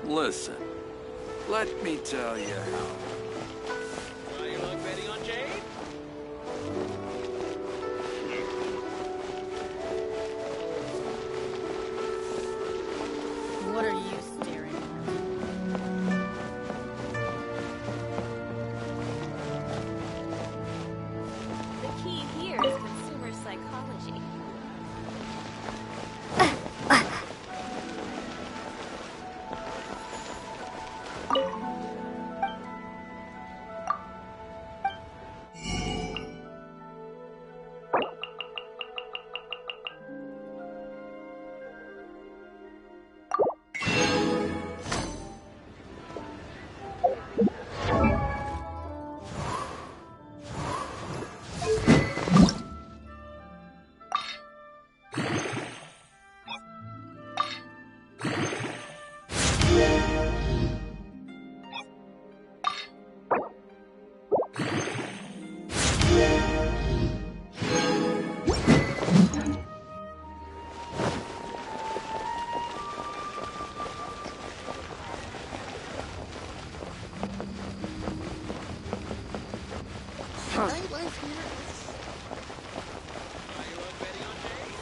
Listen, let me tell you how. Why you look betting on Jade? What are you staring at? The key here is consumer psychology. Nightlife here Why you look betting on Jade?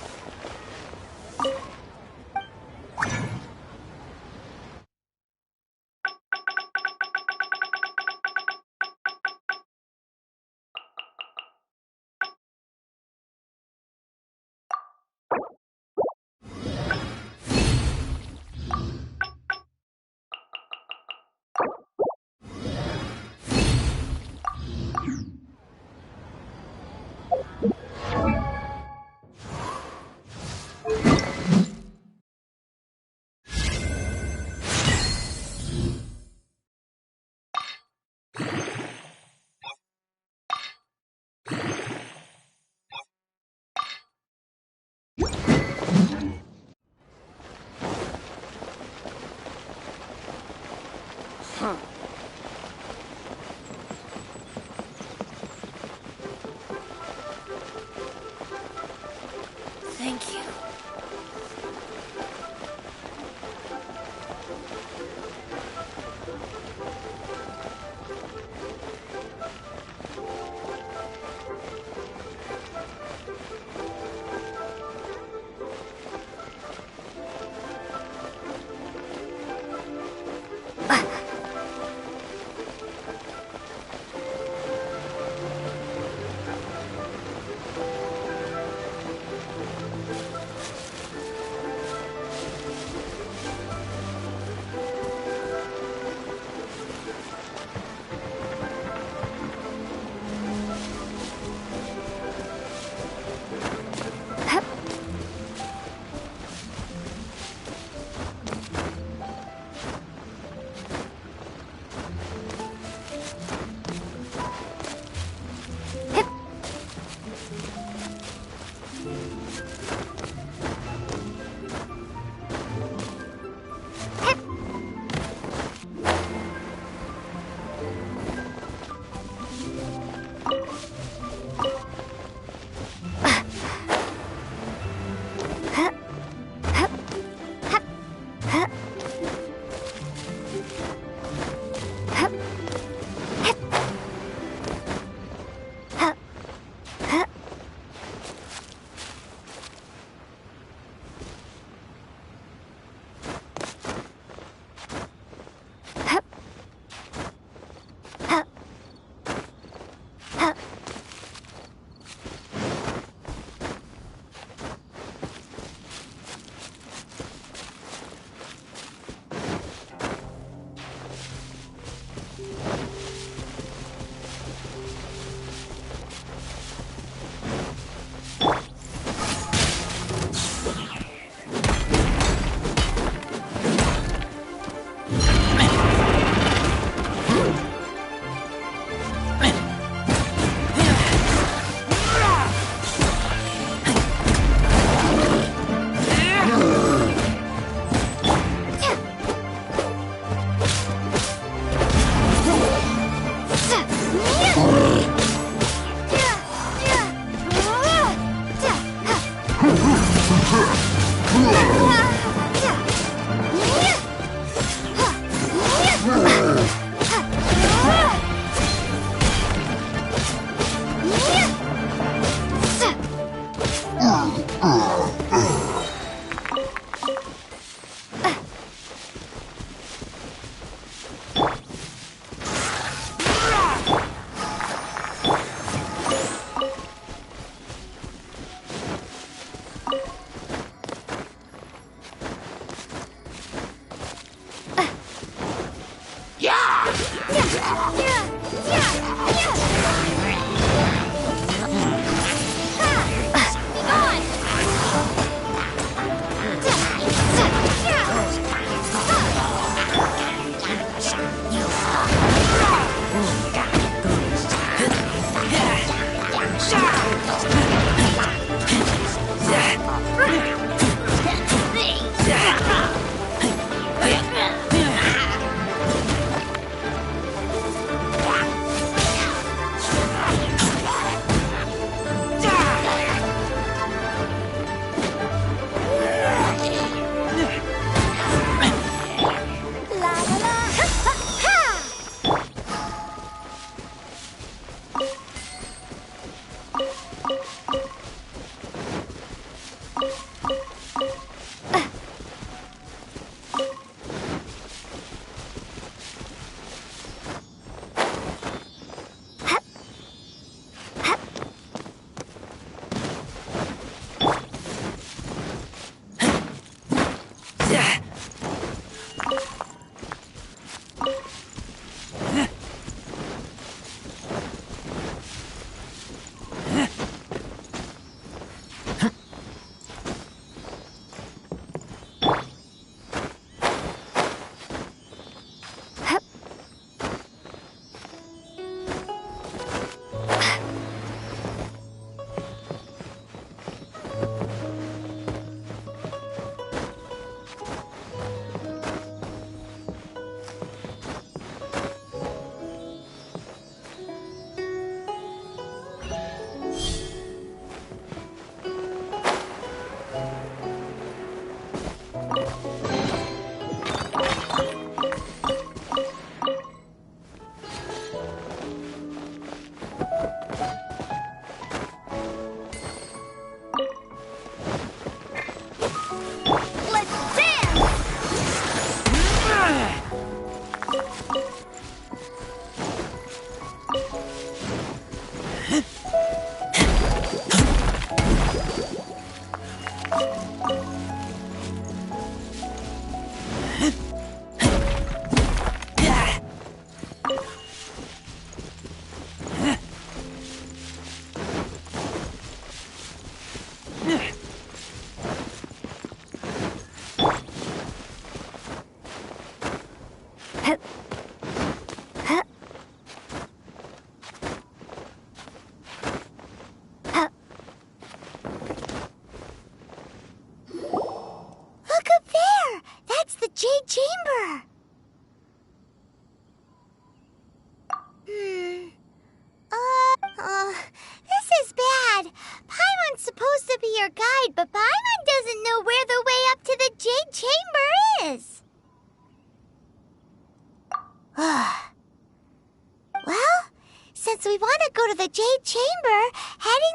Thank you.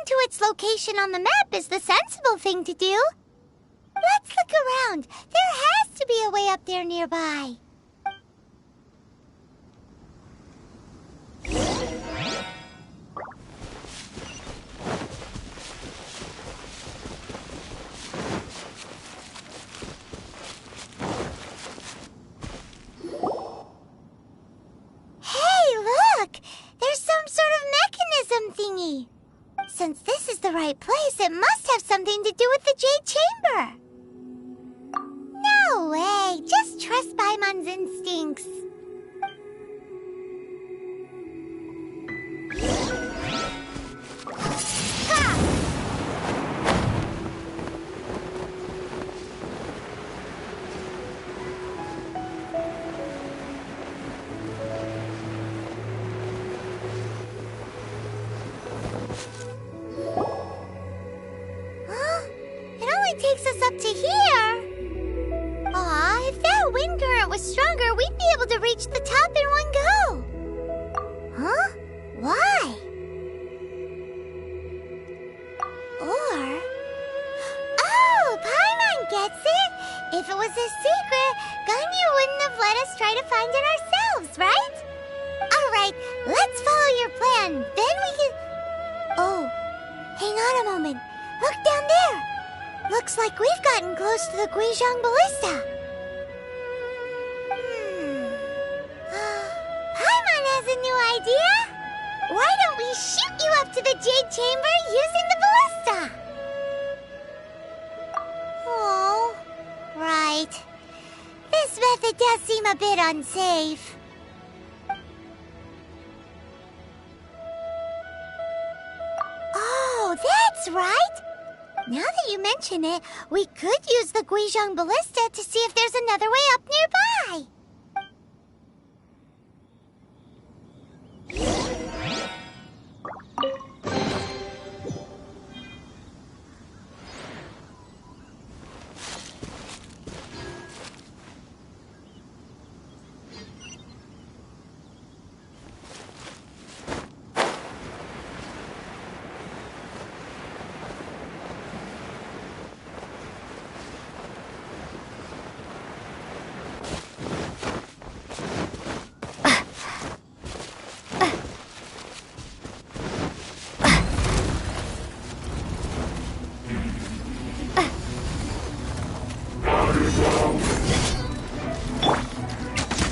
to its location on the map is the sensible thing to do. Let's look around. There has to be a way up there nearby. There's some sort of mechanism thingy. Since this is the right place, it must have something to do with the Jade Chamber. No way, just trust Paimon's instincts. Takes us up to here. Aw, if that wind current was stronger, we'd be able to reach the top in one go. Huh? Why? Or... Oh, Paimon gets it! If it was a secret, Ganyu wouldn't have let us try to find it ourselves, right? Alright, let's follow your plan. Then we can... Oh, hang on a moment. Look down there. Looks like we've gotten close to the Guizhong Ballista. Paimon has a new idea. Why don't we shoot you up to the Jade Chamber using the ballista? Oh, right. This method does seem a bit unsafe. Oh, that's right. Now that you mention it, we could use the Guizhong Ballista to see if there's another way up nearby.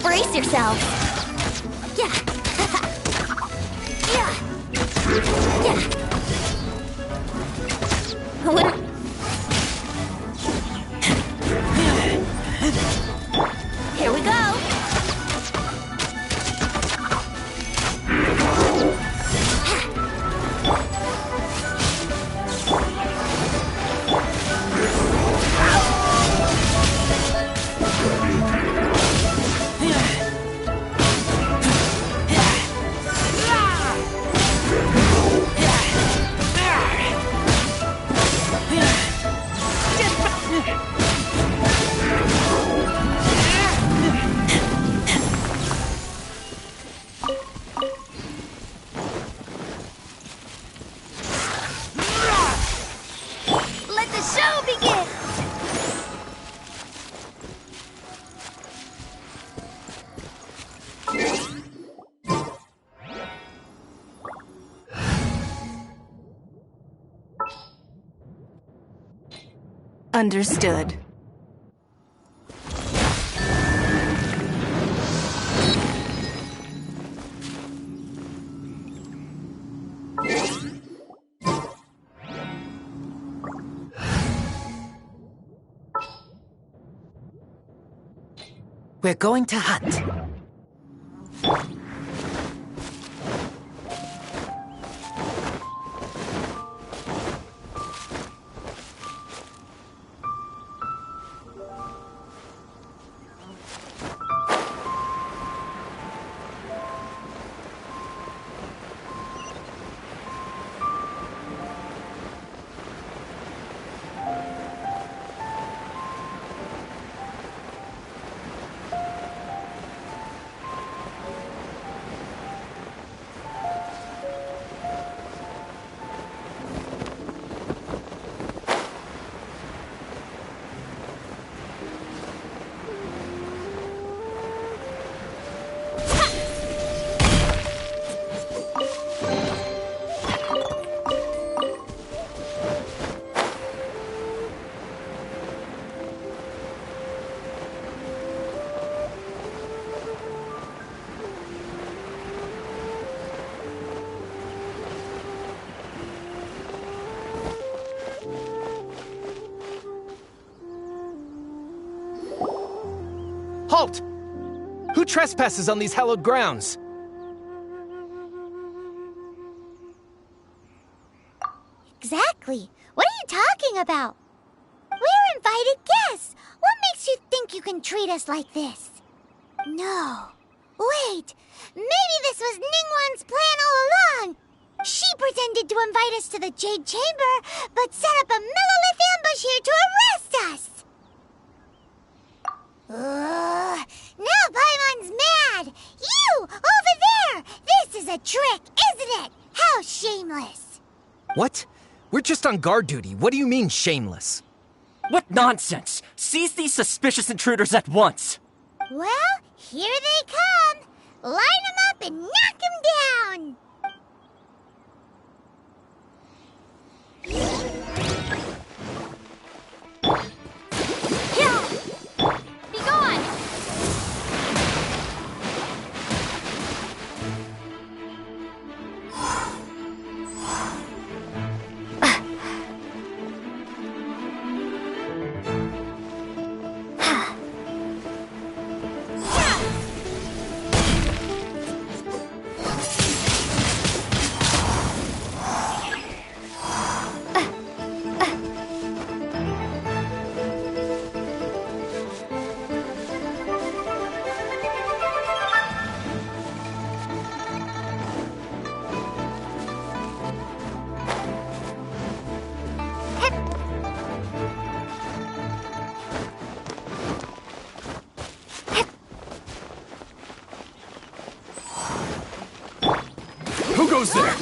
Brace yourself. Yeah. Yeah. Yeah. A little. Here we go. Understood. We're going to hunt. Halt! Who trespasses on these hallowed grounds? Exactly. What are you talking about? We're invited guests. What makes you think you can treat us like this? No. Wait. Maybe this was Ningguang's plan all along. She pretended to invite us to the Jade Chamber, but set up a Millilith ambush here to arrest us. Now Paimon's mad. You, over there. This is a trick, isn't it? How shameless. What? We're just on guard duty. What do you mean, shameless? What nonsense! Seize these suspicious intruders at once! Well, here they come. Line them up and knock them down. Be gone! Who goes there?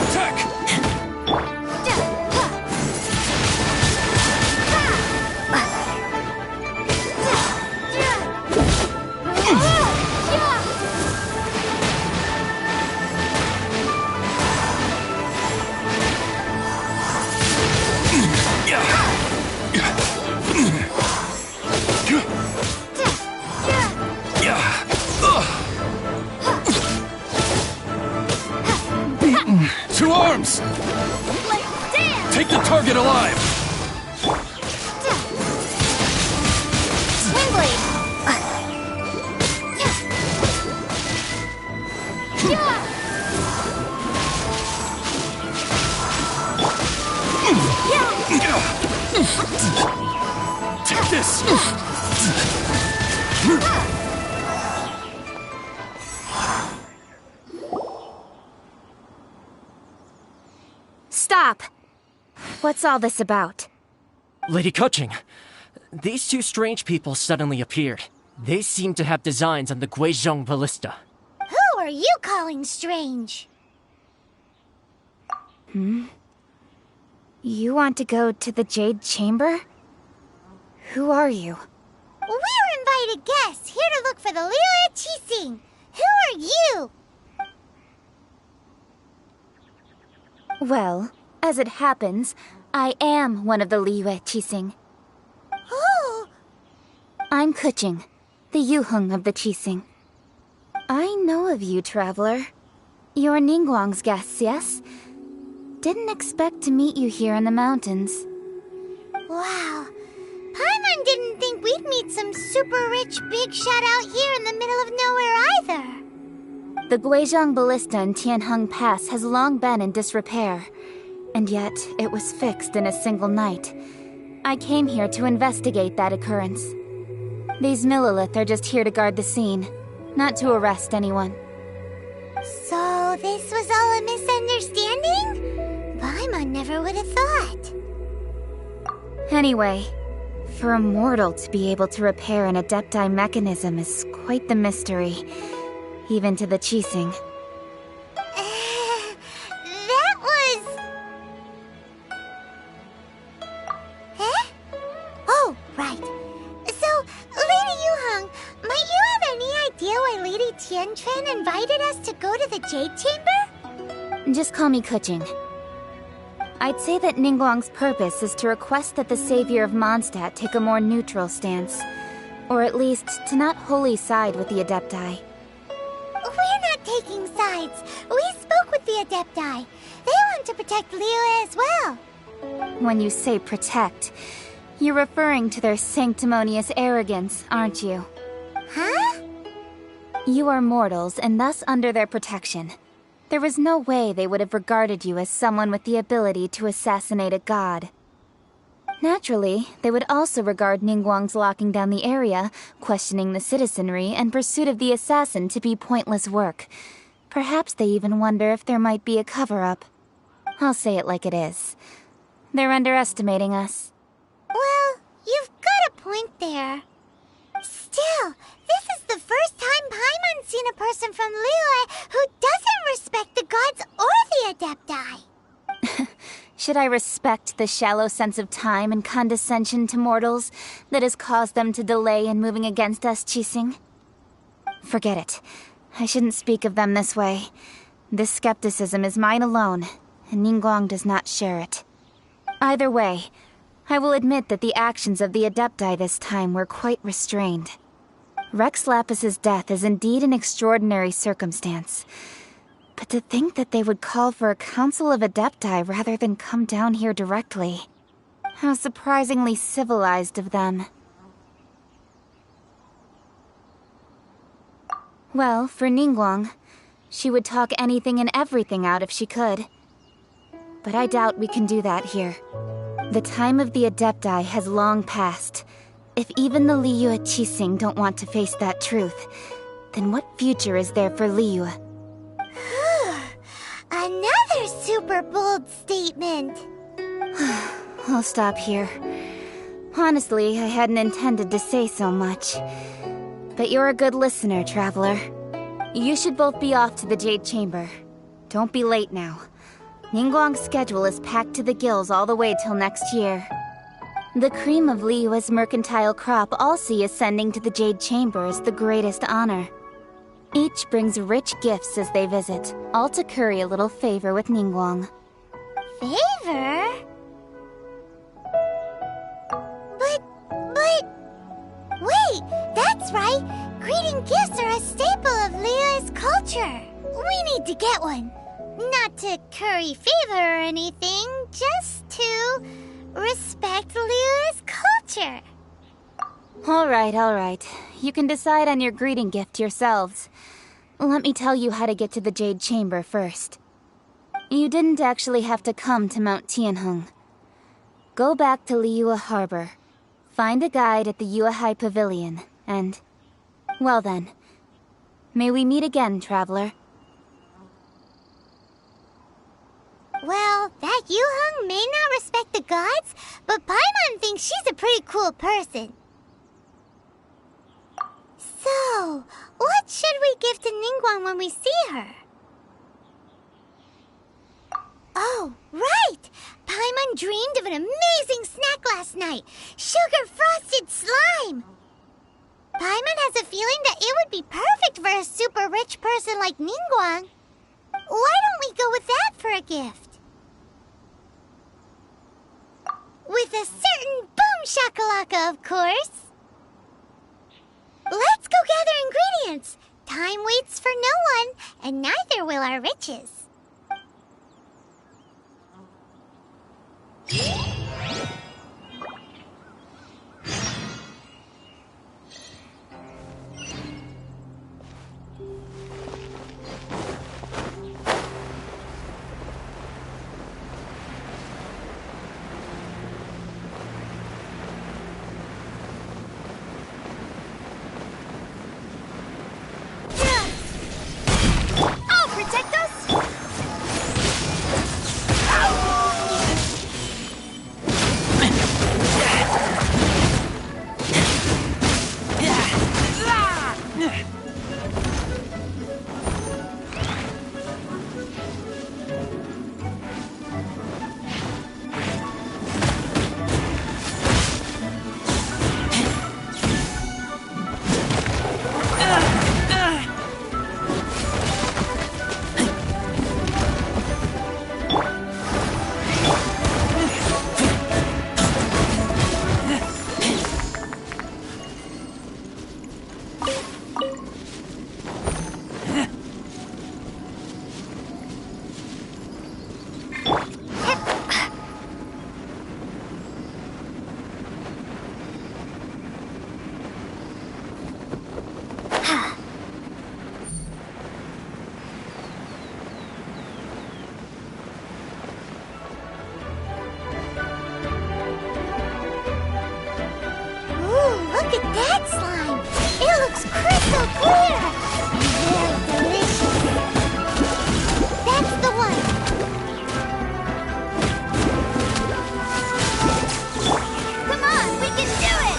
Attack! To arms! Take the target alive! Windblade. Take this! Stop! What's all this about? Lady Kuching, these two strange people suddenly appeared. They seem to have designs on the Guizhong ballista. Who are you calling strange? You want to go to the Jade Chamber? Who are you? We're invited guests here to look for the Liu Qixing. Who are you? Well, as it happens, I am one of the Liu Qixing. Who? I'm Kuching, the Yuheng of the Qixing. I know of you, traveler. You're Ningguang's guests, yes? Didn't expect to meet you here in the mountains. Wow. Paimon didn't think we'd meet some super rich big shot out here in the middle of nowhere either. The Guizhong ballista in Tianheng Pass has long been in disrepair, and yet it was fixed in a single night. I came here to investigate that occurrence. These Millilith are just here to guard the scene, not to arrest anyone. So this was all a misunderstanding? Paimon never would have thought. Anyway, for a mortal to be able to repair an Adepti mechanism is quite the mystery, even to the Qixing. That was... Huh? Oh, right. So, Lady Yuheng, might you have any idea why Lady Tianquan invited us to go to the Jade Chamber? Just call me Kuching. I'd say that Ningguang's purpose is to request that the savior of Mondstadt take a more neutral stance, or at least to not wholly side with the Adepti. We're not taking sides. We spoke with the Adepti. They want to protect Liu as well. When you say protect, You're referring to their sanctimonious arrogance, aren't you? Huh? You are mortals and thus under their protection. There was no way they would have regarded you as someone with the ability to assassinate a god. Naturally, they would also regard Ningguang's locking down the area, questioning the citizenry, and pursuit of the assassin to be pointless work. Perhaps they even wonder if there might be a cover-up. I'll say it like it is. They're underestimating us. Well, you've got a point there. Still, this is the first time Paimon's seen a person from Liyue who doesn't respect the gods or the Adepti. Should I respect the shallow sense of time and condescension to mortals that has caused them to delay in moving against us, Qixing? Forget it. I shouldn't speak of them this way. This skepticism is mine alone, and Ningguang does not share it. Either way, I will admit that the actions of the Adepti this time were quite restrained. Rex Lapis's death is indeed an extraordinary circumstance. But to think that they would call for a council of Adepti rather than come down here directly. How surprisingly civilized of them. Well, for Ningguang, she would talk anything and everything out if she could. But I doubt we can do that here. The time of the Adepti has long passed. If even the Liyue Qixing don't want to face that truth, then what future is there for Liyue? Another super bold statement. I'll stop here. Honestly, I hadn't intended to say so much. But you're a good listener, Traveler. You should both be off to the Jade Chamber. Don't be late now. Ningguang's schedule is packed to the gills all the way till next year. The cream of Liyue's mercantile crop all see ascending to the Jade Chamber as the greatest honor. Each brings rich gifts as they visit, all to curry a little favor with Ningguang. Favor? But... Wait, that's right! Greeting gifts are a staple of Liyue's culture. We need to get one. Not to curry favor or anything, just to respect Liyue's culture. Alright. You can decide on your greeting gift yourselves. Let me tell you how to get to the Jade Chamber first. You didn't actually have to come to Mount Tianheng. Go back to Liyue Harbor. Find a guide at the Yuehai Pavilion, and... well then. May we meet again, Traveler. Well, that Yuheng may not respect the gods, but Paimon thinks she's a pretty cool person. So, what should we give to Ningguang when we see her? Oh, right! Paimon dreamed of an amazing snack last night! Sugar-frosted slime! Paimon has a feeling that it would be perfect for a super rich person like Ningguang. Why don't we go with that for a gift? With a certain boom shakalaka, of course! Let's go gather ingredients! Time waits for no one, and neither will our riches. I'll protect us! at that slime! It looks crystal clear! And very delicious! That's the one! Come on, we can do it!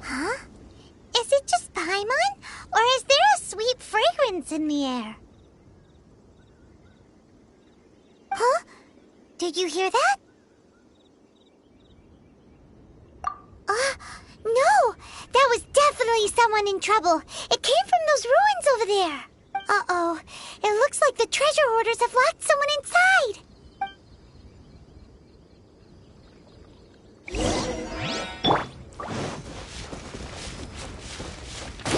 Huh? Is it just Paimon? Or is there a sweet fragrance in the air? Huh? Did you hear that? No! That was definitely someone in trouble. It came from those ruins over there. Uh-oh. It looks like the treasure hoarders have locked someone inside.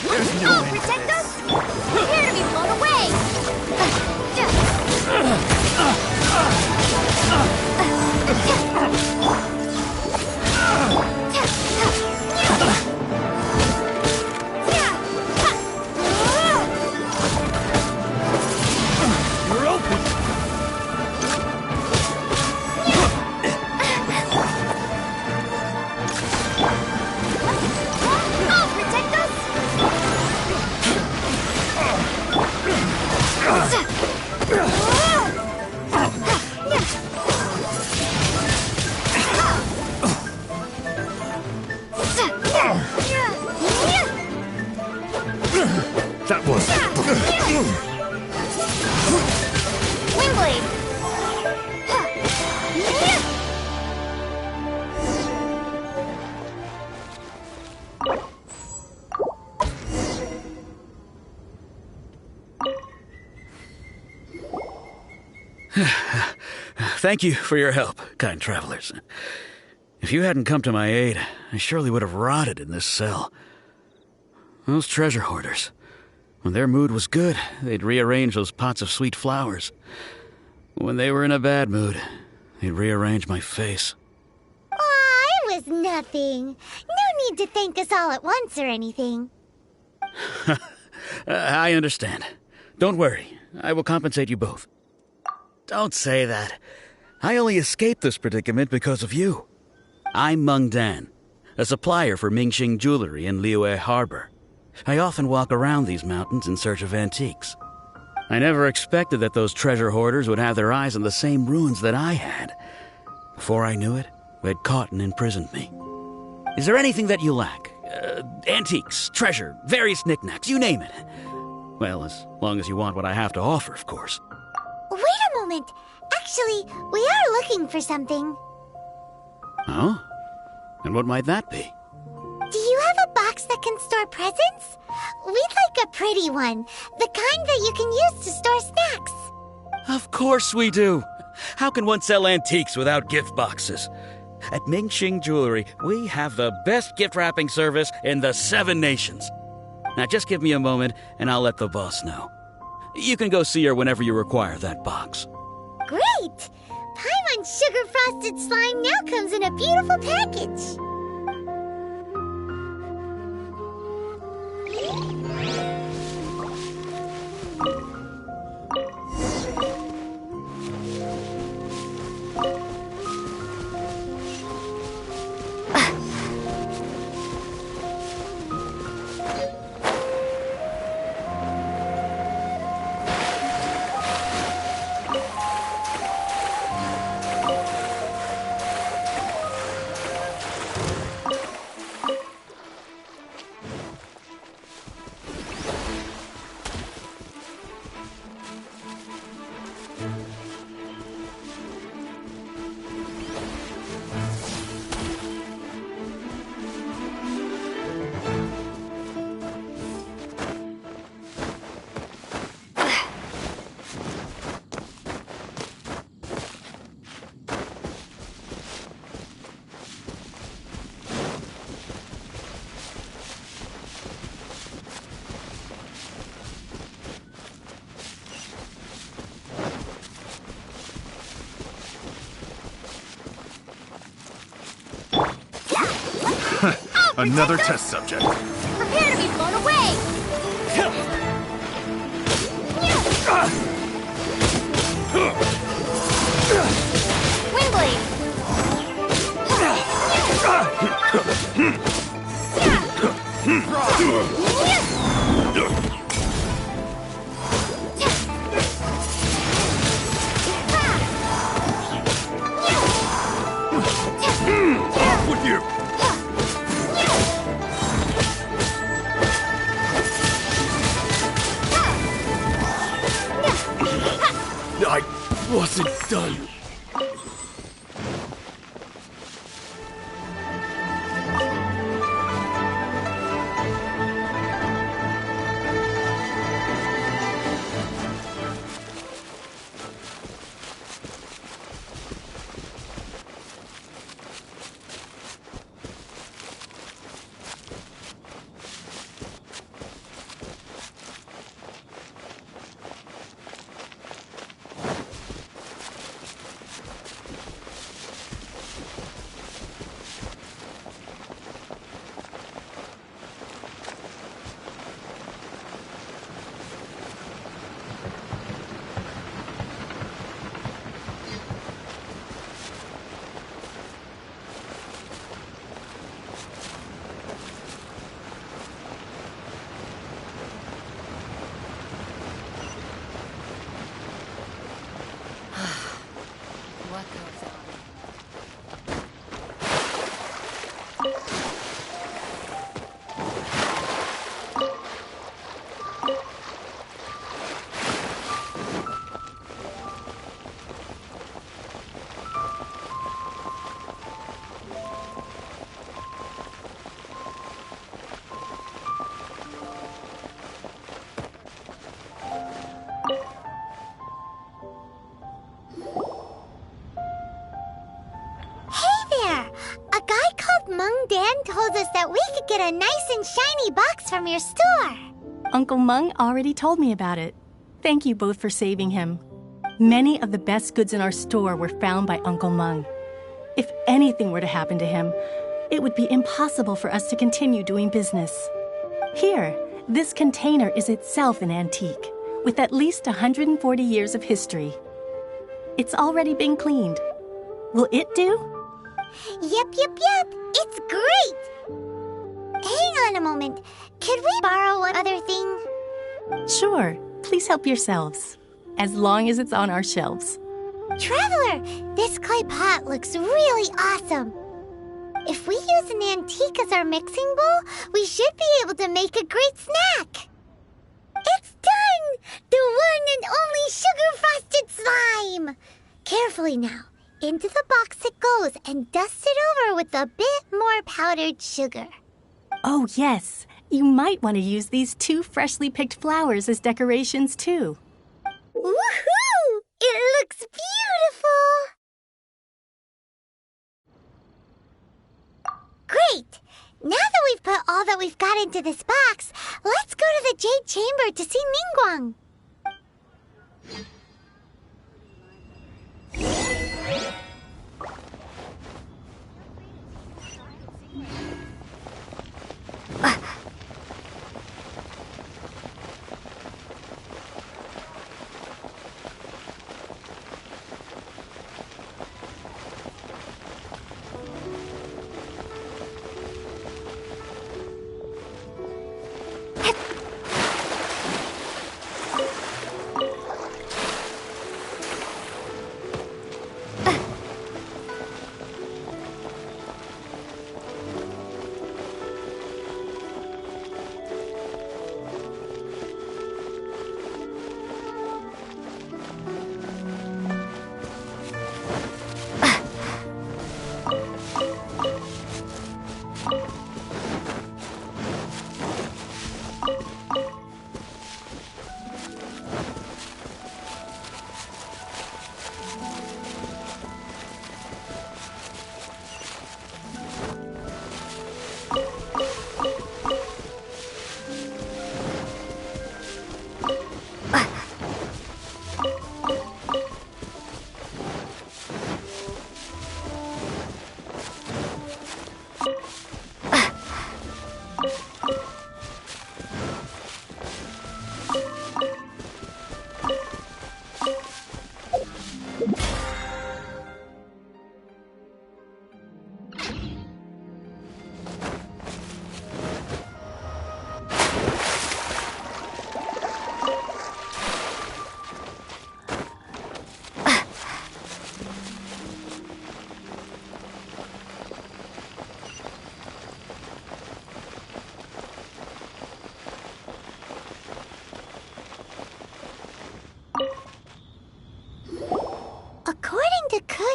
There's no Oh, end to protect this. us! Prepare to be blown away! You're open. Oh, protect us! That was... Windblade! Thank you for your help, kind travelers. If you hadn't come to my aid, I surely would have rotted in this cell. Those treasure hoarders. When their mood was good, they'd rearrange those pots of sweet flowers. When they were in a bad mood, they'd rearrange my face. Aw, it was nothing. No need to thank us all at once or anything. I understand. Don't worry. I will compensate you both. Don't say that. I only escaped this predicament because of you. I'm Meng Dan, a supplier for Mingxing jewelry in Liyue Harbor. I often walk around these mountains in search of antiques. I never expected that those treasure hoarders would have their eyes on the same ruins that I had. Before I knew it, they'd caught and imprisoned me. Is there anything that you lack? Antiques, treasure, various knickknacks, you name it. Well, as long as you want what I have to offer, of course. Wait a moment. Actually, we are looking for something. Oh? And what might that be? Do you have a box that can store presents? We'd like a pretty one. The kind that you can use to store snacks. Of course we do. How can one sell antiques without gift boxes? At Mingxing Jewelry, we have the best gift wrapping service in the 7 nations. Now just give me a moment and I'll let the boss know. You can go see her whenever you require that box. Great! Paimon's sugar frosted slime now comes in a beautiful package. Another test subject. Prepare to be blown away! Windblade! Off with you! I wasn't done. What goes on? Dan told us that we could get a nice and shiny box from your store. Uncle Mung already told me about it. Thank you both for saving him. Many of the best goods in our store were found by Uncle Mung. If anything were to happen to him, it would be impossible for us to continue doing business. Here, this container is itself an antique, with at least 140 years of history. It's already been cleaned. Will it do? Yep. It's great! Hang on a moment. Could we borrow one other thing? Sure. Please help yourselves. As long as it's on our shelves. Traveler, this clay pot looks really awesome. If we use an antique as our mixing bowl, we should be able to make a great snack. It's done! The one and only sugar-frosted slime! Carefully now. Into the box it goes and dust it over with a bit more powdered sugar. Oh, yes. You might want to use these 2 freshly picked flowers as decorations, too. Woohoo! It looks beautiful! Great! Now that we've put all that we've got into this box, let's go to the Jade Chamber to see Ningguang.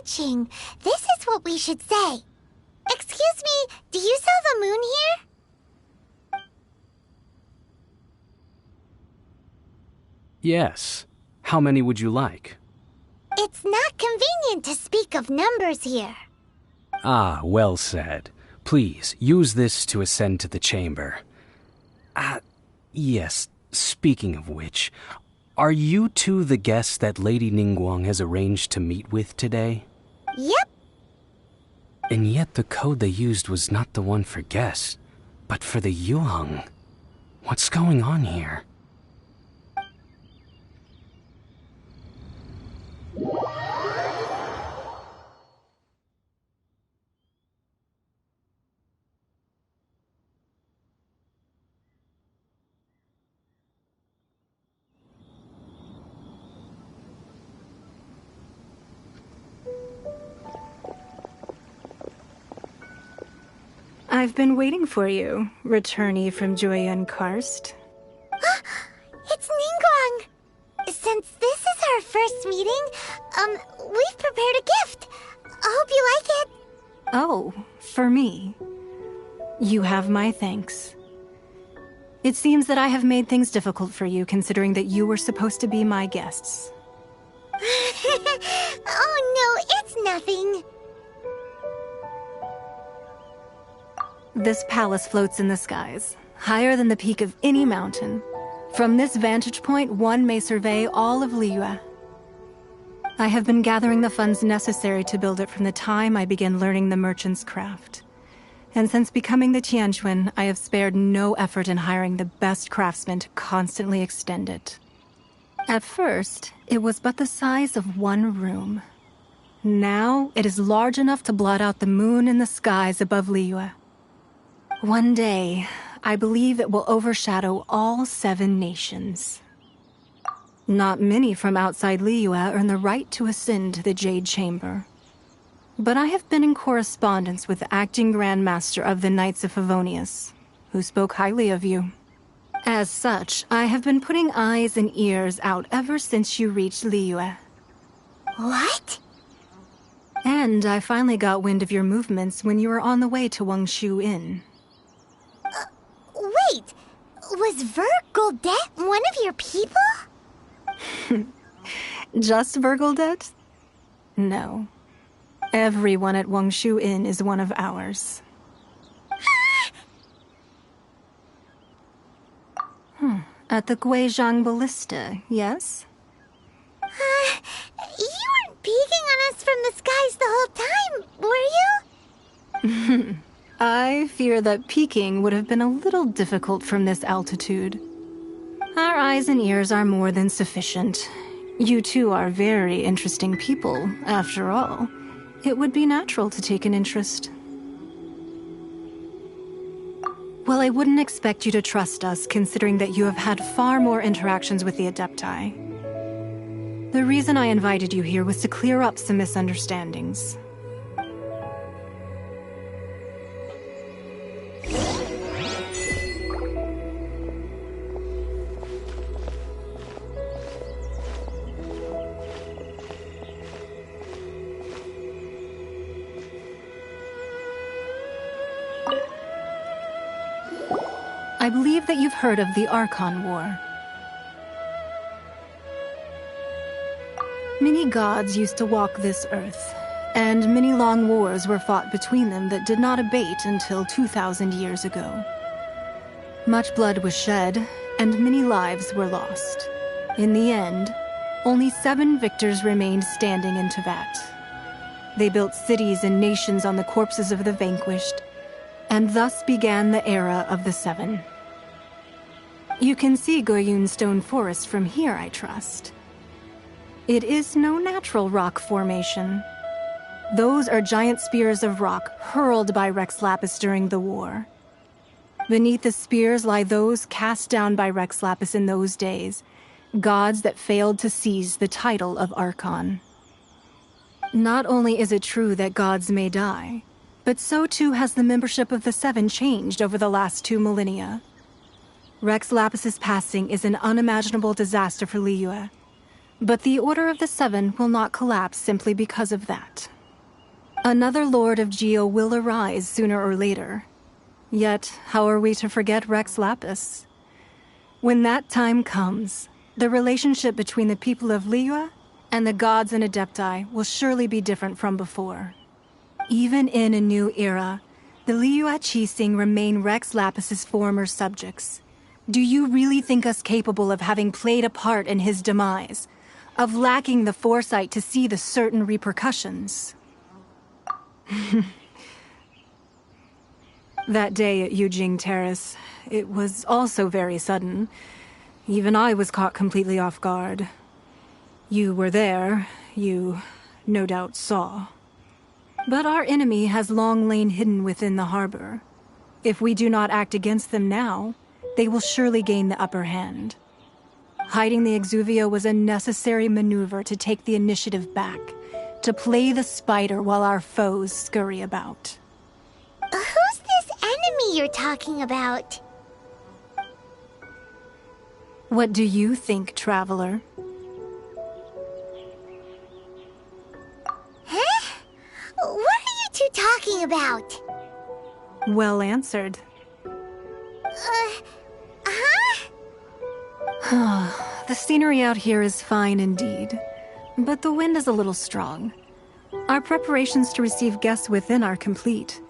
touching. This is what we should say. Excuse me, do you sell the moon here? Yes. How many would you like? It's not convenient to speak of numbers here. Ah, well said. Please, use this to ascend to the chamber. Yes, speaking of which, are you two the guests that Lady Ningguang has arranged to meet with today? Yep. And yet the code they used was not the one for guests, but for the Yuheng. What's going on here? I've been waiting for you, returnee from Joyun Karst. It's Ningguang! Since this is our first meeting, we've prepared a gift. I hope you like it. Oh, for me. You have my thanks. It seems that I have made things difficult for you, considering that you were supposed to be my guests. Oh no, it's nothing. This palace floats in the skies, higher than the peak of any mountain. From this vantage point, one may survey all of Liyue. I have been gathering the funds necessary to build it from the time I began learning the merchant's craft. And since becoming the Tianquan, I have spared no effort in hiring the best craftsmen to constantly extend it. At first, it was but the size of one room. Now, it is large enough to blot out the moon in the skies above Liyue. One day, I believe it will overshadow all 7 nations. Not many from outside Liyue earn the right to ascend to the Jade Chamber. But I have been in correspondence with the acting Grand Master of the Knights of Favonius, who spoke highly of you. As such, I have been putting eyes and ears out ever since you reached Liyue. What? And I finally got wind of your movements when you were on the way to Wangshu Inn. Wait, was Vergoldet one of your people? Just Vergoldet? No. Everyone at Wangshu Inn is one of ours. At the Guizhang Ballista, yes? You weren't peeking on us from the skies the whole time, were you? I fear that peeking would have been a little difficult from this altitude. Our eyes and ears are more than sufficient. You two are very interesting people, after all. It would be natural to take an interest. Well, I wouldn't expect you to trust us, considering that you have had far more interactions with the Adepti. The reason I invited you here was to clear up some misunderstandings. I believe that you've heard of the Archon War. Many gods used to walk this earth, and many long wars were fought between them that did not abate until 2,000 years ago. Much blood was shed, and many lives were lost. In the end, only 7 victors remained standing in Teyvat. They built cities and nations on the corpses of the vanquished, and thus began the era of the 7. You can see Goyun Stone Forest from here, I trust. It is no natural rock formation. Those are giant spears of rock hurled by Rex Lapis during the war. Beneath the spears lie those cast down by Rex Lapis in those days, gods that failed to seize the title of Archon. Not only is it true that gods may die, but so too has the membership of the 7 changed over the last 2 millennia. Rex Lapis's passing is an unimaginable disaster for Liyue, But the Order of the Seven will not collapse simply because of that. Another Lord of Geo will arise sooner or later. Yet, how are we to forget Rex Lapis? When that time comes, the relationship between the people of Liyue and the gods and Adepti will surely be different from before. Even in a new era, the Liyue Qixing remain Rex Lapis's former subjects. Do you really think us capable of having played a part in his demise? Of lacking the foresight to see the certain repercussions? That day at Yujing Terrace, it was also very sudden. Even I was caught completely off guard. You were there, you no doubt saw. But our enemy has long lain hidden within the harbor. If we do not act against them now, they will surely gain the upper hand. Hiding the Exuvio was a necessary maneuver to take the initiative back, to play the spider while our foes scurry about. Who's this enemy you're talking about? What do you think, traveler? Huh? What are you two talking about? Well answered. The scenery out here is fine indeed, but the wind is a little strong. Our preparations to receive guests within are complete.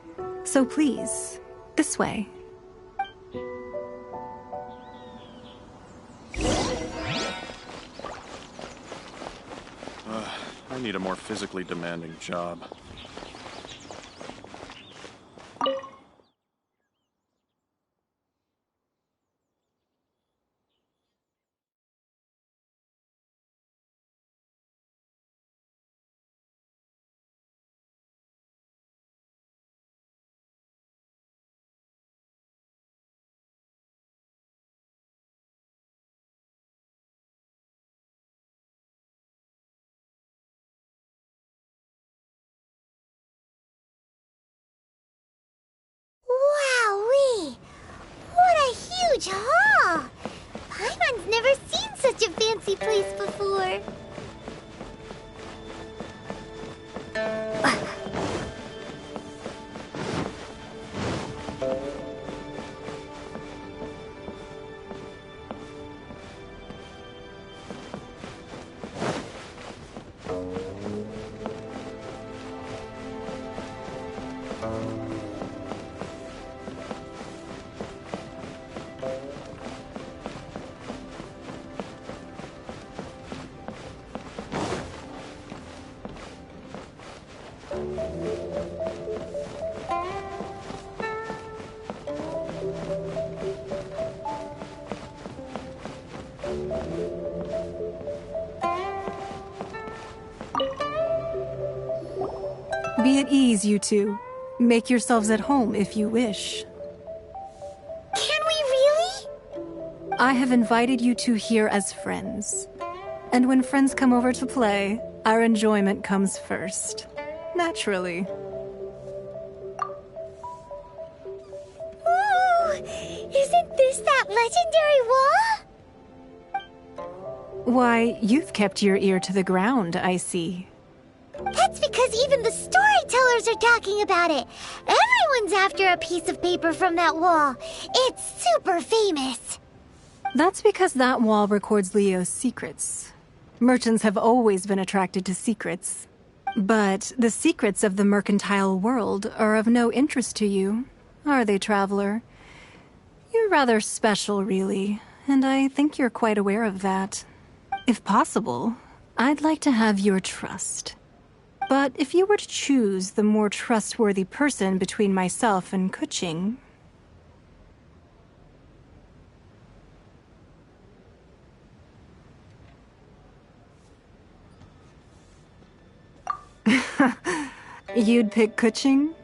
So please, this way. I need a more physically demanding job. Wowee! What a huge hall! Paimon's never seen such a fancy place before. Be at ease, you two. Make yourselves at home if you wish. Can we really? I have invited you two here as friends. And when friends come over to play, our enjoyment comes first. Naturally. Ooh, isn't this that legendary wall? Why, you've kept your ear to the ground, I see. That's because even the storytellers are talking about it. Everyone's after a piece of paper from that wall. It's super famous. That's because that wall records Leo's secrets. Merchants have always been attracted to secrets. But the secrets of the mercantile world are of no interest to you, are they, traveler? You're rather special, really, and I think you're quite aware of that. If possible, I'd like to have your trust. But if you were to choose the more trustworthy person between myself and Keqing... You'd pick Keqing?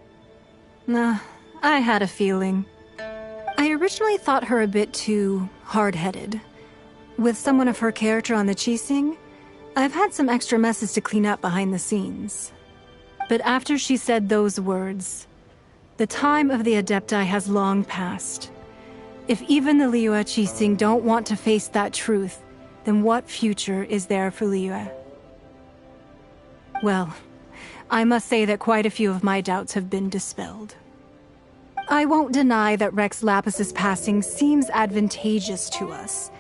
Nah, I had a feeling. I originally thought her a bit too hard-headed. With someone of her character on the Qixing, I've had some extra messes to clean up behind the scenes. But after she said those words, the time of the Adepti has long passed. If even the Liyue Qixing don't want to face that truth, then what future is there for Liyue? Well, I must say that quite a few of my doubts have been dispelled. I won't deny that Rex Lapis's passing seems advantageous to us.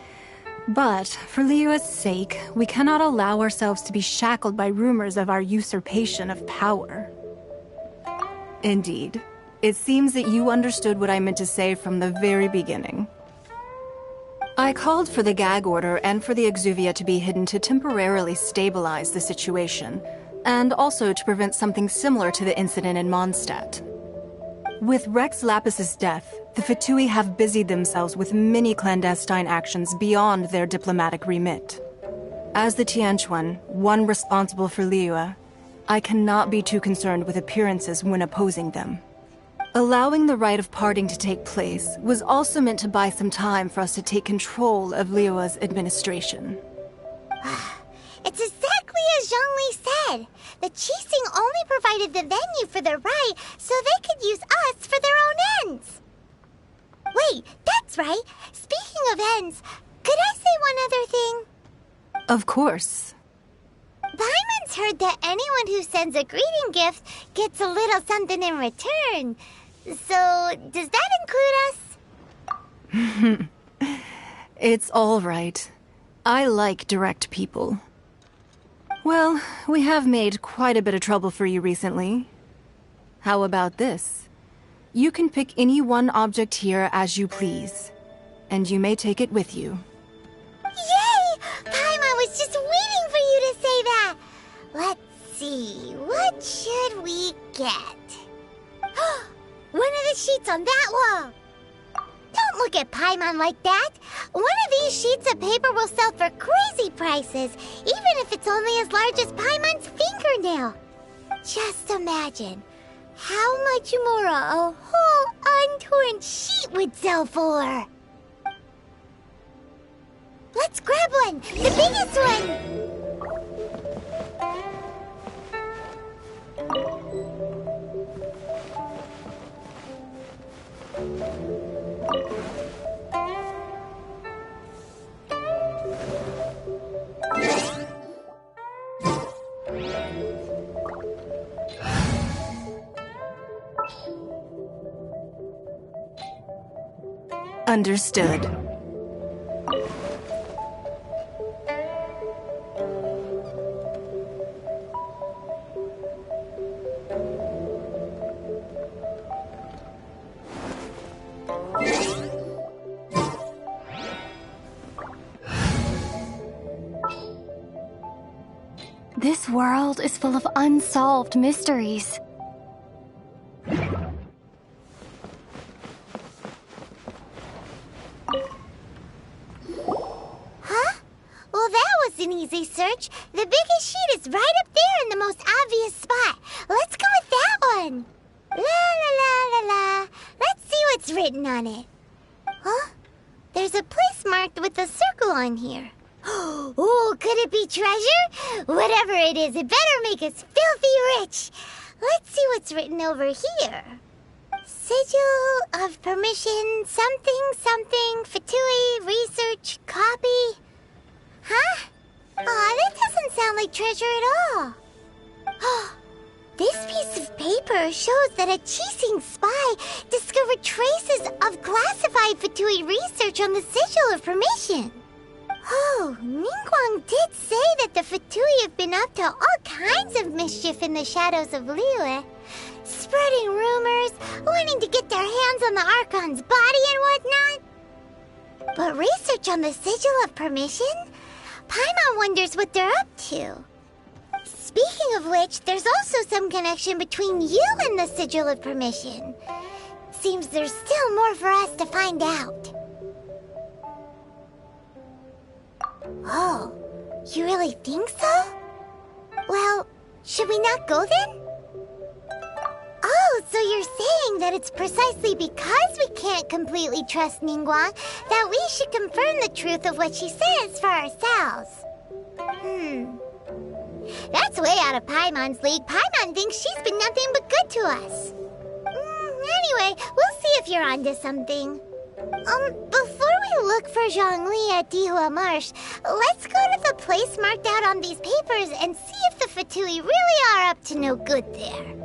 But, for Liyue's sake, we cannot allow ourselves to be shackled by rumors of our usurpation of power. Indeed. It seems that you understood what I meant to say from the very beginning. I called for the gag order and for the exuvia to be hidden to temporarily stabilize the situation, and also to prevent something similar to the incident in Mondstadt. With Rex Lapis's death, the Fatui have busied themselves with many clandestine actions beyond their diplomatic remit. As the Tianquan, one responsible for Liyue, I cannot be too concerned with appearances when opposing them. Allowing the rite of parting to take place was also meant to buy some time for us to take control of Liyue's administration. It's exactly as Zhongli said. The Qixing only provided the venue for the rite so they could use us for their own ends. Wait, that's right. Speaking of ends, could I say one other thing? Of course. Paimon's heard that anyone who sends a greeting gift gets a little something in return. So, does that include us? It's all right. I like direct people. Well, we have made quite a bit of trouble for you recently. How about this? You can pick any one object here as you please, and you may take it with you. Yay! Paimon was just waiting for you to say that! Let's see, what should we get? One of the sheets on that wall! Don't look at Paimon like that! One of these sheets of paper will sell for crazy prices, even if it's only as large as Paimon's fingernail. Just imagine how much more a whole untorn sheet would sell for. Let's grab one! The biggest one! Understood. This world is full of unsolved mysteries. Easy search. The biggest sheet is right up there in the most obvious spot. Let's go with that one. La la la la la. Let's see what's written on it. Huh? There's a place marked with a circle on here. Oh, could it be treasure? Whatever it is, it better make us filthy rich. Let's see what's written over here. Sigil of permission, something, something, Fatui, research, copy. Huh? Aw, that doesn't sound like treasure at all. This piece of paper shows that a Qixing spy discovered traces of classified Fatui research on the Sigil of Permission. Oh, Ningguang did say that the Fatui have been up to all kinds of mischief in the shadows of Liyue, spreading rumors, wanting to get their hands on the Archon's body and whatnot. But research on the Sigil of Permission? Paimon wonders what they're up to. Speaking of which, there's also some connection between you and the Sigil of Permission. Seems there's still more for us to find out. Oh, you really think so? Well, should we not go then? Oh, so you're saying that it's precisely because we can't completely trust Ningguang that we should confirm the truth of what she says for ourselves. That's way out of Paimon's league. Paimon thinks she's been nothing but good to us. Anyway, we'll see if you're onto something. Before we look for Zhongli at Dihua Marsh, let's go to the place marked out on these papers and see if the Fatui really are up to no good there.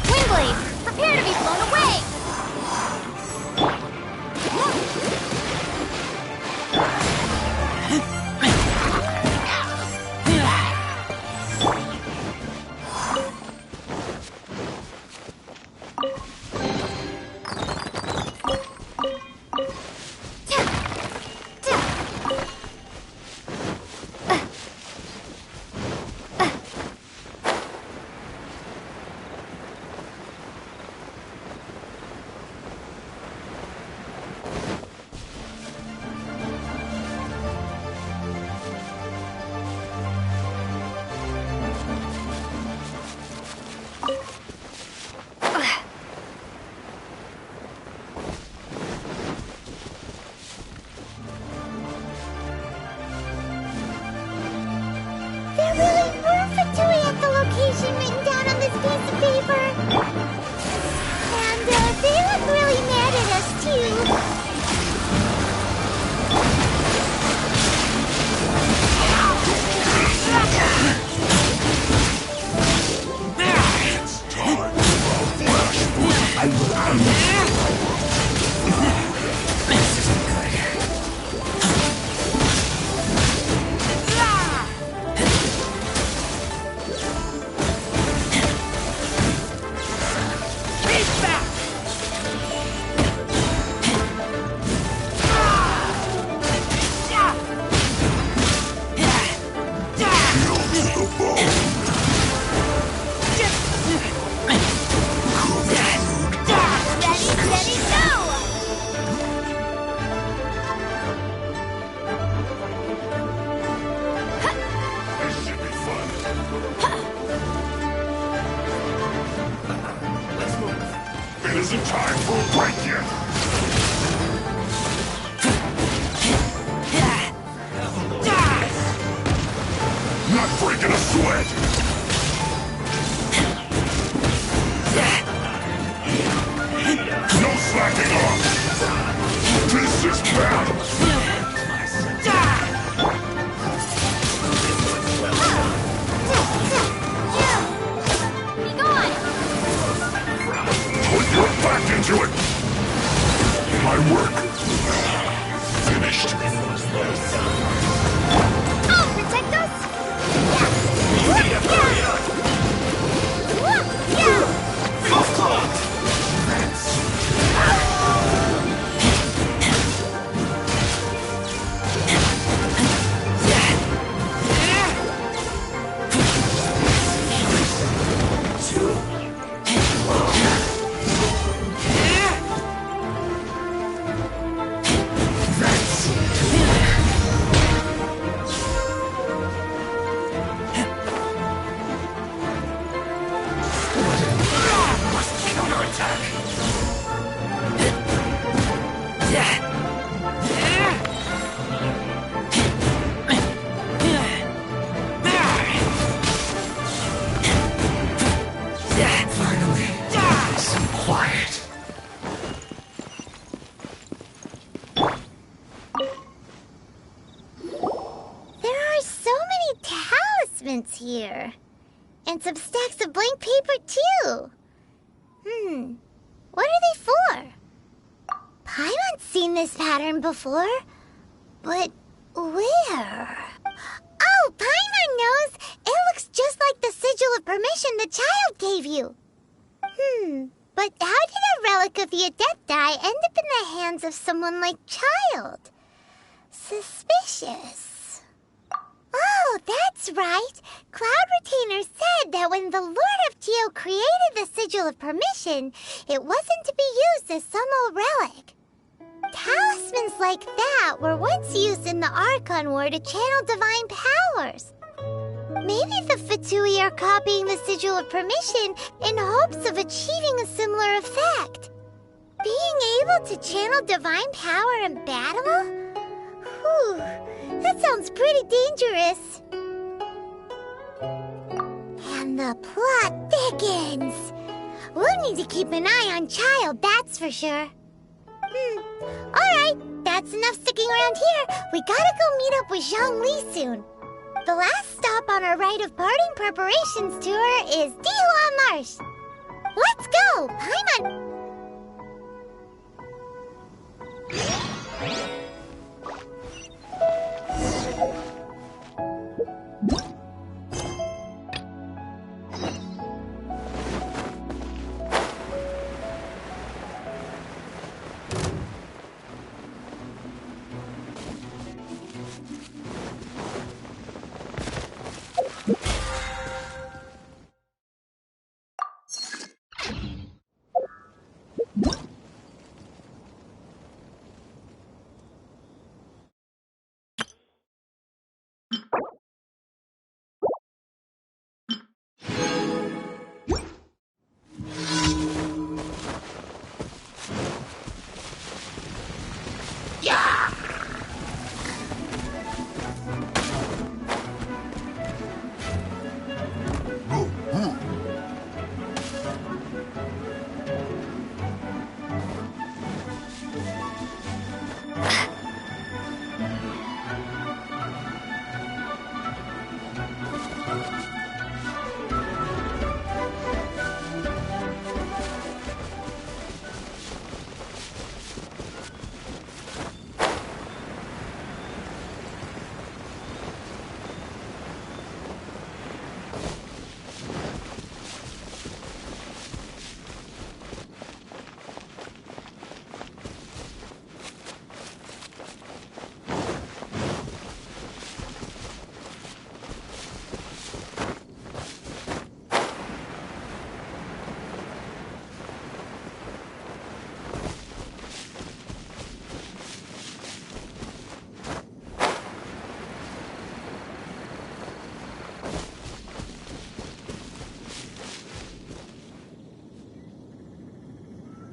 Windblade, prepare to be blown away! I will end you. This isn't good. It isn't time for a break yet! Not breaking a sweat! No slacking off! This is battle! Put your back into it! My work finished. Oh, protect us! Here. And some stacks of blank paper, too. What are they for? Paimon's seen this pattern before. But where? Oh, Paimon knows! It looks just like the sigil of permission the child gave you. But how did a relic of the Adepti end up in the hands of someone like Child? Suspicious. Oh, that's right. Cloud Retainer said that when the Lord of Geo created the Sigil of Permission, it wasn't to be used as some old relic. Talismans like that were once used in the Archon War to channel divine powers. Maybe the Fatui are copying the Sigil of Permission in hopes of achieving a similar effect. Being able to channel divine power in battle? Whew. That sounds pretty dangerous. And the plot thickens. We'll need to keep an eye on Child, that's for sure. Alright, that's enough sticking around here. We gotta go meet up with Zhongli soon. The last stop on our rite of parting preparations tour is Dihua Marsh. Let's go, Paimon!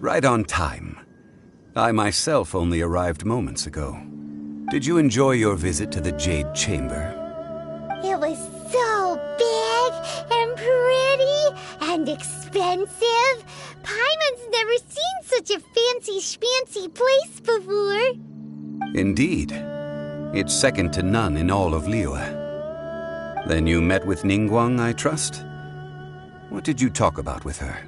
Right on time. I myself only arrived moments ago. Did you enjoy your visit to the Jade Chamber? It was so big and pretty and expensive. Paimon's never seen such a fancy schmancy place before. Indeed. It's second to none in all of Liyue. Then you met with Ningguang, I trust? What did you talk about with her?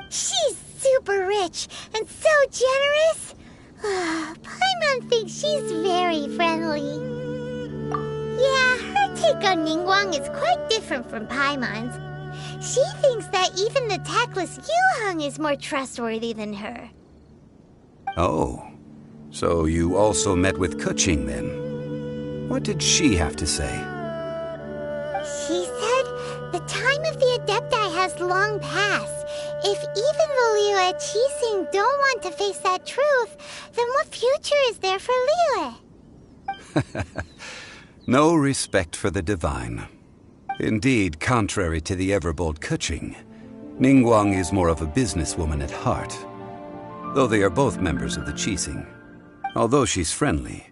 She's super rich and so generous. Paimon thinks she's very friendly. Yeah, her take on Ningguang is quite different from Paimon's. She thinks that even the tactless Yuheng is more trustworthy than her. Oh, so you also met with Keqing then? What did she have to say? She said the time of the Adepti has long passed. If even the Liyue Qixing don't want to face that truth, then what future is there for Liyue? No respect for the divine. Indeed, contrary to the ever-bold Keqing, Ningguang is more of a businesswoman at heart. Though they are both members of the Qixing. Although she's friendly,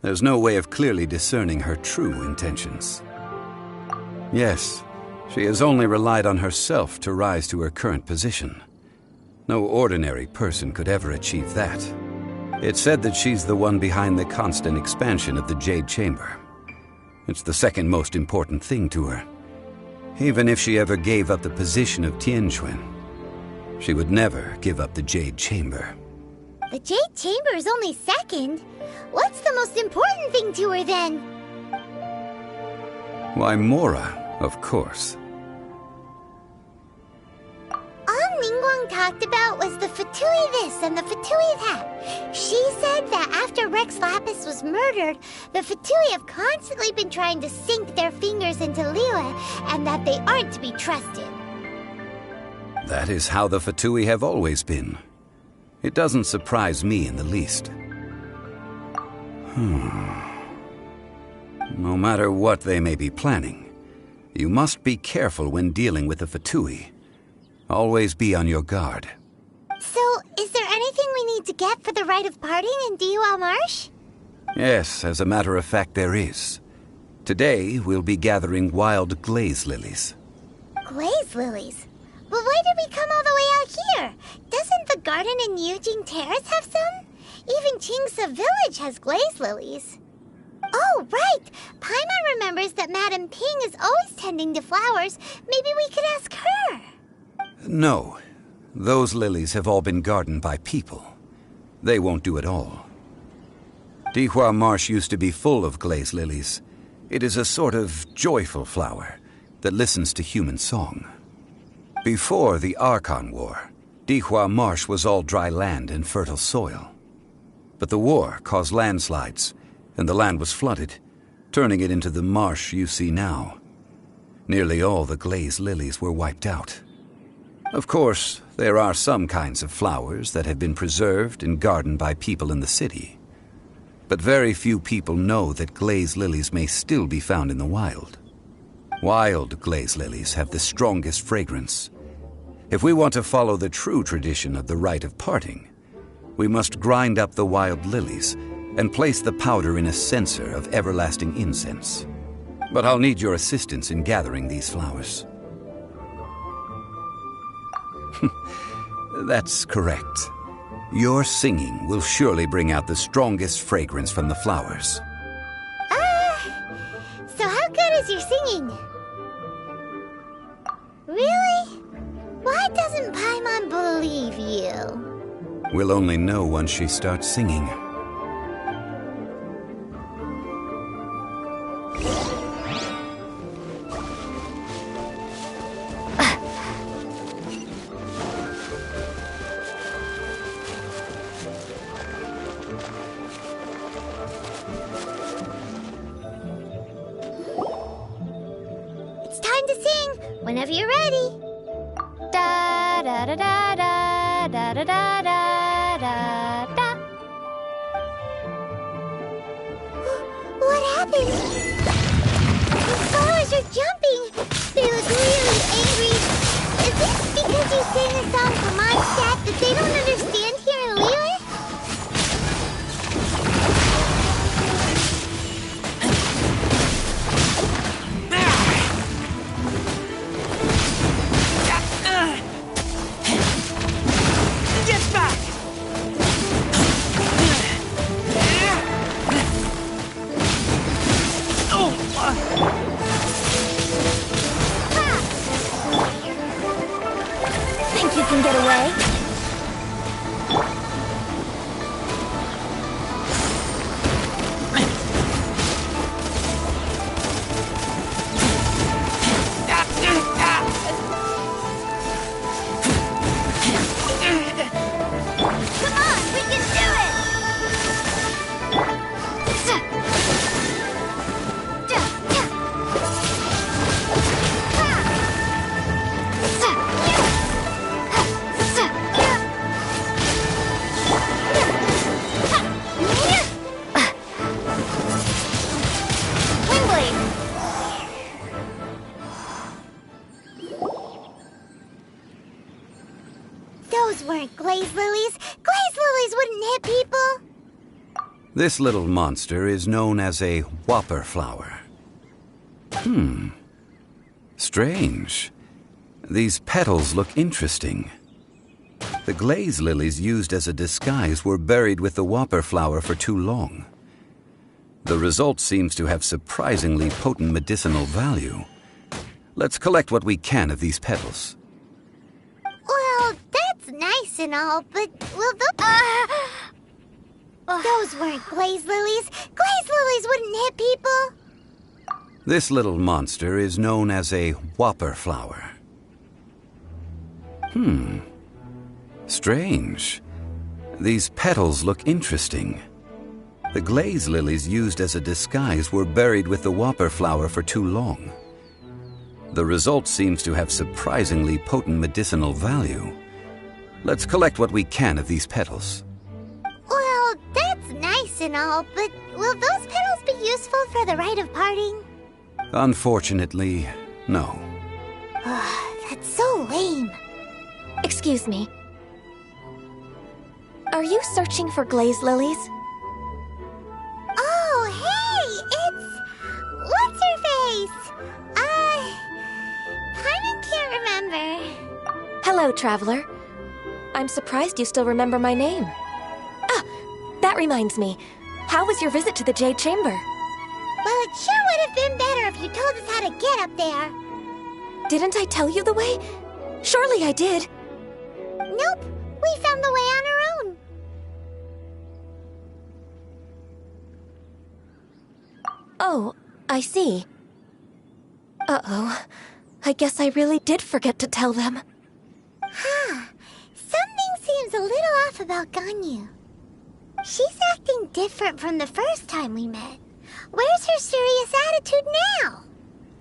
there's no way of clearly discerning her true intentions. Yes, she has only relied on herself to rise to her current position. No ordinary person could ever achieve that. It's said that she's the one behind the constant expansion of the Jade Chamber. It's the second most important thing to her. Even if she ever gave up the position of Tianquan, she would never give up the Jade Chamber. The Jade Chamber is only second. What's the most important thing to her then? Why, Mora, of course. All Ningguang talked about was the Fatui this and the Fatui that. She said that after Rex Lapis was murdered, the Fatui have constantly been trying to sink their fingers into Liyue, and that they aren't to be trusted. That is how the Fatui have always been. It doesn't surprise me in the least. No matter what they may be planning, you must be careful when dealing with the Fatui. Always be on your guard. So, is there anything we need to get for the rite of parting in Dihua Marsh? Yes, as a matter of fact, there is. Today, we'll be gathering wild glaze lilies. Glaze lilies? But why did we come all the way out here? Doesn't the garden in Yujing Terrace have some? Even Qingse Village has glaze lilies. Oh, right! Paimon remembers that Madame Ping is always tending to flowers. Maybe we could ask her. No. Those lilies have all been gardened by people. They won't do it all. Dihua Marsh used to be full of glaze lilies. It is a sort of joyful flower that listens to human song. Before the Archon War, Dihua Marsh was all dry land and fertile soil. But the war caused landslides, and the land was flooded, turning it into the marsh you see now. Nearly all the glaze lilies were wiped out. Of course, there are some kinds of flowers that have been preserved and gardened by people in the city. But very few people know that glaze lilies may still be found in the wild. Wild glaze lilies have the strongest fragrance. If we want to follow the true tradition of the rite of parting, we must grind up the wild lilies and place the powder in a censer of everlasting incense. But I'll need your assistance in gathering these flowers. That's correct. Your singing will surely bring out the strongest fragrance from the flowers. So how good is your singing? Really? Why doesn't Paimon believe you? We'll only know once she starts singing. It's time to sing, whenever you're ready. Da da da da da da da da da da da. What happened? The flowers are jumping. They look really angry. Is it because you sang a song for Mondstadt that they don't understand? Those weren't glaze lilies. Glaze lilies wouldn't hit people. This little monster is known as a whopper flower. Strange. These petals look interesting. The glaze lilies used as a disguise were buried with the whopper flower for too long. The result seems to have surprisingly potent medicinal value. Let's collect what we can of these petals. Well, that's nice and all, but will those weren't glaze lilies. Glaze lilies wouldn't hit people. This little monster is known as a whopper flower. Strange. These petals look interesting. The glaze lilies used as a disguise were buried with the whopper flower for too long. The result seems to have surprisingly potent medicinal value. Let's collect what we can of these petals. Well, that's nice and all, but will those petals be useful for the rite of parting? Unfortunately, no. That's so lame. Excuse me. Are you searching for glaze lilies? Oh, hey! It's... What's-her-face? Paimon can't remember. Hello, traveler. I'm surprised you still remember my name. Ah, that reminds me. How was your visit to the Jade Chamber? Well, it sure would have been better if you told us how to get up there. Didn't I tell you the way? Surely I did. Nope, we found the way on our own. Oh, I see. Uh-oh. I guess I really did forget to tell them. Something seems a little off about Ganyu. She's acting different from the first time we met. Where's her serious attitude now?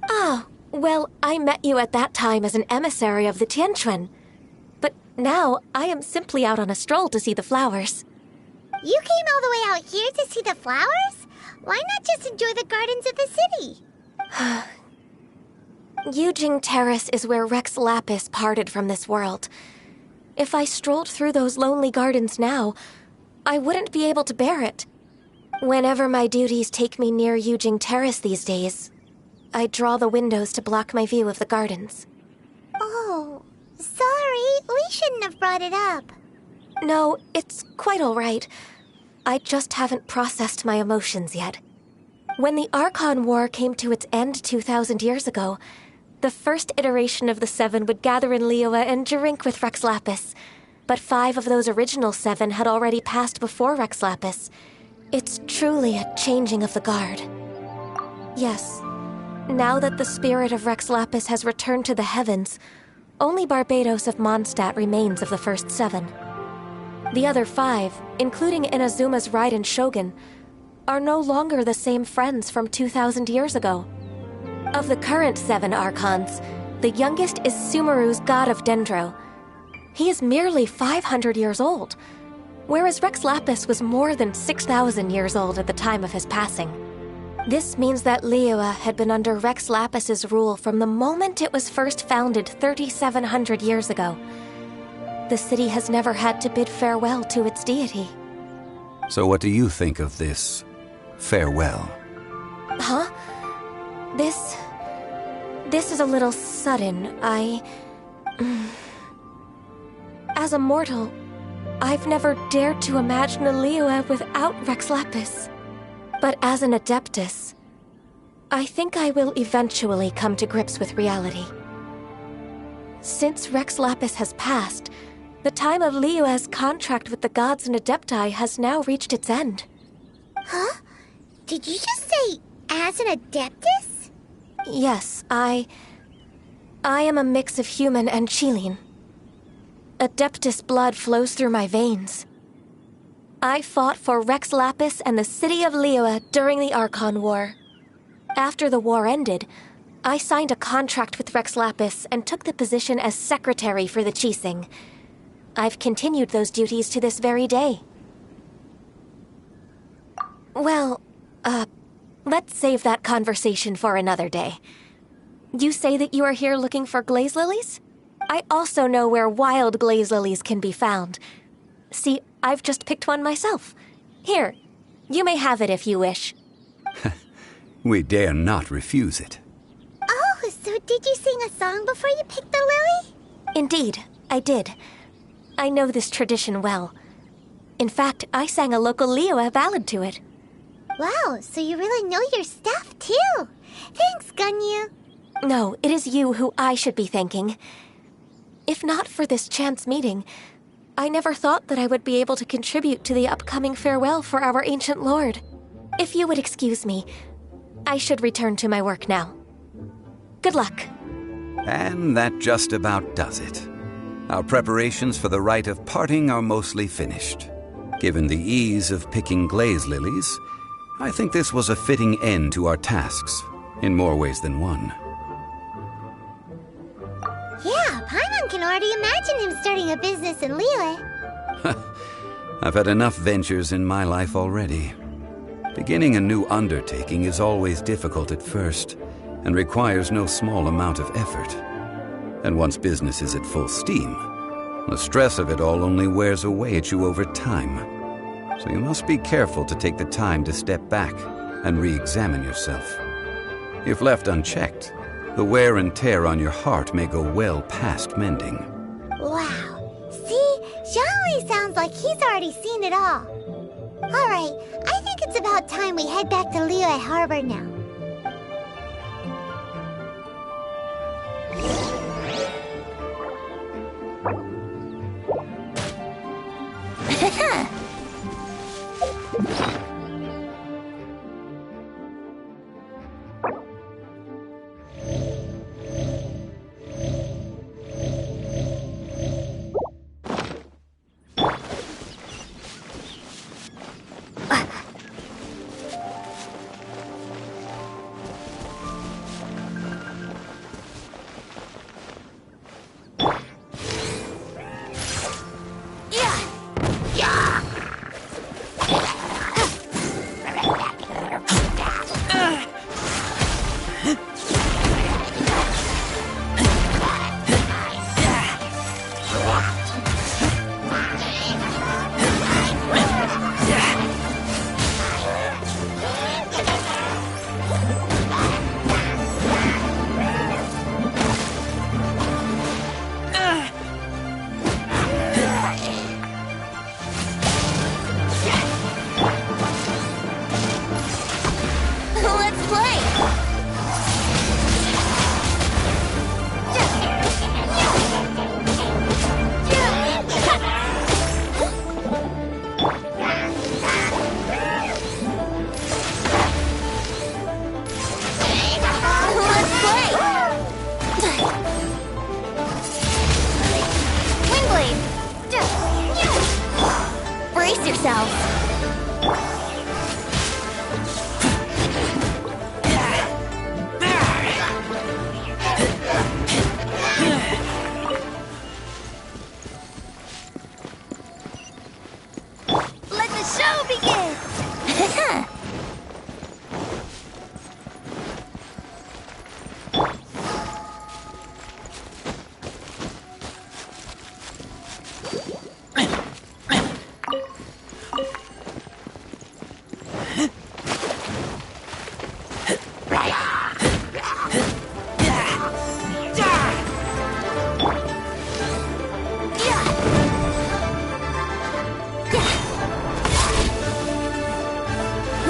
Oh, well, I met you at that time as an emissary of the Tianquan. But now, I am simply out on a stroll to see the flowers. You came all the way out here to see the flowers? Why not just enjoy the gardens of the city? Yujing Terrace is where Rex Lapis parted from this world. If I strolled through those lonely gardens now, I wouldn't be able to bear it. Whenever my duties take me near Yujing Terrace these days, I draw the windows to block my view of the gardens. Oh, sorry, we shouldn't have brought it up. No, it's quite all right. I just haven't processed my emotions yet. When the Archon War came to its end 2,000 years ago, the first iteration of the Seven would gather in Liyue and drink with Rex Lapis. But 5 of those original 7 had already passed before Rex Lapis. It's truly a changing of the guard. Yes, now that the spirit of Rex Lapis has returned to the heavens, only Barbados of Mondstadt remains of the first 7. The other 5, including Inazuma's Raiden Shogun, are no longer the same friends from 2,000 years ago. Of the current 7 Archons, the youngest is Sumeru's god of Dendro. He is merely 500 years old, whereas Rex Lapis was more than 6,000 years old at the time of his passing. This means that Liyue had been under Rex Lapis's rule from the moment it was first founded 3,700 years ago. The city has never had to bid farewell to its deity. So what do you think of this farewell? Huh? This is a little sudden. As a mortal, I've never dared to imagine a Liyue without Rex Lapis. But as an Adeptus, I think I will eventually come to grips with reality. Since Rex Lapis has passed, the time of Liyue's contract with the gods and Adepti has now reached its end. Huh? Did you just say, as an Adeptus? Yes, I am a mix of human and Qilin. Adeptus blood flows through my veins. I fought for Rex Lapis and the city of Liyue during the Archon War. After the war ended, I signed a contract with Rex Lapis and took the position as secretary for the Qixing. I've continued those duties to this very day. Well, let's save that conversation for another day. You say that you are here looking for glaze lilies? I also know where wild glaze lilies can be found. See, I've just picked one myself. Here, you may have it if you wish. We dare not refuse it. Oh, so did you sing a song before you picked the lily? Indeed, I did. I know this tradition well. In fact, I sang a local Liyue ballad to it. Wow, so you really know your stuff, too. Thanks, Gunyu. No, it is you who I should be thanking. If not for this chance meeting, I never thought that I would be able to contribute to the upcoming farewell for our ancient lord. If you would excuse me, I should return to my work now. Good luck. And that just about does it. Our preparations for the rite of parting are mostly finished. Given the ease of picking glaze lilies, I think this was a fitting end to our tasks, in more ways than one. Yeah, Paimon can already imagine him starting a business in Liyue. I've had enough ventures in my life already. Beginning a new undertaking is always difficult at first, and requires no small amount of effort. And once business is at full steam, the stress of it all only wears away at you over time. So you must be careful to take the time to step back and re-examine yourself. If left unchecked, the wear and tear on your heart may go well past mending. Wow. See? Zhongli sounds like he's already seen it all. Alright, I think it's about time we head back to Liyue Harbor now.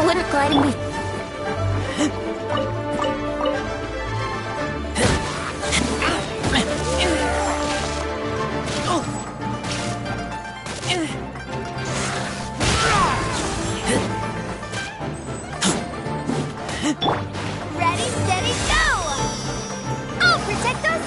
Wouldn't gliding be... Ready, steady, go! I'll protect us!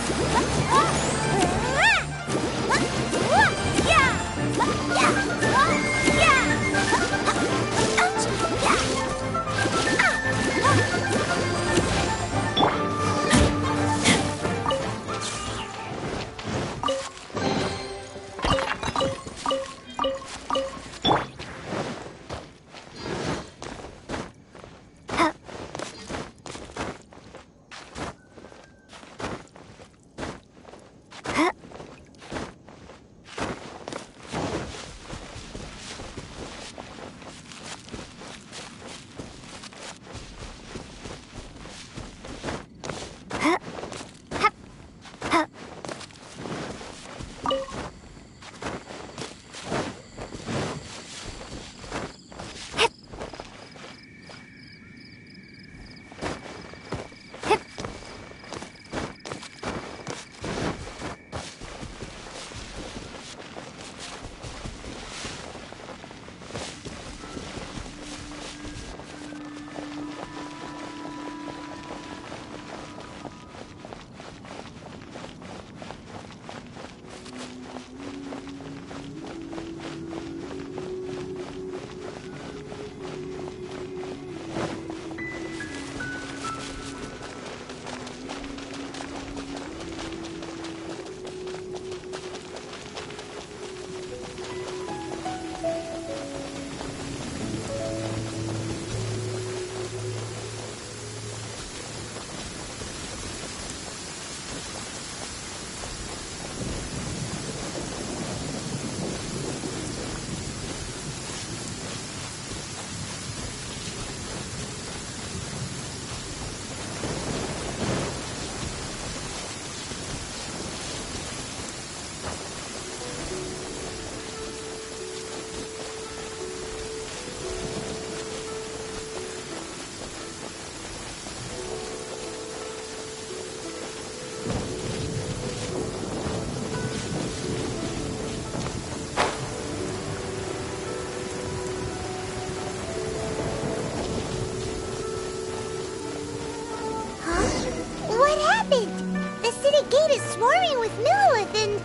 warring with Lilith and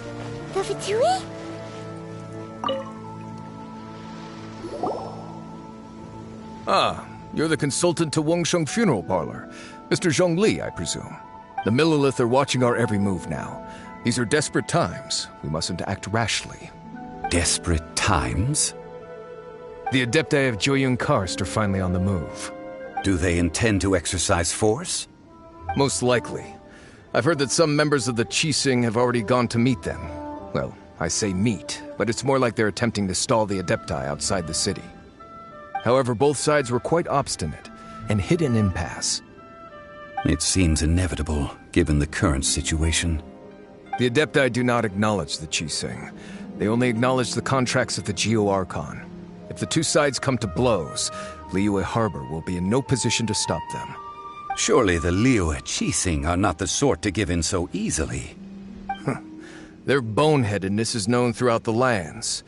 the Fatui? Ah, you're the consultant to Wangsheng Funeral Parlor. Mr. Zhongli, I presume. The Millilith are watching our every move now. These are desperate times. We mustn't act rashly. Desperate times? The Adepti of Joyun Karst are finally on the move. Do they intend to exercise force? Most likely. I've heard that some members of the Qixing have already gone to meet them. Well, I say meet, but it's more like they're attempting to stall the Adepti outside the city. However, both sides were quite obstinate and hit an impasse. It seems inevitable, given the current situation. The Adepti do not acknowledge the Qixing. They only acknowledge the contracts of the Geo Archon. If the two sides come to blows, Liyue Harbor will be in no position to stop them. Surely the Liyue Qixing are not the sort to give in so easily. Their boneheadedness is known throughout the lands.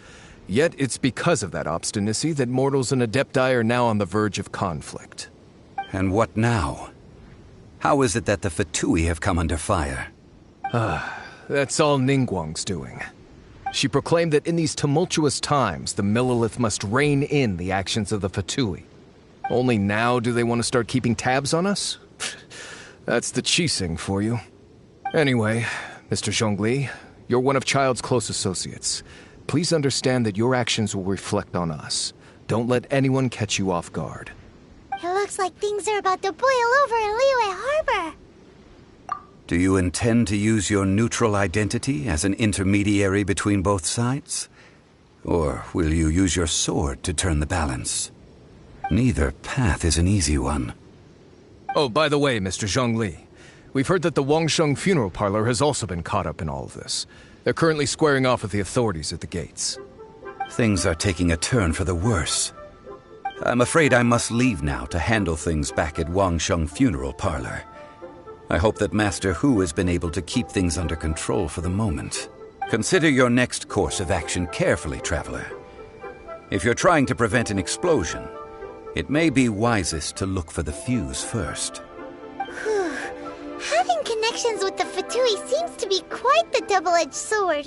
Yet it's because of that obstinacy that mortals and Adepti are now on the verge of conflict. And what now? How is it that the Fatui have come under fire? That's all Ningguang's doing. She proclaimed that in these tumultuous times, the Millilith must rein in the actions of the Fatui. Only now do they want to start keeping tabs on us? That's the Qixing for you. Anyway, Mr. Zhongli, you're one of Child's close associates. Please understand that your actions will reflect on us. Don't let anyone catch you off guard. It looks like things are about to boil over in Liyue Harbor. Do you intend to use your neutral identity as an intermediary between both sides? Or will you use your sword to turn the balance? Neither path is an easy one. Oh, by the way, Mr. Zhongli, we've heard that the Wangsheng Funeral Parlor has also been caught up in all of this. They're currently squaring off with the authorities at the gates. Things are taking a turn for the worse. I'm afraid I must leave now to handle things back at Wangsheng Funeral Parlor. I hope that Master Hu has been able to keep things under control for the moment. Consider your next course of action carefully, Traveler. If you're trying to prevent an explosion, it may be wisest to look for the fuse first. Having connections with the Fatui seems to be quite the double-edged sword.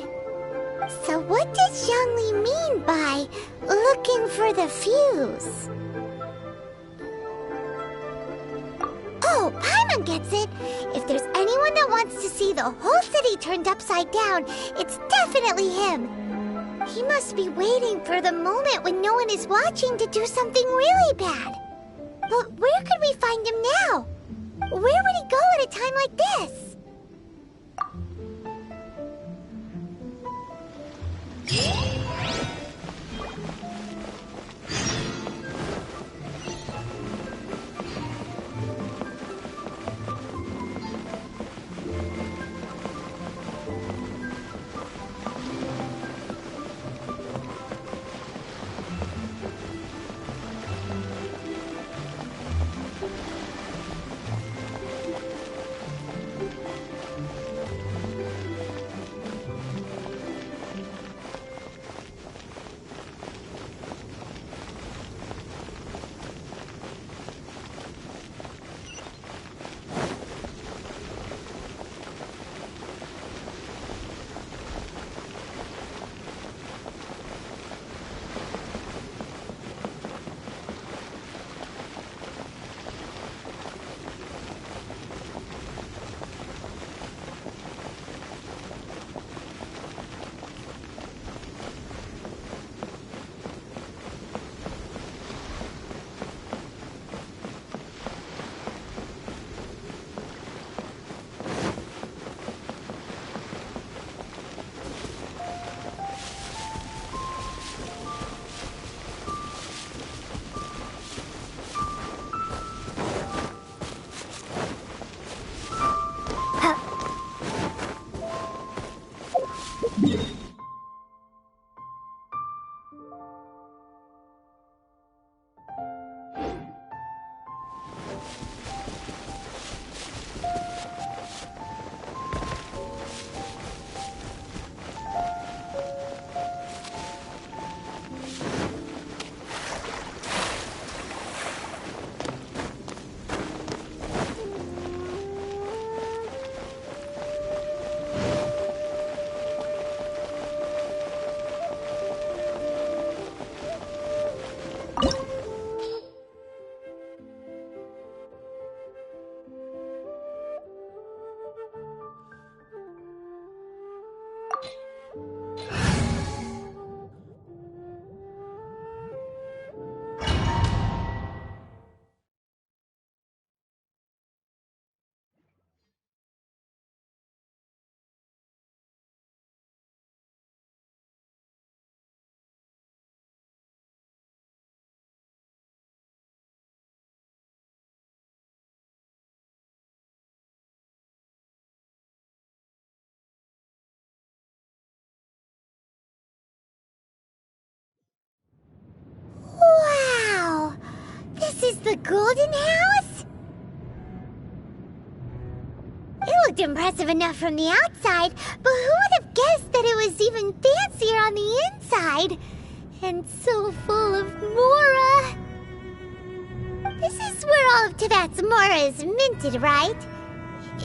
So what does Zhongli mean by looking for the fuse? Oh, Paimon gets it. If there's anyone that wants to see the whole city turned upside down, it's definitely him. He must be waiting for the moment when no one is watching to do something really bad. But where could we find him now? Where would he go at a time like this? Wow! This is the Golden House? It looked impressive enough from the outside, but who would have guessed that it was even fancier on the inside? And so full of Mora! This is where all of Teyvat's Mora is minted, right?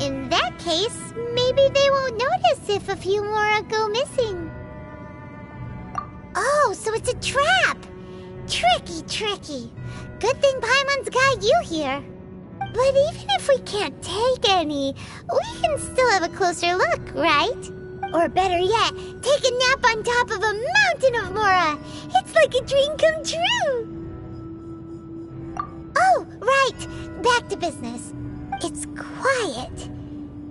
In that case, maybe they won't notice if a few Mora go missing. Oh, so it's a trap! Tricky, tricky. Good thing Paimon's got you here. But even if we can't take any, we can still have a closer look, right? Or better yet, take a nap on top of a mountain of Mora. It's like a dream come true. Oh, right. Back to business. It's quiet.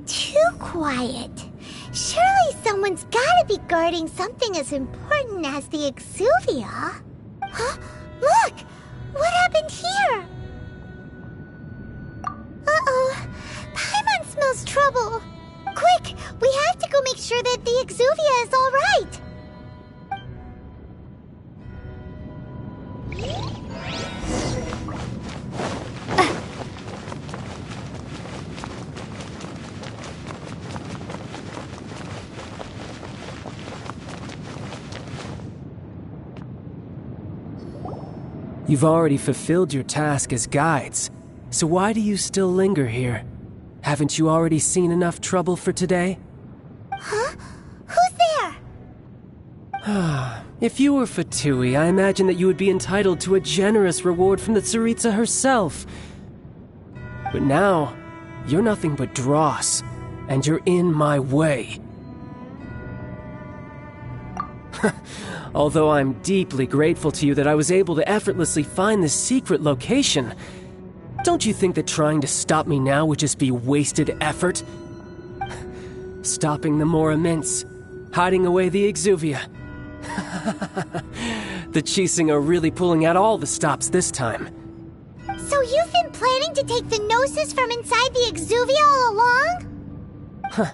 Too quiet. Surely someone's gotta be guarding something as important as the Exuvia. Huh? Look! What happened here? Uh-oh. Paimon smells trouble. Quick! We have to go make sure that the Exuvia is all right. You've already fulfilled your task as guides, so why do you still linger here? Haven't you already seen enough trouble for today? Huh? Who's there? If you were Fatui, I imagine that you would be entitled to a generous reward from the Tsaritsa herself. But now, you're nothing but dross, and you're in my way. Although I'm deeply grateful to you that I was able to effortlessly find this secret location, don't you think that trying to stop me now would just be wasted effort? Stopping the Mora Mints, hiding away the Exuvia. The Chising are really pulling out all the stops this time. So you've been planning to take the Gnosis from inside the Exuvia all along?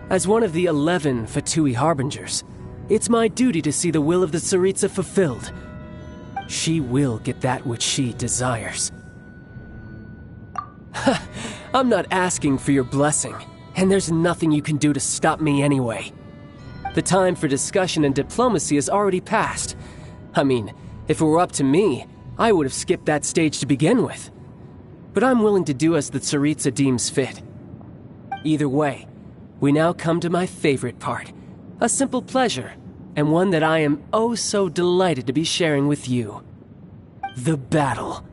As one of the 11 Fatui Harbingers, it's my duty to see the will of the Tsaritsa fulfilled. She will get that which she desires. I'm not asking for your blessing, and there's nothing you can do to stop me anyway. The time for discussion and diplomacy has already passed. I mean, if it were up to me, I would have skipped that stage to begin with. But I'm willing to do as the Tsaritsa deems fit. Either way, we now come to my favorite part. A simple pleasure, and one that I am oh so delighted to be sharing with you. The battle.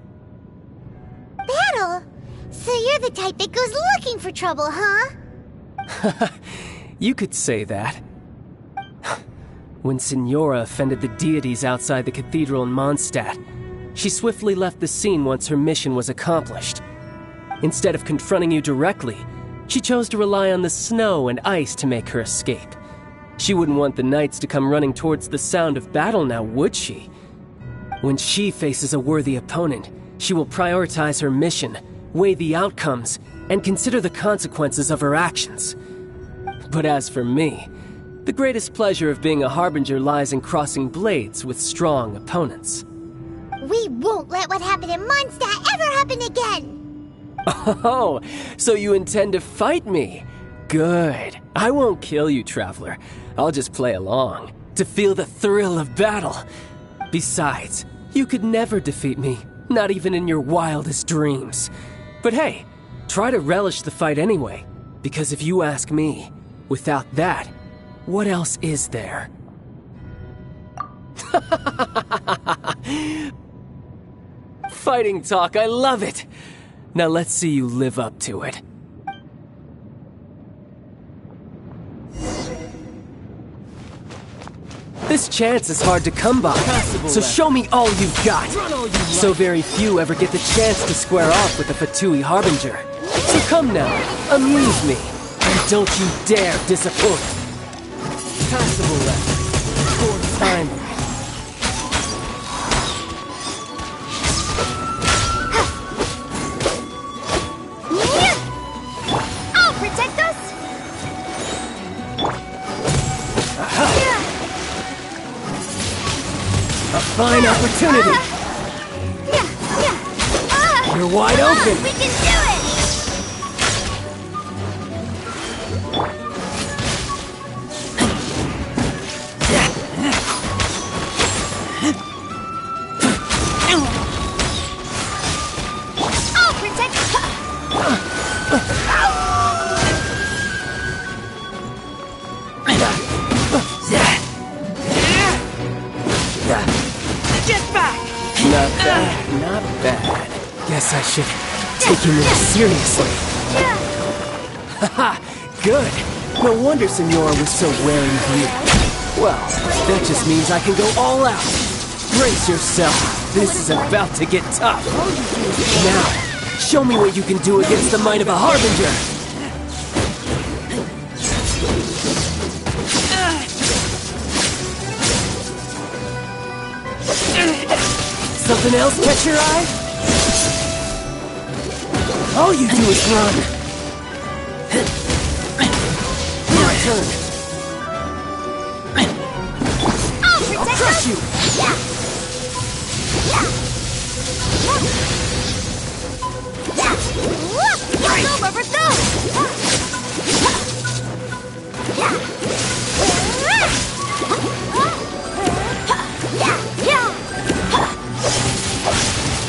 Battle? So you're the type that goes looking for trouble, huh? You could say that. When Signora offended the deities outside the cathedral in Mondstadt, she swiftly left the scene once her mission was accomplished. Instead of confronting you directly, she chose to rely on the snow and ice to make her escape. She wouldn't want the knights to come running towards the sound of battle now, would she? When she faces a worthy opponent, she will prioritize her mission, weigh the outcomes, and consider the consequences of her actions. But as for me, the greatest pleasure of being a Harbinger lies in crossing blades with strong opponents. We won't let what happened in Mondstadt ever happen again! Oh, so you intend to fight me? Good. I won't kill you, Traveler. I'll just play along, to feel the thrill of battle. Besides, you could never defeat me, not even in your wildest dreams. But hey, try to relish the fight anyway, because if you ask me, without that, what else is there? Fighting talk, I love it! Now let's see you live up to it. This chance is hard to come by, so show me all you've got. So very few ever get the chance to square off with the Fatui Harbinger. So come now, amuse me, and don't you dare disappoint. Passable left. Fourth time. I'll protect us! A fine opportunity. You're wide open. We can do it! I'll protect. Get back! Not bad, not bad. Guess I should take you more seriously. Haha, good. No wonder Senora was so wary of you. Well, that just means I can go all out. Brace yourself. This is about to get tough. Now, show me what you can do against the might of a Harbinger. Something else catch your eye? All you do is run. My turn. I'll crush you.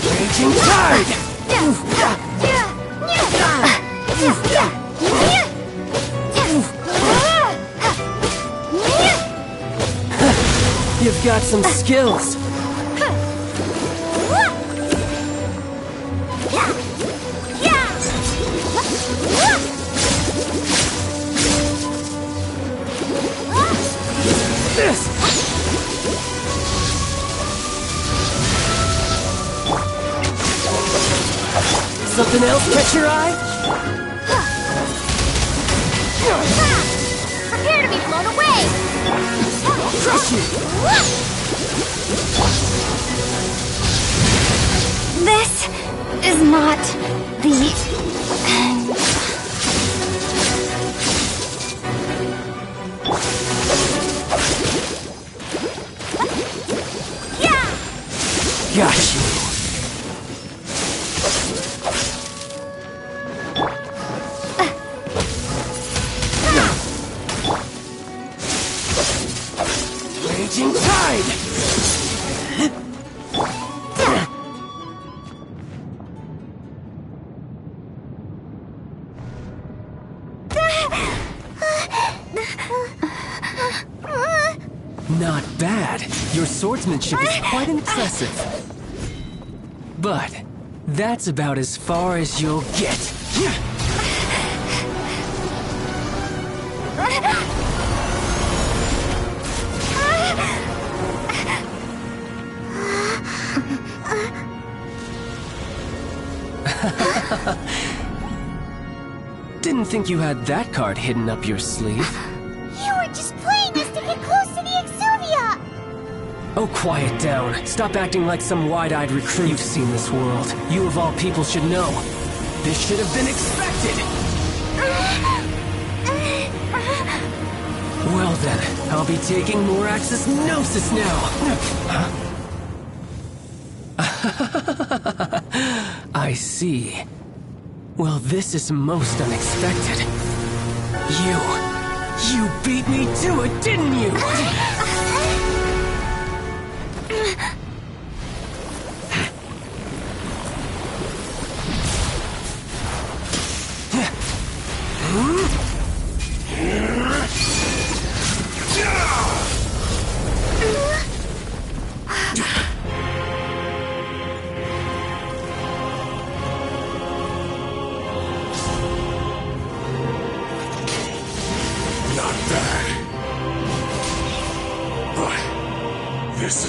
Raging tide! You've got some skills. This! Something else catch your eye? Prepare to be blown away! I'll crush you! This is not the end. Got you. Raging tide! Not bad. Your swordsmanship is quite impressive. But that's about as far as you'll get. Didn't think you had that card hidden up your sleeve. You were just playing us to get close to the Exuvia! Oh, quiet down. Stop acting like some wide-eyed recruit. You've seen this world. You of all people should know. This should have been expected! Well then, I'll be taking more Axis Gnosis now! I see. Well, this is most unexpected. You beat me to it, didn't you?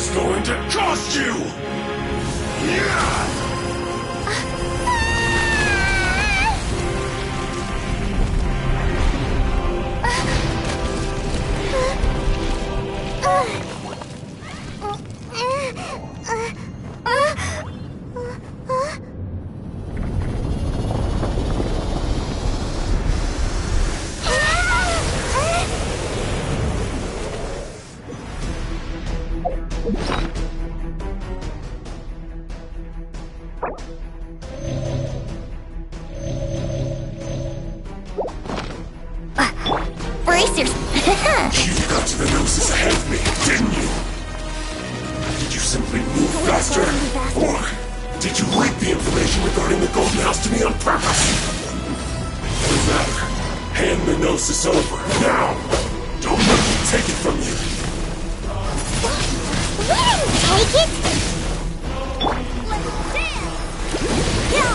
It's going to cost you! Yeah! Brace yourself. You got to the Gnosis ahead of me, didn't you? Did you simply move faster? Or did you leak the information regarding the Golden House to me on purpose? No matter. Hand the Gnosis over, now! Don't let me take it from you! We didn't take it! Let's dance! Yeah!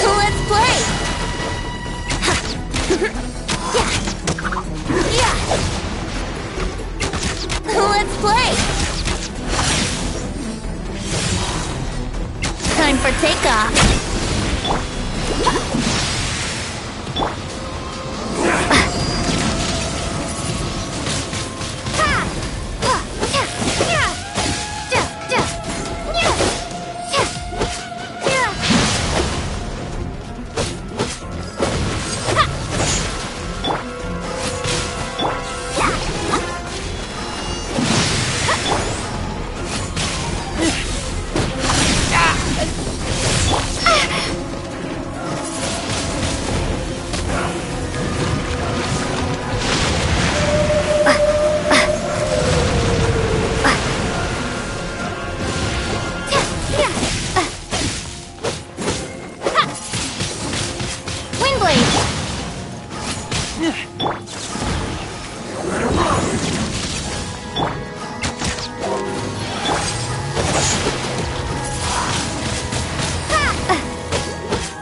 Let's play! Let's play! Time for takeoff!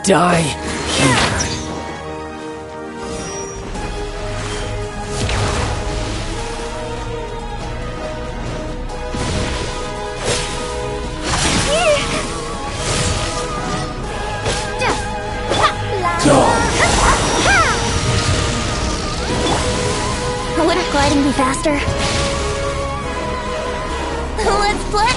Die here. Wouldn't gliding be faster? Let's play!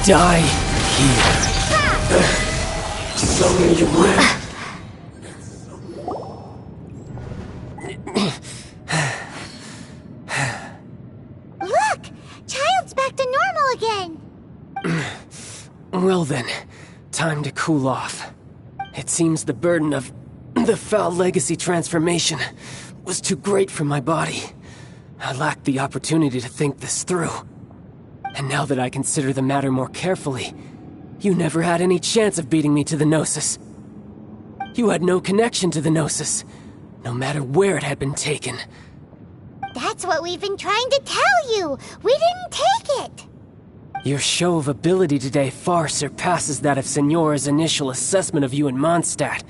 Die here. So you win. Look! Child's back to normal again! Well then, time to cool off. It seems the burden of the foul legacy transformation was too great for my body. I lacked the opportunity to think this through. And now that I consider the matter more carefully, you never had any chance of beating me to the Gnosis. You had no connection to the Gnosis, no matter where it had been taken. That's what we've been trying to tell you! We didn't take it! Your show of ability today far surpasses that of Signora's initial assessment of you in Mondstadt.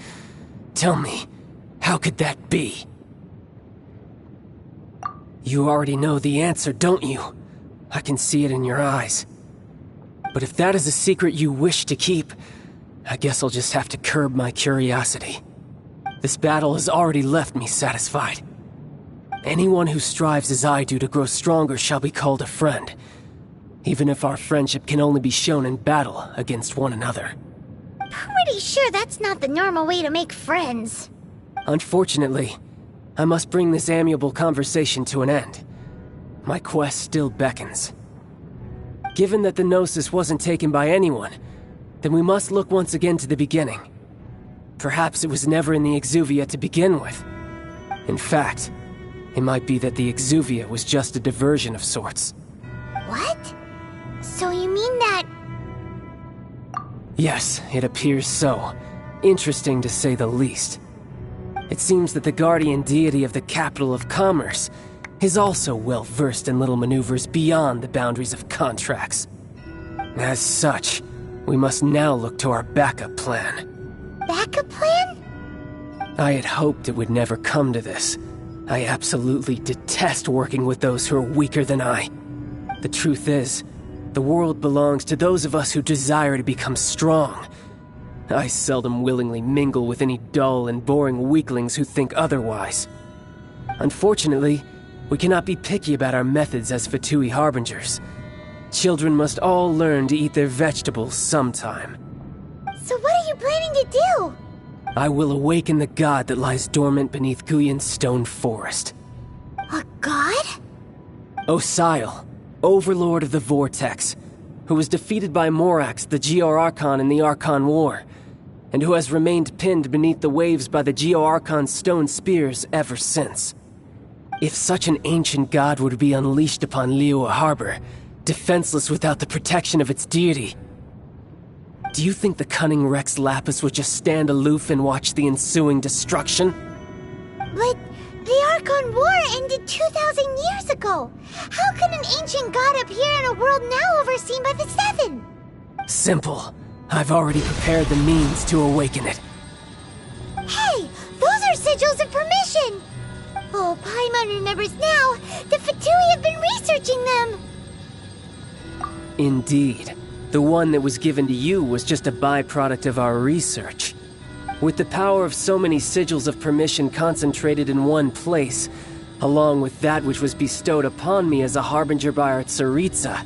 Tell me, how could that be? You already know the answer, don't you? I can see it in your eyes. But if that is a secret you wish to keep, I guess I'll just have to curb my curiosity. This battle has already left me satisfied. Anyone who strives as I do to grow stronger shall be called a friend, even if our friendship can only be shown in battle against one another. Pretty sure that's not the normal way to make friends. Unfortunately, I must bring this amiable conversation to an end. My quest still beckons. Given that the Gnosis wasn't taken by anyone, then we must look once again to the beginning. Perhaps it was never in the Exuvia to begin with. In fact, it might be that the Exuvia was just a diversion of sorts. What? So you mean that... Yes, it appears so. Interesting to say the least. It seems that the guardian deity of the capital of commerce is also well versed in little maneuvers beyond the boundaries of contracts. As such, we must now look to our backup plan. Backup plan? I had hoped it would never come to this. I absolutely detest working with those who are weaker than I. The truth is, the world belongs to those of us who desire to become strong. I seldom willingly mingle with any dull and boring weaklings who think otherwise. Unfortunately, we cannot be picky about our methods as Fatui harbingers. Children must all learn to eat their vegetables sometime. So what are you planning to do? I will awaken the god that lies dormant beneath Guyon's stone forest. A god? Osial, overlord of the Vortex, who was defeated by Morax, the Geo Archon in the Archon War, and who has remained pinned beneath the waves by the Geo Archon's stone spears ever since. If such an ancient god were to be unleashed upon Liyue Harbor, defenseless without the protection of its deity, do you think the cunning Rex Lapis would just stand aloof and watch the ensuing destruction? But the Archon War ended 2,000 years ago. How can an ancient god appear in a world now overseen by the Seven? Simple. I've already prepared the means to awaken it. Hey, those are sigils of permission! Oh, Paimon remembers now. The Fatui have been researching them. Indeed. The one that was given to you was just a byproduct of our research. With the power of so many sigils of permission concentrated in one place, along with that which was bestowed upon me as a harbinger by our Tsaritsa,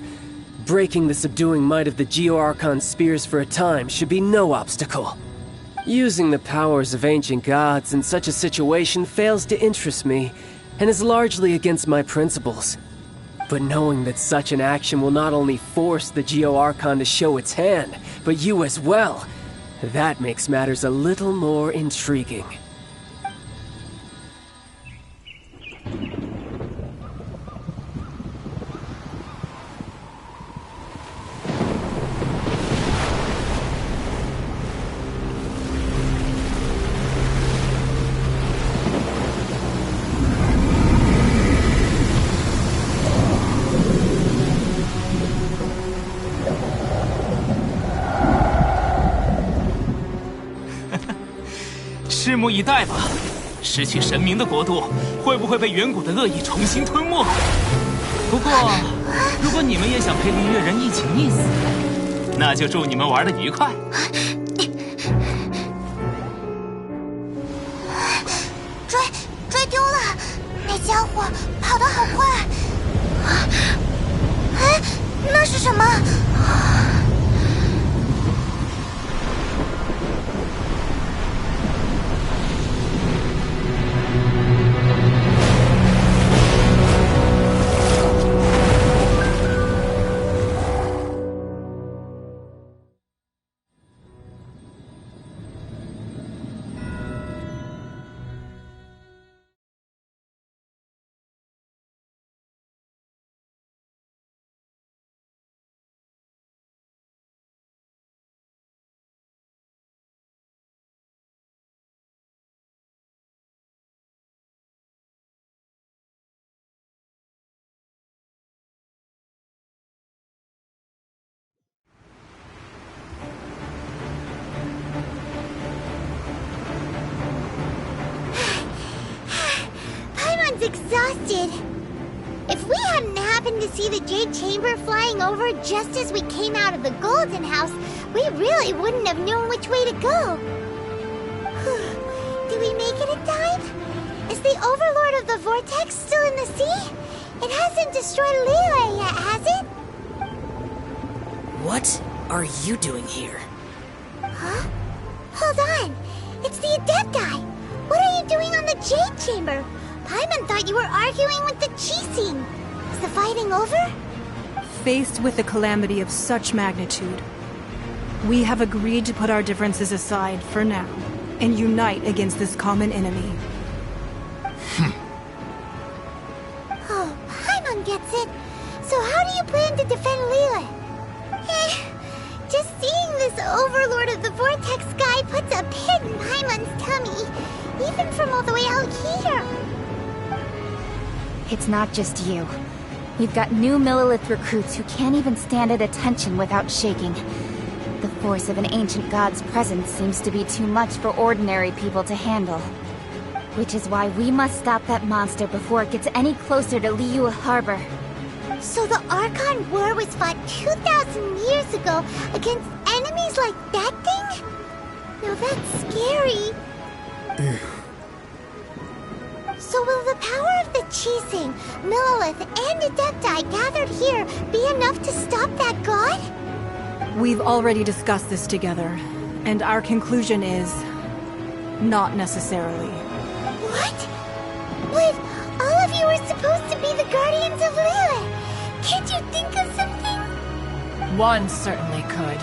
breaking the subduing might of the Geo Archon spears for a time should be no obstacle. Using the powers of ancient gods in such a situation fails to interest me, and is largely against my principles. But knowing that such an action will not only force the Geo Archon to show its hand, but you as well, that makes matters a little more intriguing.拭目以待吧，失去神明的国度会不会被远古的恶意重新吞没？不过，如果你们也想陪璃月人一起溺死，那就祝你们玩得愉快。追丢了，那家伙跑得好快。哎，那是什么？Exhausted. If we hadn't happened to see the Jade Chamber flying over just as we came out of the Golden House, we really wouldn't have known which way to go. Do we make it in time? Is the Overlord of the Vortex still in the sea? It hasn't destroyed Liyue yet, has it? What are you doing here? Huh? Hold on. It's the Adepti. What are you doing on the Jade Chamber? Paimon thought you were arguing with the Chising. Is the fighting over? Faced with a calamity of such magnitude, we have agreed to put our differences aside for now and unite against this common enemy. Oh, Paimon gets it. So how do you plan to defend Liyue? Just seeing this Overlord of the Vortex guy puts a pit in Paimon's tummy, even from all the way out here. It's not just you. We've got new Millilith recruits who can't even stand at attention without shaking. The force of an ancient god's presence seems to be too much for ordinary people to handle. Which is why we must stop that monster before it gets any closer to Liyue Harbor. So the Archon War was fought 2,000 years ago against enemies like that thing? Now that's scary. So will the power of the Chising, Millilith, and Adepti gathered here be enough to stop that god? We've already discussed this together, and our conclusion is... not necessarily. What? But all of you were supposed to be the guardians of Liyue. Can't you think of something? One certainly could.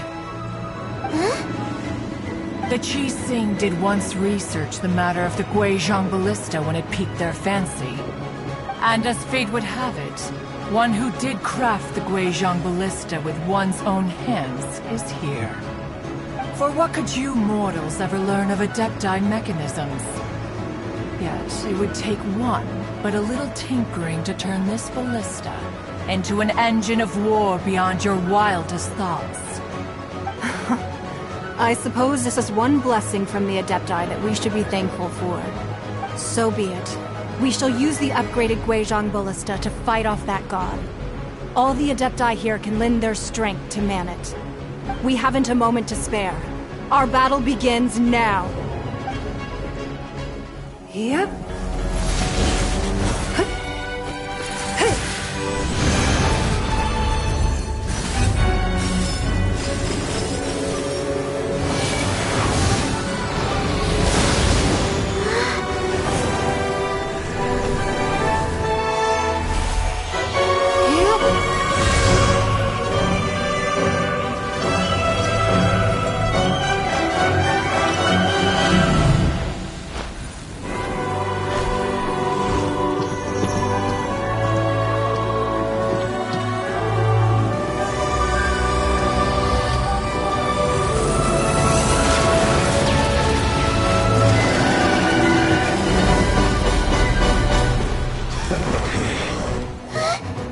Huh? The Chising did once research the matter of the Guizhong Ballista when it piqued their fancy. And as fate would have it, one who did craft the Guizhong Ballista with one's own hands is here. For what could you mortals ever learn of Adepti mechanisms? Yet, it would take one, but a little tinkering to turn this ballista into an engine of war beyond your wildest thoughts. I suppose this is one blessing from the Adepti that we should be thankful for. So be it. We shall use the upgraded Guizhong Ballista to fight off that god. All the Adepti here can lend their strength to man it. We haven't a moment to spare. Our battle begins now. Yep.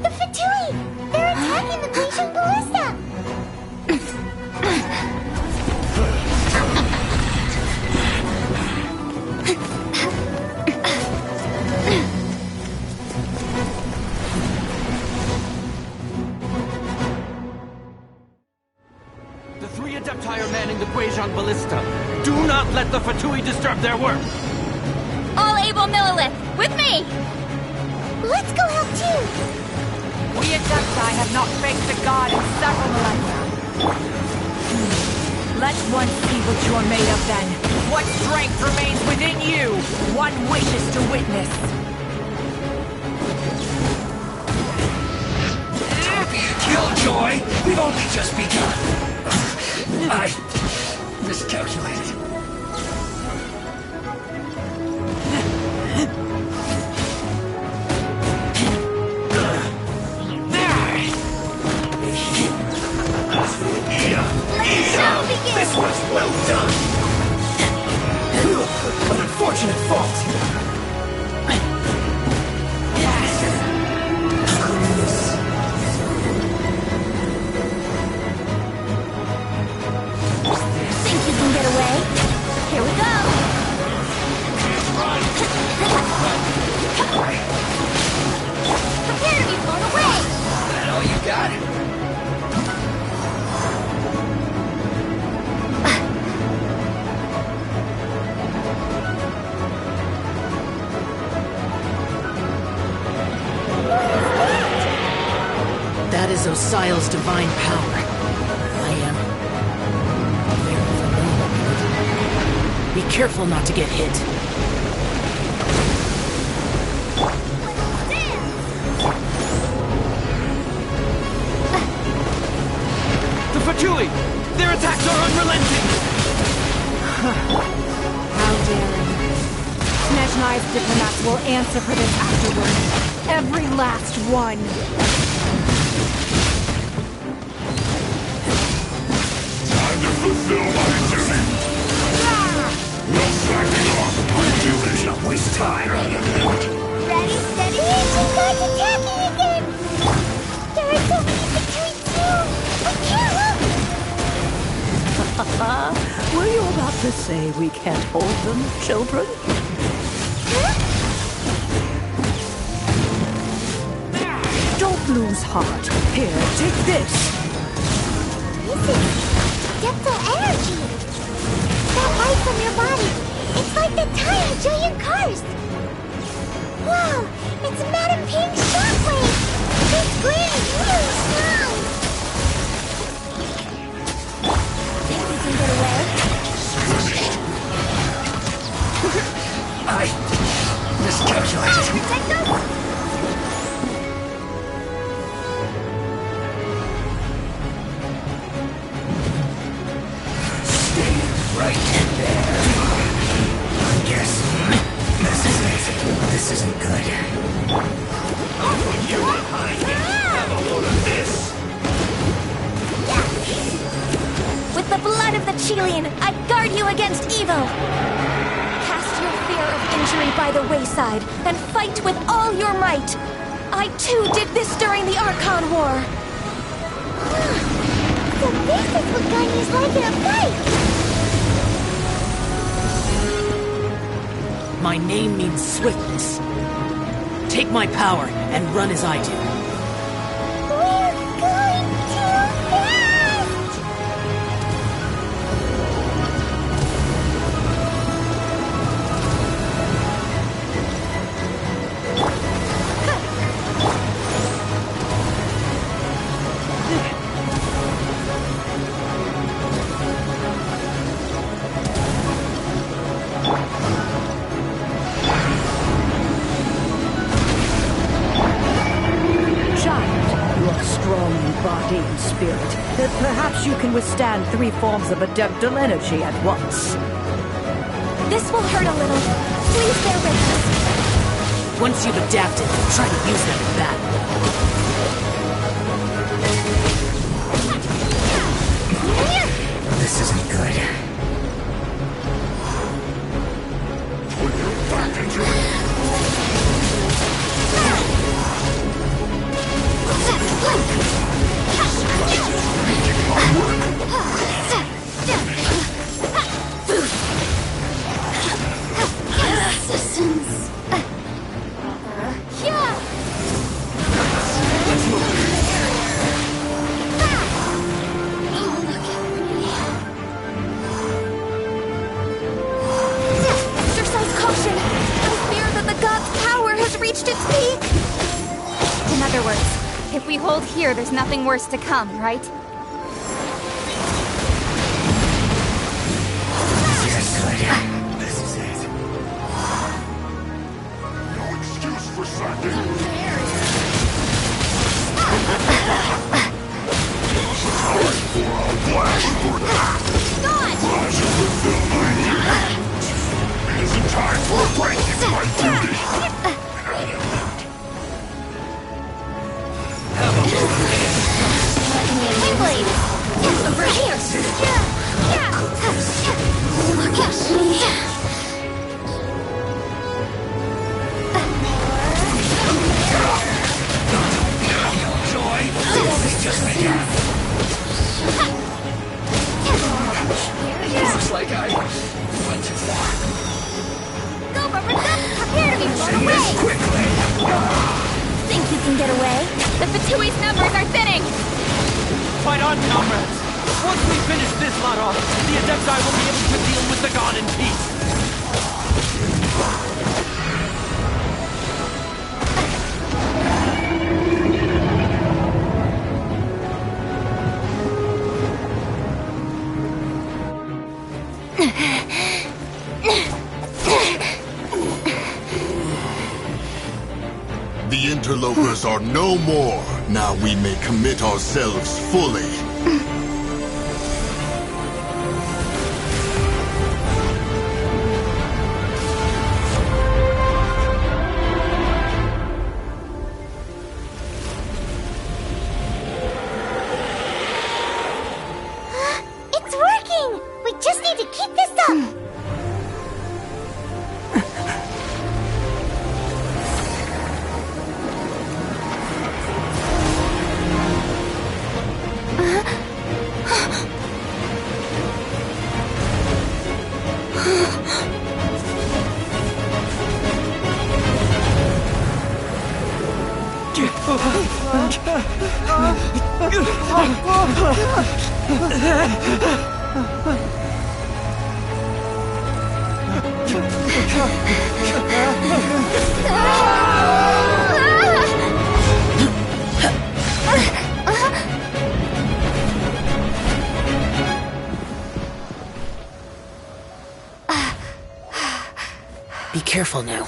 The Fatui! They're attacking the Guizhong Ballista! The three Adepti are manning the Guizhong Ballista. Do not let the Fatui disturb their work! All able Millilith, with me! Let's go help too! We Adepti have not faced a god in several millennia. Let one see what you are made of then. What strength remains within you, one wishes to witness. Killjoy! We've only just begun! I miscalculated. This was well done! An unfortunate fault! Think you can get away? Here we go! Prepare to be blown away! That all you got? Sile's divine power. I am aware of a moment. Be careful not to get hit. The Fatui! Their attacks are unrelenting! How daring. Snezhnai's diplomats will answer for this afterward. Every last one. Time to fulfill my duty. No slacking off. My duty. Not waste time. Ready, steady, action, guys attacking again! There are so many between too! We can't look! Were you about to say we can't hold them, children? Don't lose heart. Here, take this. Listen, depthal energy! That light from your body, it's like the tiny giant karst! Wow, it's Madam Pink's shockwave! This green is really strong! Think we can get away? I miscalculated. Protect us! Stay right there. I guess this is it. This isn't good. You behind me. Have a load of this. With the blood of the Chilean, I guard you against evil! Cast your fear of injury by the wayside, and fight with all your might! I too did this during the Archon War! So this is what Ganyu's like in a fight! My name means swiftness. Take my power and run as I do. We're going too fast! Body and spirit, that perhaps you can withstand 3 forms of adeptal energy at once. This will hurt a little. Please bear with us. Once you've adapted, try to use them in battle. This isn't good. Put your back into it. Assassins. Exercise caution! I fear that the god's power has reached its peak! In other words, if we hold here, there's nothing worse to come, right? This is it. No excuse for slacking. Rise and fulfill my duty. It isn't time for a break. It's my duty. Have a look at this. Kingblade! Over here! Look at me! Joy, this is just beginning. Looks like I went too far. Go, Barbarita! Prepare to be blown Finish away! this quickly. Think you can get away? The Fatui's numbers are thinning! Fight on, comrades! Once we finish this lot off, the Adepti will be able to deal with the god in peace! interlopers are no more. Now we may commit ourselves fully. It's working! We just need to keep this up! Be careful now.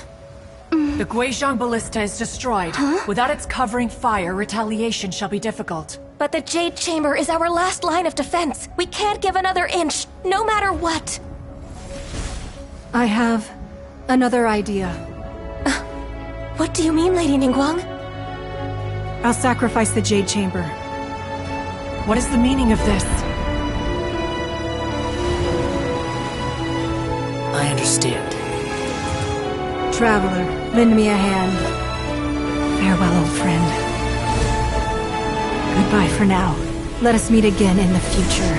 The Guizhong Ballista is destroyed. Without its covering fire, retaliation shall be difficult. But the Jade Chamber is our last line of defense. We can't give another inch, no matter what. I have another idea. What do you mean, Lady Ningguang? I'll sacrifice the Jade Chamber. What is the meaning of this? I understand. Traveler, lend me a hand. Farewell, old friend. Goodbye for now. Let us meet again in the future.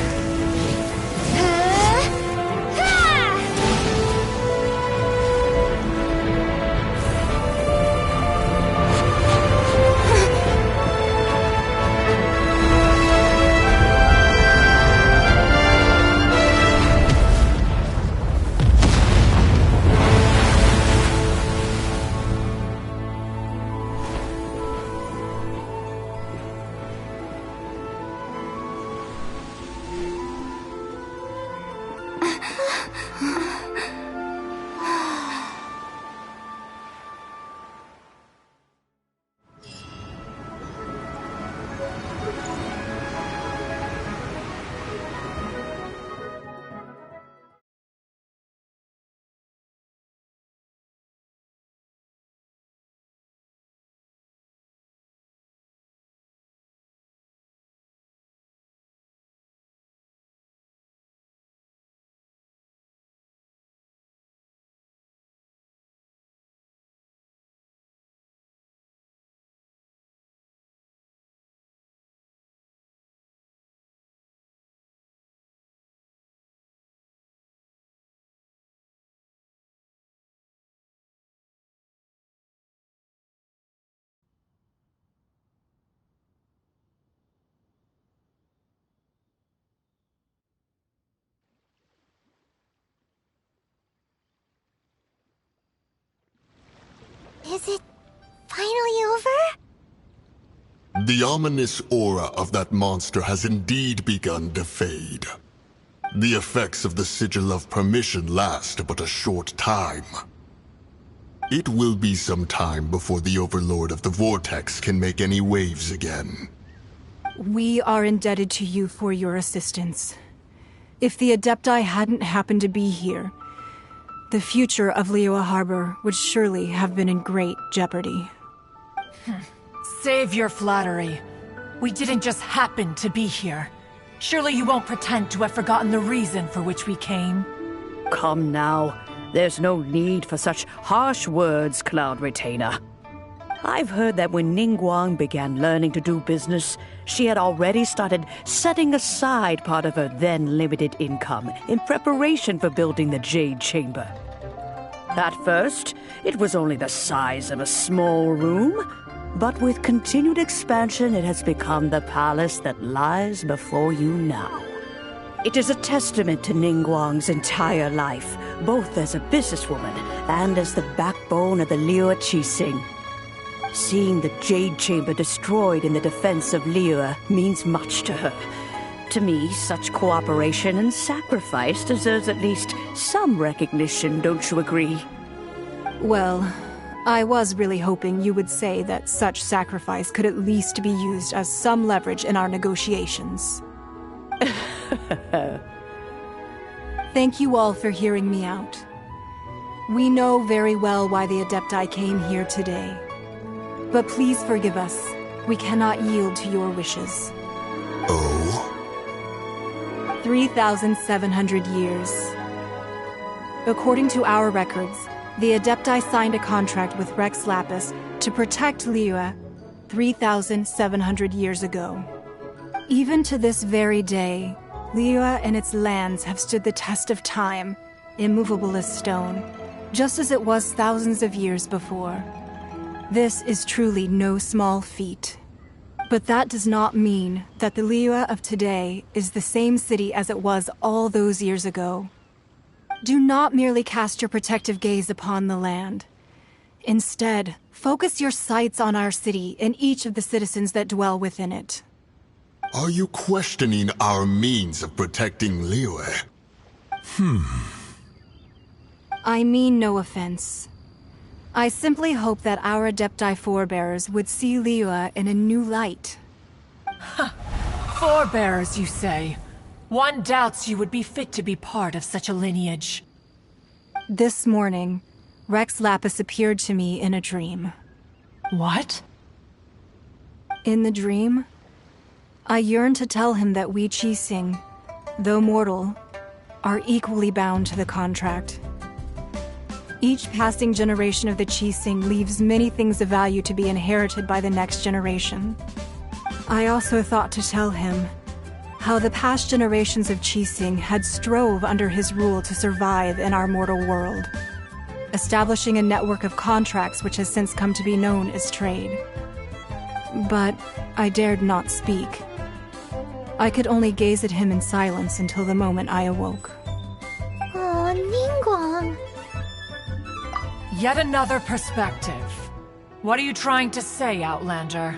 Is it finally over? The ominous aura of that monster has indeed begun to fade. The effects of the Sigil of Permission last but a short time. It will be some time before the Overlord of the Vortex can make any waves again. We are indebted to you for your assistance. If the Adepti hadn't happened to be here, the future of Liyue Harbor would surely have been in great jeopardy. Save your flattery. We didn't just happen to be here. Surely you won't pretend to have forgotten the reason for which we came. Come now. There's no need for such harsh words, Cloud Retainer. I've heard that when Ningguang began learning to do business, she had already started setting aside part of her then limited income in preparation for building the Jade Chamber. At first, it was only the size of a small room, but with continued expansion, it has become the palace that lies before you now. It is a testament to Ningguang's entire life, both as a businesswoman and as the backbone of the Liyue Qixing. Seeing the Jade Chamber destroyed in the defense of Liyue means much to her. To me, such cooperation and sacrifice deserves at least some recognition, don't you agree? Well, I was really hoping you would say that such sacrifice could at least be used as some leverage in our negotiations. Thank you all for hearing me out. We know very well why the Adepti came here today. But please forgive us. We cannot yield to your wishes. Oh? 3,700 years. According to our records, the Adepti signed a contract with Rex Lapis to protect Liyue 3,700 years ago. Even to this very day, Liyue and its lands have stood the test of time, immovable as stone, just as it was thousands of years before. This is truly no small feat. But that does not mean that the Liyue of today is the same city as it was all those years ago. Do not merely cast your protective gaze upon the land. Instead, focus your sights on our city and each of the citizens that dwell within it. Are you questioning our means of protecting Liyue? I mean no offense. I simply hope that our Adepti forebears would see Liyue in a new light. Forebears, you say? One doubts you would be fit to be part of such a lineage. This morning, Rex Lapis appeared to me in a dream. What? In the dream, I yearned to tell him that we Qixing, though mortal, are equally bound to the contract. Each passing generation of the Qixing leaves many things of value to be inherited by the next generation. I also thought to tell him how the past generations of Qixing had strove under his rule to survive in our mortal world, establishing a network of contracts which has since come to be known as trade. But I dared not speak. I could only gaze at him in silence until the moment I awoke. Oh, Ningguang. Yet another perspective. What are you trying to say, Outlander?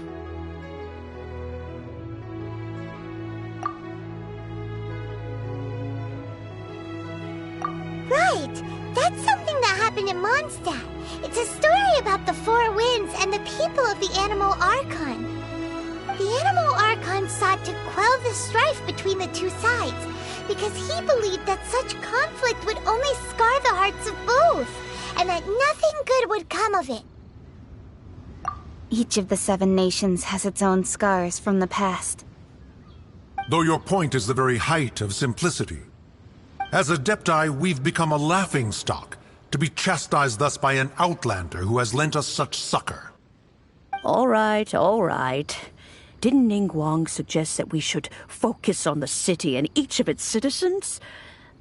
Right! That's something that happened in Mondstadt. It's a story about the Four Winds and the people of the Animal Archon. The Animal Archon sought to quell the strife between the two sides, because he believed that such conflict would only scar the hearts of both, and that nothing good would come of it. Each of the 7 nations has its own scars from the past. Though your point is the very height of simplicity. As Adepti, we've become a laughingstock, to be chastised thus by an outlander who has lent us such succor. All right, all right. Didn't Ningguang suggest that we should focus on the city and each of its citizens?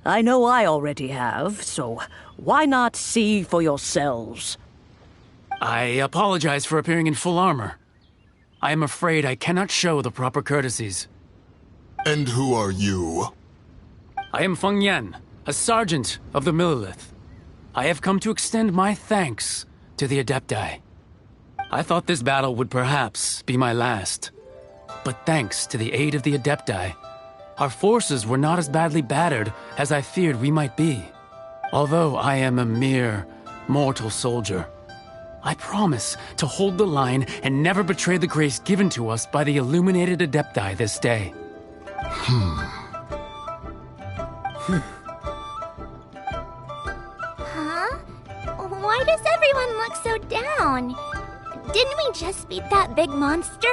I know I already have, so why not see for yourselves? I apologize for appearing in full armor. I am afraid I cannot show the proper courtesies. And who are you? I am Feng Yan, a sergeant of the Millilith. I have come to extend my thanks to the Adepti. I thought this battle would perhaps be my last. But thanks to the aid of the Adepti, our forces were not as badly battered as I feared we might be. Although I am a mere mortal soldier, I promise to hold the line and never betray the grace given to us by the illuminated Adepti this day. Huh? Why does everyone look so down? Didn't we just beat that big monster?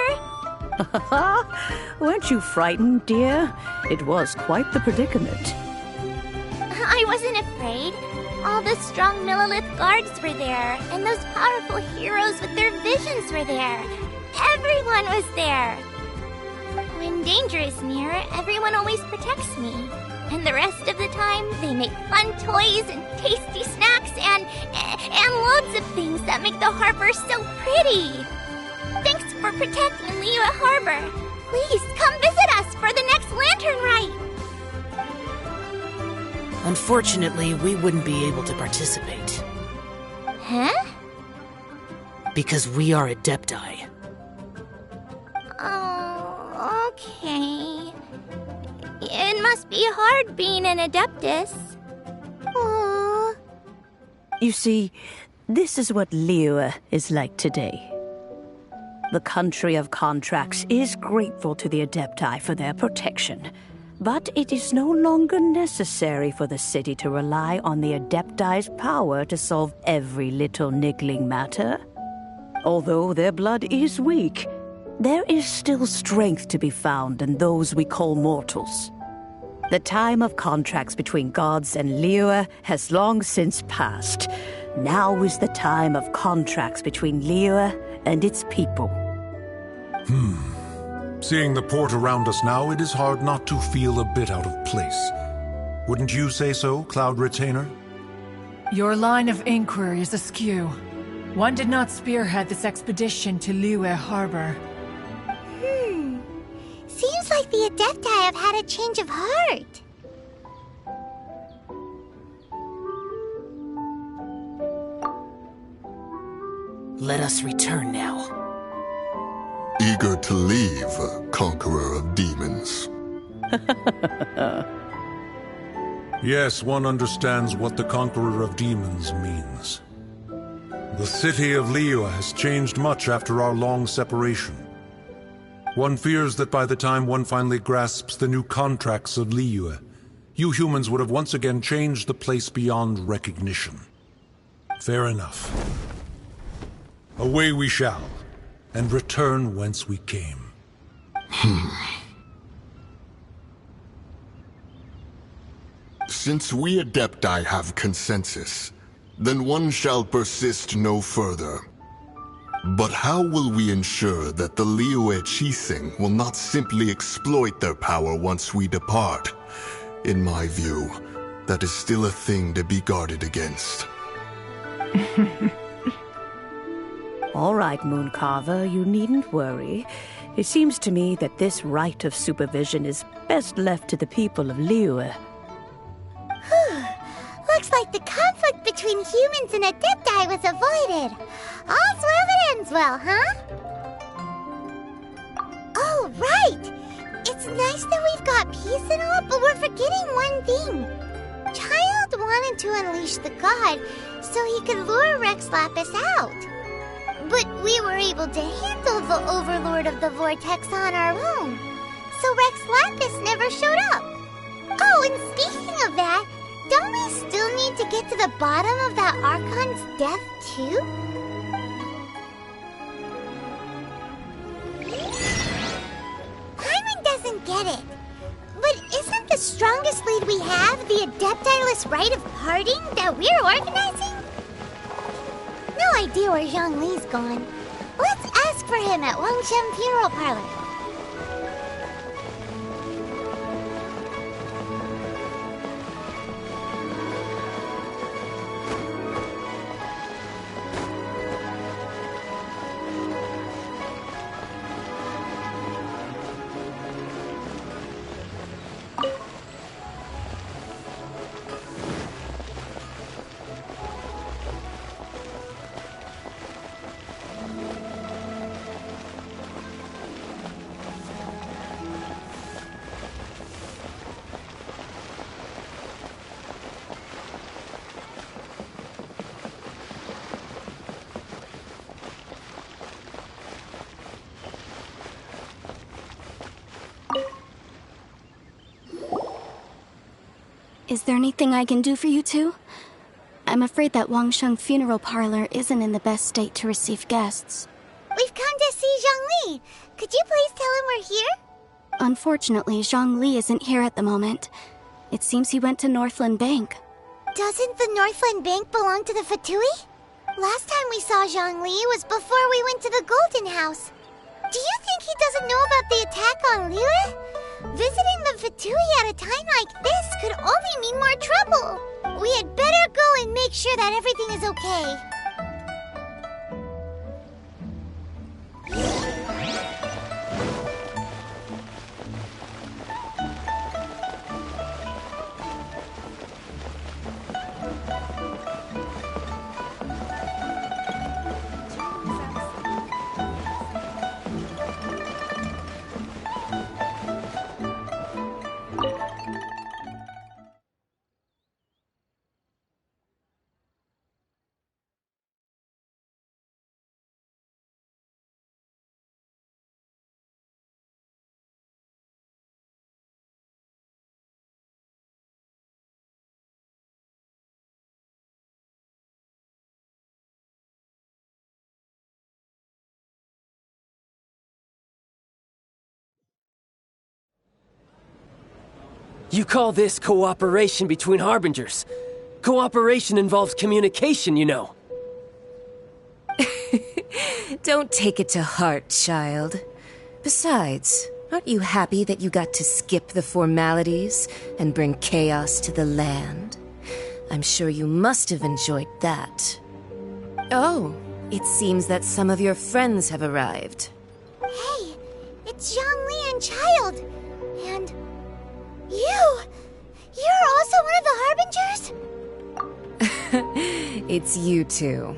Weren't you frightened, dear? It was quite the predicament. I wasn't afraid. All the strong Millilith guards were there, and those powerful heroes with their visions were there. Everyone was there. When danger is near, everyone always protects me. And the rest of the time, they make fun toys and tasty snacks and loads of things that make the harbor so pretty. Thanks for protecting Liyue Harbor. Please come visit us for the next lantern rite. Unfortunately, we wouldn't be able to participate. Huh? Because we are Adepti. Oh, okay. It must be hard being an Adeptus. Aww. You see, This is what Liyue is like today. The country of contracts is grateful to the Adepti for their protection, but it is no longer necessary for the city to rely on the Adepti's power to solve every little niggling matter. Although their blood is weak, there is still strength to be found in those we call mortals. The time of contracts between gods and Liyue has long since passed. Now is the time of contracts between Liyue and its people. Seeing the port around us now, it is hard not to feel a bit out of place. Wouldn't you say so, Cloud Retainer? Your line of inquiry is askew. One did not spearhead this expedition to Liyue Harbor. Seems like the Adepti have had a change of heart. Let us return now. Eager to leave, conqueror of demons. Yes, one understands what the Conqueror of Demons means. The city of Liyue has changed much after our long separation. One fears that by the time one finally grasps the new contracts of Liyue, you humans would have once again changed the place beyond recognition. Fair enough. Away we shall, and return whence we came. Since we Adepti have consensus, then one shall persist no further. But how will we ensure that the Liyue Qixing will not simply exploit their power once we depart? In my view, that is still a thing to be guarded against. All right, Mooncarver, you needn't worry. It seems to me that this right of supervision is best left to the people of Liyue. Looks like the conflict between humans and Adepti was avoided. All's well that ends well, huh? Oh, right! It's nice that we've got peace and all, but we're forgetting one thing. Child wanted to unleash the god so he could lure Rex Lapis out. But we were able to handle the Overlord of the Vortex on our own. So Rex Lapis never showed up. Oh, and speaking of that, don't we still need to get to the bottom of that Archon's death, too? Paimon doesn't get it. But isn't the strongest lead we have the Adepti-less rite of parting that we're organizing? No idea where Zhongli's gone. Let's ask for him at Wangshen Funeral Parlor. Is there anything I can do for you two? I'm afraid that Wangsheng Funeral Parlor isn't in the best state to receive guests. We've come to see Zhongli. Could you please tell him we're here? Unfortunately, Zhongli isn't here at the moment. It seems he went to Northland Bank. Doesn't the Northland Bank belong to the Fatui? Last time we saw Zhongli was before we went to the Golden House. Do you think he doesn't know about the attack on Liyue? Visiting the Fatui at a time like this could only mean more trouble. We had better go and make sure that everything is okay. You call this cooperation between Harbingers? Cooperation involves communication, you know. Don't take it to heart, child. Besides, aren't you happy that you got to skip the formalities and bring chaos to the land? I'm sure you must have enjoyed that. Oh, it seems that some of your friends have arrived. Hey, it's Zhongli and Child. And you! You're also one of the Harbingers? It's you two.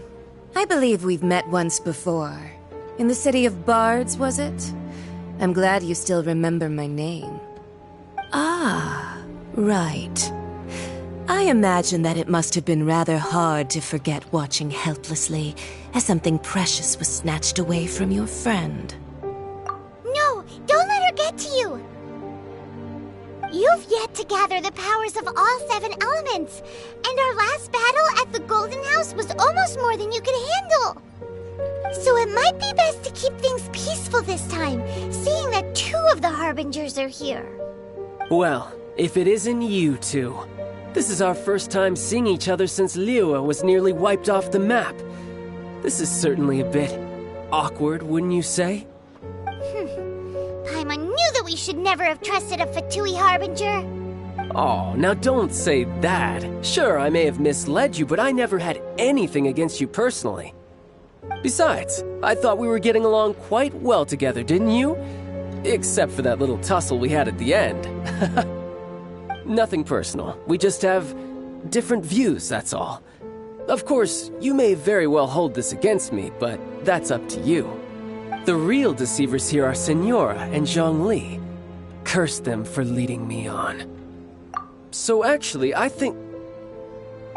I believe we've met once before. In the City of Bards, was it? I'm glad you still remember my name. Ah, right. I imagine that it must have been rather hard to forget watching helplessly as something precious was snatched away from your friend. No, don't let her get to you! You've yet to gather the powers of all 7 elements, and our last battle at the Golden House was almost more than you could handle. So it might be best to keep things peaceful this time, seeing that 2 of the Harbingers are here. Well, if it isn't you two. This is our first time seeing each other since Liyue was nearly wiped off the map. This is certainly a bit awkward, wouldn't you say? Paimon knew that we should never have trusted a Fatui Harbinger. Oh, now don't say that. Sure, I may have misled you, but I never had anything against you personally. Besides, I thought we were getting along quite well together, didn't you? Except for that little tussle we had at the end. Nothing personal. We just have different views, that's all. Of course, you may very well hold this against me, but that's up to you. The real deceivers here are Senora and Zhongli. Curse them for leading me on. So actually, I think...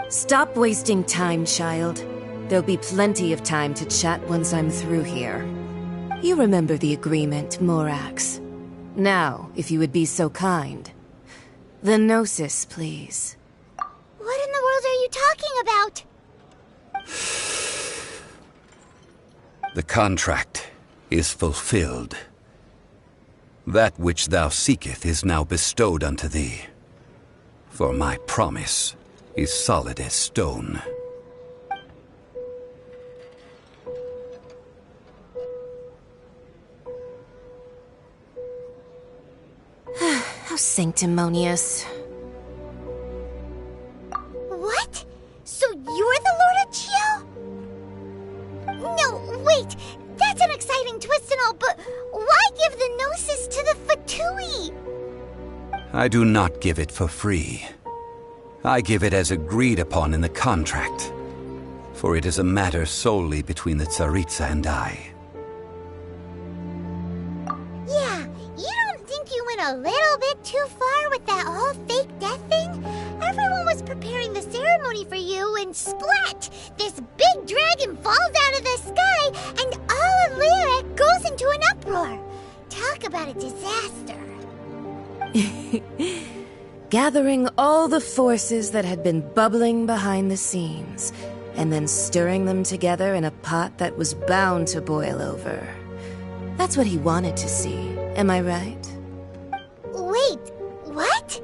Stop wasting time, child. There'll be plenty of time to chat once I'm through here. You remember the agreement, Morax. Now, if you would be so kind. The Gnosis, please. What in the world are you talking about? The contract is fulfilled. That which thou seeketh is now bestowed unto thee. For my promise is solid as stone. How sanctimonious. What? So you're the Lord of Geo? No, wait. That's an exciting twist and all, but why give the Gnosis to the Fatui? I do not give it for free. I give it as agreed upon in the contract. For it is a matter solely between the Tsaritsa and I. Yeah, you don't think you went a little bit too far with that whole fake death thing? Everyone was preparing the ceremony for you, and splat! This big dragon falls out of the sky, and all of Lyric goes into an uproar. Talk about a disaster. Gathering all the forces that had been bubbling behind the scenes, and then stirring them together in a pot that was bound to boil over. That's what he wanted to see, am I right? Wait, what?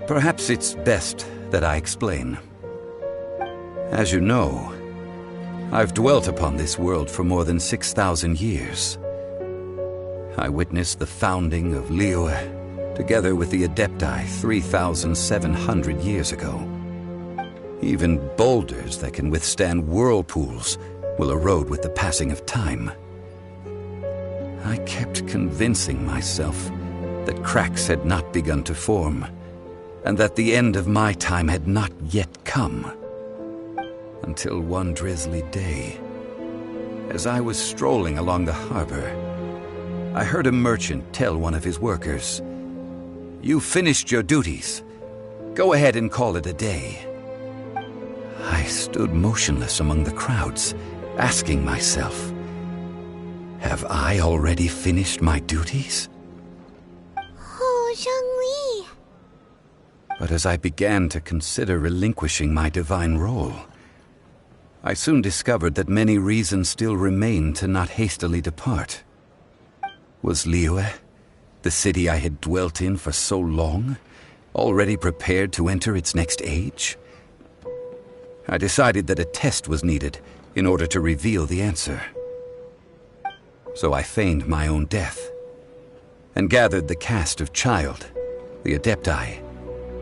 Perhaps it's best that I explain. As you know, I've dwelt upon this world for more than 6,000 years. I witnessed the founding of Liyue, together with the Adepti 3,700 years ago. Even boulders that can withstand whirlpools will erode with the passing of time. I kept convincing myself that cracks had not begun to form, and that the end of my time had not yet come. Until one drizzly day, as I was strolling along the harbor, I heard a merchant tell one of his workers, "You finished your duties. Go ahead and call it a day." I stood motionless among the crowds, asking myself, have I already finished my duties? Oh, Zhongli. But as I began to consider relinquishing my divine role, I soon discovered that many reasons still remained to not hastily depart. Was Liyue, The city I had dwelt in for so long, already prepared to enter its next age? I decided that a test was needed in order to reveal the answer. So I feigned my own death, and gathered the cast of Child, the Adepti,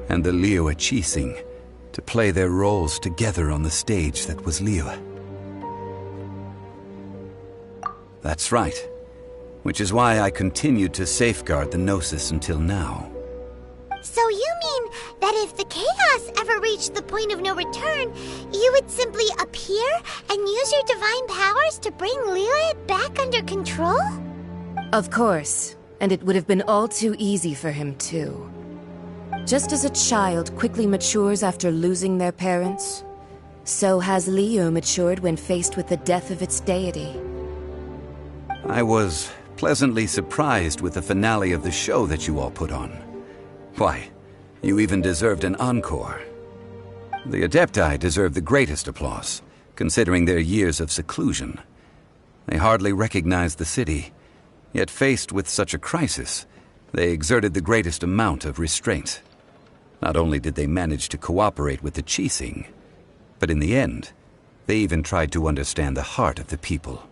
and the Liyue Qixing to play their roles together on the stage that was Liyue. That's right, which is why I continued to safeguard the Gnosis until now. So you mean that if the chaos ever reached the point of no return, you would simply appear and use your divine powers to bring Liyue back under control? Of course, and it would have been all too easy for him too. Just as a child quickly matures after losing their parents, so has Liyue matured when faced with the death of its deity. I was pleasantly surprised with the finale of the show that you all put on. Why, you even deserved an encore. The Adepti deserve the greatest applause, considering their years of seclusion. They hardly recognized the city, yet faced with such a crisis, they exerted the greatest amount of restraint. Not only did they manage to cooperate with the Qixing, but in the end, they even tried to understand the heart of the people.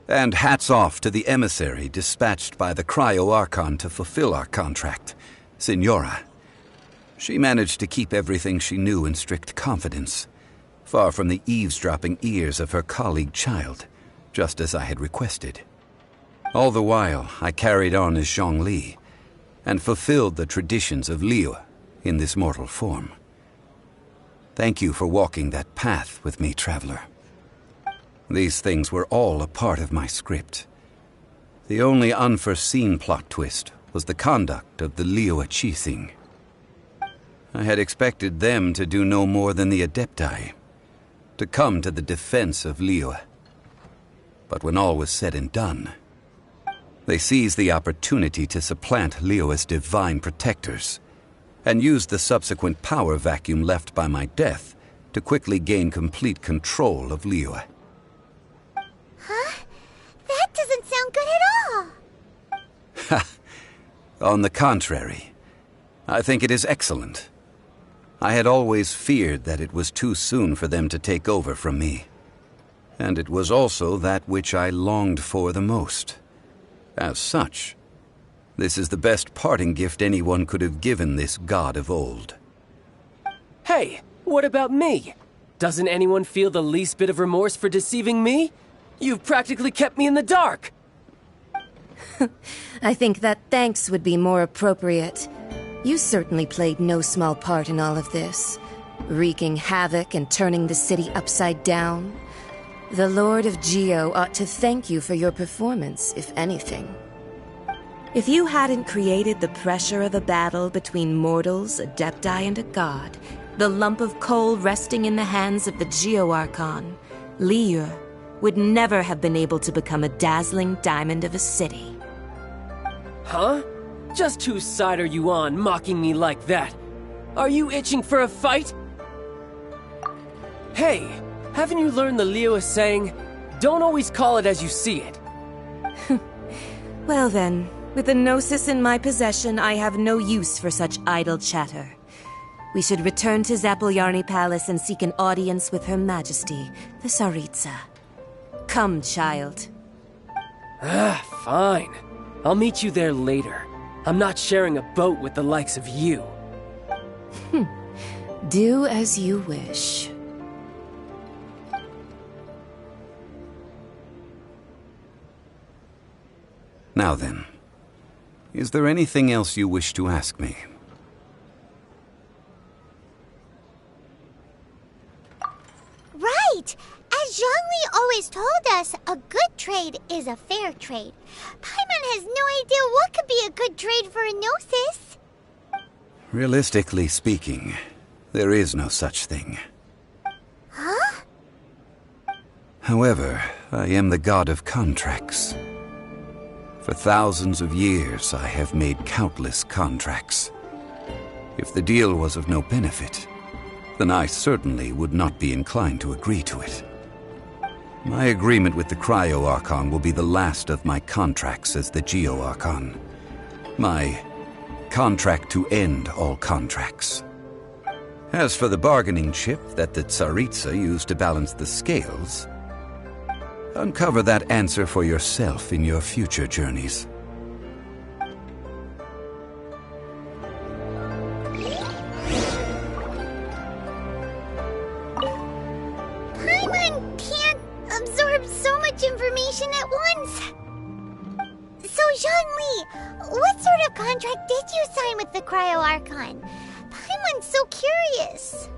And hats off to the emissary dispatched by the Geo Archon to fulfill our contract, Signora. She managed to keep everything she knew in strict confidence, far from the eavesdropping ears of her colleague Child, just as I had requested. All the while, I carried on as Zhongli, and fulfilled the traditions of Liyue in this mortal form. Thank you for walking that path with me, Traveler. These things were all a part of my script. The only unforeseen plot twist was the conduct of the Liyue Qixing. I had expected them to do no more than the Adepti, to come to the defense of Liyue. But when all was said and done, they seized the opportunity to supplant Liyue as divine protectors, and used the subsequent power vacuum left by my death to quickly gain complete control of Liyue. Huh? That doesn't sound good at all! Ha! On the contrary, I think it is excellent. I had always feared that it was too soon for them to take over from me. And it was also that which I longed for the most. As such, this is the best parting gift anyone could have given this god of old. Hey, what about me? Doesn't anyone feel the least bit of remorse for deceiving me? You've practically kept me in the dark! I think that thanks would be more appropriate. You certainly played no small part in all of this, wreaking havoc and turning the city upside down. The Lord of Geo ought to thank you for your performance, if anything. If you hadn't created the pressure of a battle between mortals, Adepti, and a god, the lump of coal resting in the hands of the Geo Archon, Liyue would never have been able to become a dazzling diamond of a city. Huh? Just whose side are you on, mocking me like that? Are you itching for a fight? Hey, haven't you learned the Liyue saying, don't always call it as you see it? Well then, with the Gnosis in my possession, I have no use for such idle chatter. We should return to Zapolyarny Palace and seek an audience with Her Majesty, the Tsaritsa. Come, Child. Fine. I'll meet you there later. I'm not sharing a boat with the likes of you. Do as you wish. Now then, is there anything else you wish to ask me? Right! As Zhongli always told us, a good trade is a fair trade. Paimon has no idea what could be a good trade for a Gnosis. Realistically speaking, there is no such thing. Huh? However, I am the god of contracts. For thousands of years, I have made countless contracts. If the deal was of no benefit, then I certainly would not be inclined to agree to it. My agreement with the Geo Archon will be the last of my contracts as the Geo Archon, My contract to end all contracts. As for the bargaining chip that the Tsaritsa used to balance the scales, uncover that answer for yourself in your future journeys. Paimon can't absorb so much information at once. So, Zhongli, what sort of contract did you sign with the Geo Archon? Paimon's so curious.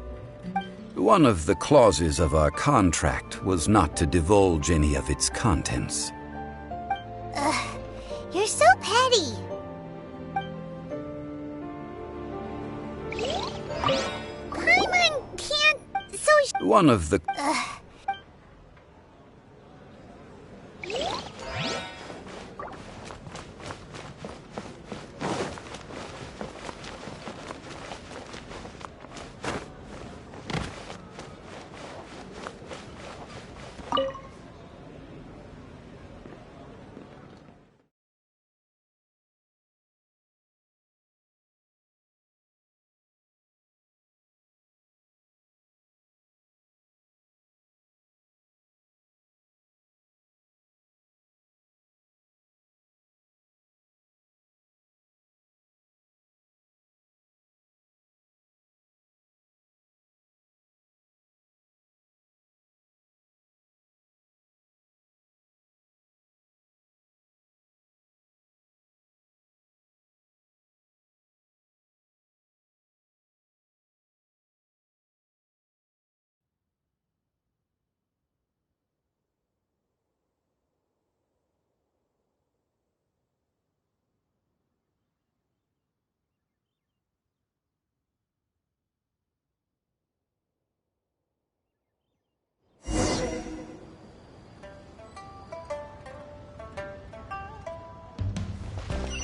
One of the clauses of our contract was not to divulge any of its contents. Ugh, you're so petty. Paimon can't... So... One of the...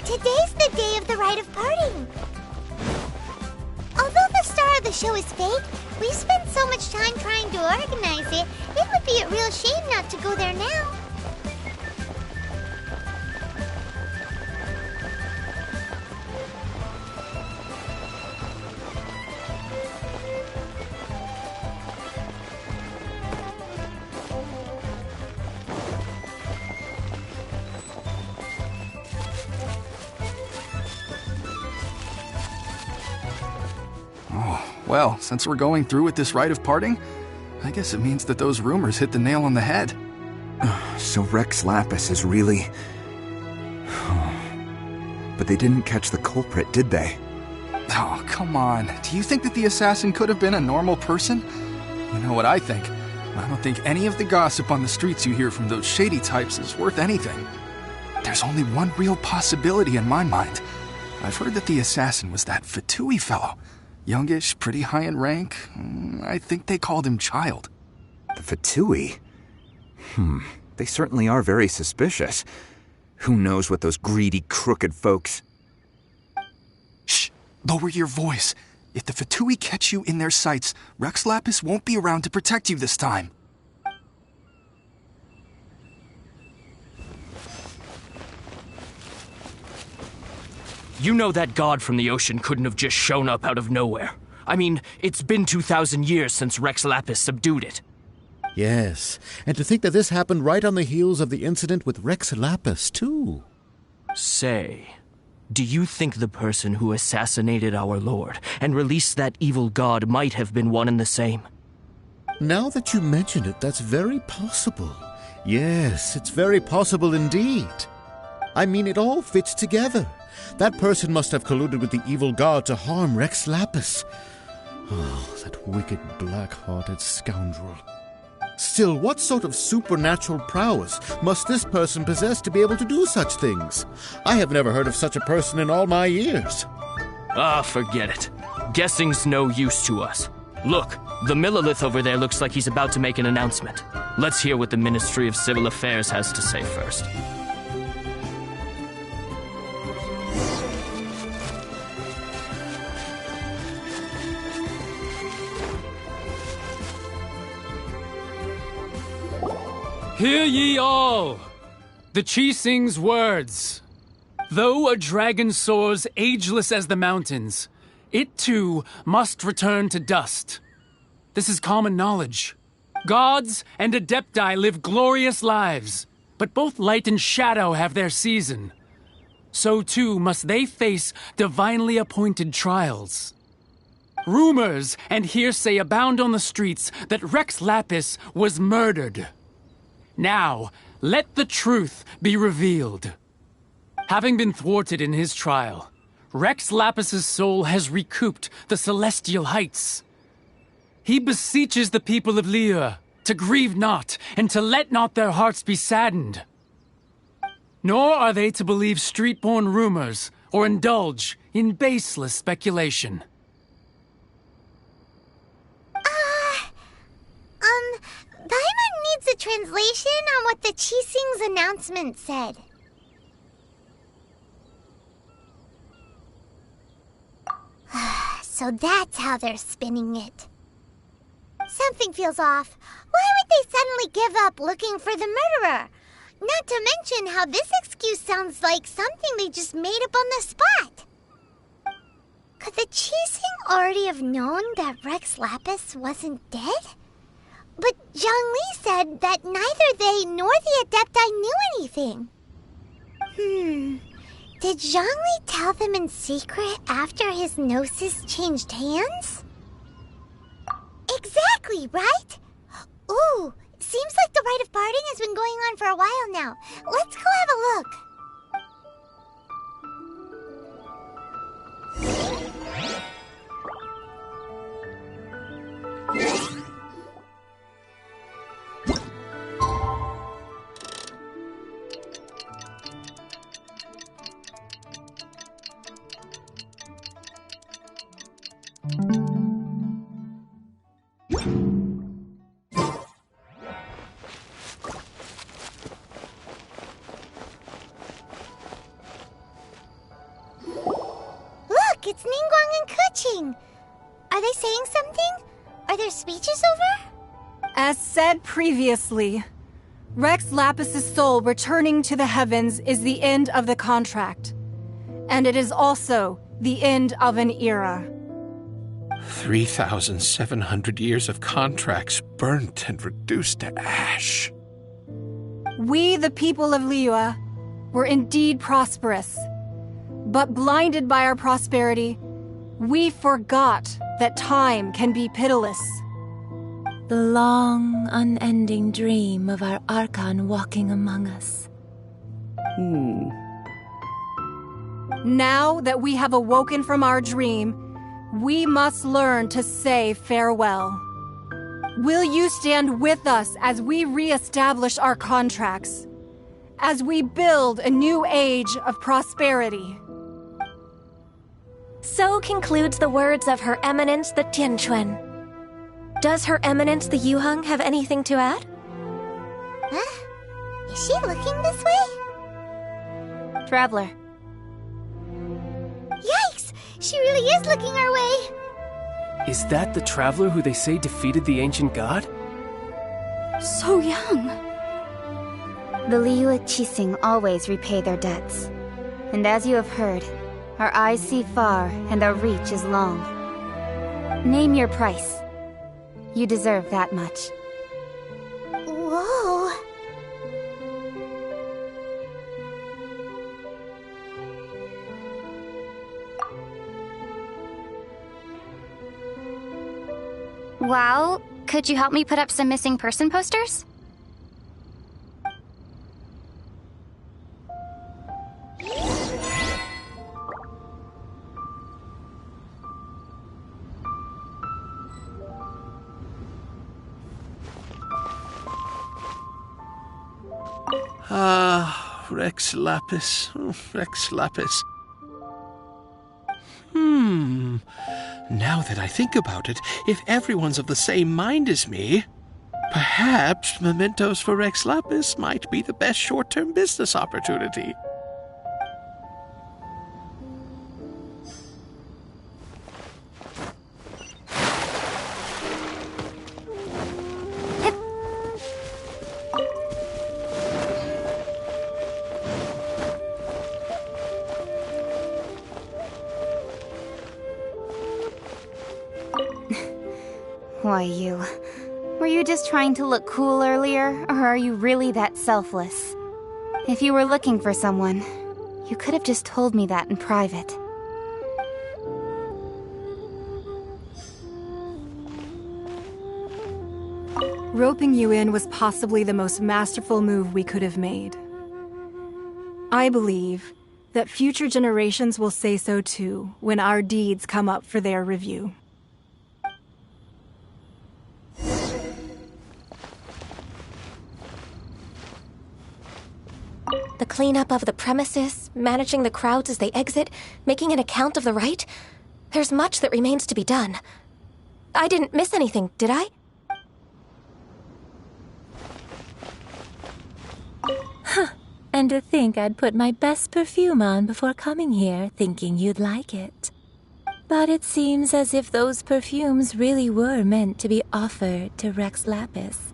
Today's the day of the rite of parting. Although the star of the show is fake, we've spent so much time trying to organize it, it would be a real shame not to go there now. Well, since we're going through with this rite of parting, I guess it means that those rumors hit the nail on the head. So Rex Lapis is really... But they didn't catch the culprit, did they? Oh, come on. Do you think that the assassin could have been a normal person? You know what I think. I don't think any of the gossip on the streets you hear from those shady types is worth anything. There's only one real possibility in my mind. I've heard that the assassin was that Fatui fellow. Youngish, pretty high in rank. I think they called him Child. The Fatui? They certainly are very suspicious. Who knows what those greedy, crooked folks... Shh! Lower your voice. If the Fatui catch you in their sights, Rex Lapis won't be around to protect you this time. You know that god from the ocean couldn't have just shown up out of nowhere. I mean, it's been 2,000 years since Rex Lapis subdued it. Yes, and to think that this happened right on the heels of the incident with Rex Lapis, too. Say, do you think the person who assassinated our lord and released that evil god might have been one and the same? Now that you mention it, that's very possible. Yes, it's very possible indeed. I mean, it all fits together. That person must have colluded with the evil god to harm Rex Lapis. Oh, that wicked, black-hearted scoundrel. Still, what sort of supernatural prowess must this person possess to be able to do such things? I have never heard of such a person in all my years. Ah, forget it. Guessing's no use to us. Look, the Millilith over there looks like he's about to make an announcement. Let's hear what the Ministry of Civil Affairs has to say first. Hear ye all! The Chi Sing's words. Though a dragon soars ageless as the mountains, it too must return to dust. This is common knowledge. Gods and Adepti live glorious lives, but both light and shadow have their season. So too must they face divinely appointed trials. Rumors and hearsay abound on the streets that Rex Lapis was murdered. Now, let the truth be revealed. Having been thwarted in his trial, Rex Lapis's soul has recouped the celestial heights. He beseeches the people of Liyue to grieve not and to let not their hearts be saddened. Nor are they to believe street-born rumors or indulge in baseless speculation. Paimon needs a translation on what the Qixing's announcement said. So that's how they're spinning it. Something feels off. Why would they suddenly give up looking for the murderer? Not to mention how this excuse sounds like something they just made up on the spot. Could the Qixing already have known that Rex Lapis wasn't dead? But Zhongli said that neither they nor the Adepti knew anything. Did Zhongli tell them in secret after his gnosis changed hands? Exactly, right? Ooh, seems like the rite of parting has been going on for a while now. Let's go have a look. Look, it's Ningguang and Keqing. Are they saying something? Are their speeches over? As said previously, Rex Lapis's soul returning to the heavens is the end of the contract. And it is also the end of an era. 3,700 years of contracts burnt and reduced to ash. We, the people of Liyue, were indeed prosperous. But blinded by our prosperity, we forgot that time can be pitiless. The long, unending dream of our Archon walking among us. Now that we have awoken from our dream, we must learn to say farewell. Will you stand with us as we re-establish our contracts? As we build a new age of prosperity? So concludes the words of Her Eminence the Tianquan. Does Her Eminence the Yuheng have anything to add? Huh? Is she looking this way? Traveler. Yikes! She really is looking our way! Is that the traveler who they say defeated the ancient god? So young. The Liyue Qixing always repay their debts. And as you have heard, our eyes see far and our reach is long. Name your price. You deserve that much. Whoa! Well, could you help me put up some missing person posters? Rex Lapis. Rex Lapis. Now that I think about it, if everyone's of the same mind as me, perhaps mementos for Rex Lapis might be the best short-term business opportunity. annoy you. Were you just trying to look cool earlier, or are you really that selfless? If you were looking for someone, you could have just told me that in private. Roping you in was possibly the most masterful move we could have made. I believe that future generations will say so too when our deeds come up for their review. The cleanup of the premises, managing the crowds as they exit, making an account of the rite. There's much that remains to be done. I didn't miss anything, did I? And to think I'd put my best perfume on before coming here, thinking you'd like it. But it seems as if those perfumes really were meant to be offered to Rex Lapis.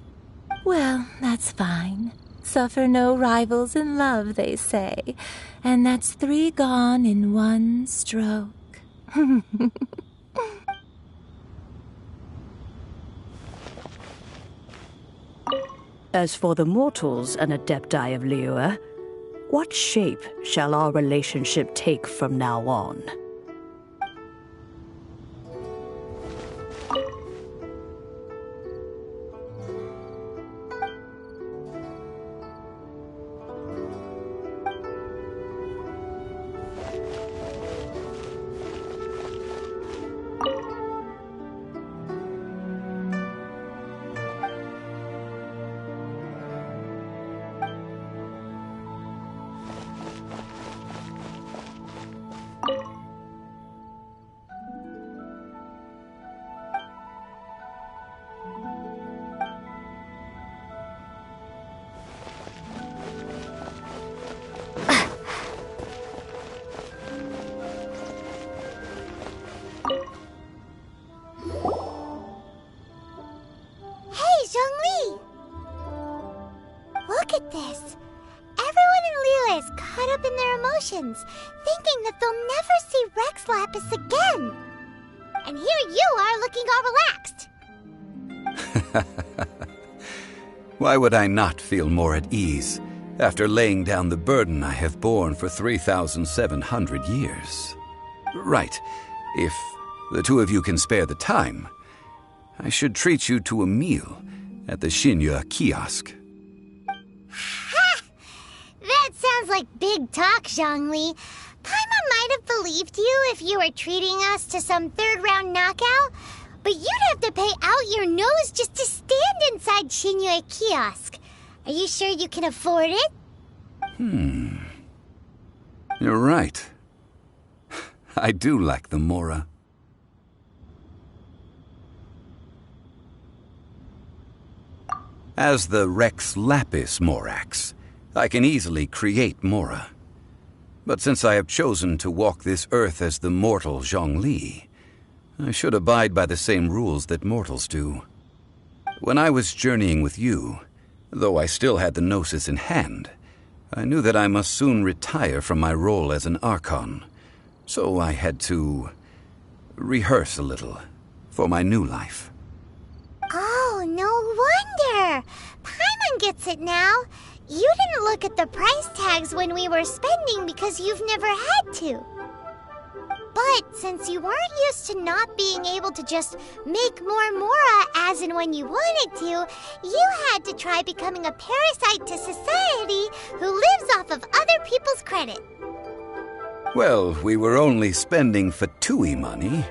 Well, that's fine. Suffer no rivals in love, they say. And that's 3 gone in 1 stroke. As for the mortals and Adepti of Liyue, what shape shall our relationship take from now on? Thinking that they'll never see Rex Lapis again. And here you are looking all relaxed. Why would I not feel more at ease after laying down the burden I have borne for 3,700 years? Right, if the two of you can spare the time, I should treat you to a meal at the Xinyue kiosk. Sounds like big talk, Zhongli. Paimon might have believed you if you were treating us to some third-round knockout, but you'd have to pay out your nose just to stand inside Xinyue kiosk. Are you sure you can afford it? You're right. I do lack the Mora. As the Rex Lapis Morax, I can easily create Mora. But since I have chosen to walk this earth as the mortal Zhongli, I should abide by the same rules that mortals do. When I was journeying with you, though I still had the Gnosis in hand, I knew that I must soon retire from my role as an Archon, so I had to rehearse a little for my new life. Oh, no wonder! Paimon gets it now. You didn't look at the price tags when we were spending because you've never had to. But since you weren't used to not being able to just make more Mora as and when you wanted to, you had to try becoming a parasite to society who lives off of other people's credit. Well, we were only spending Fatui money.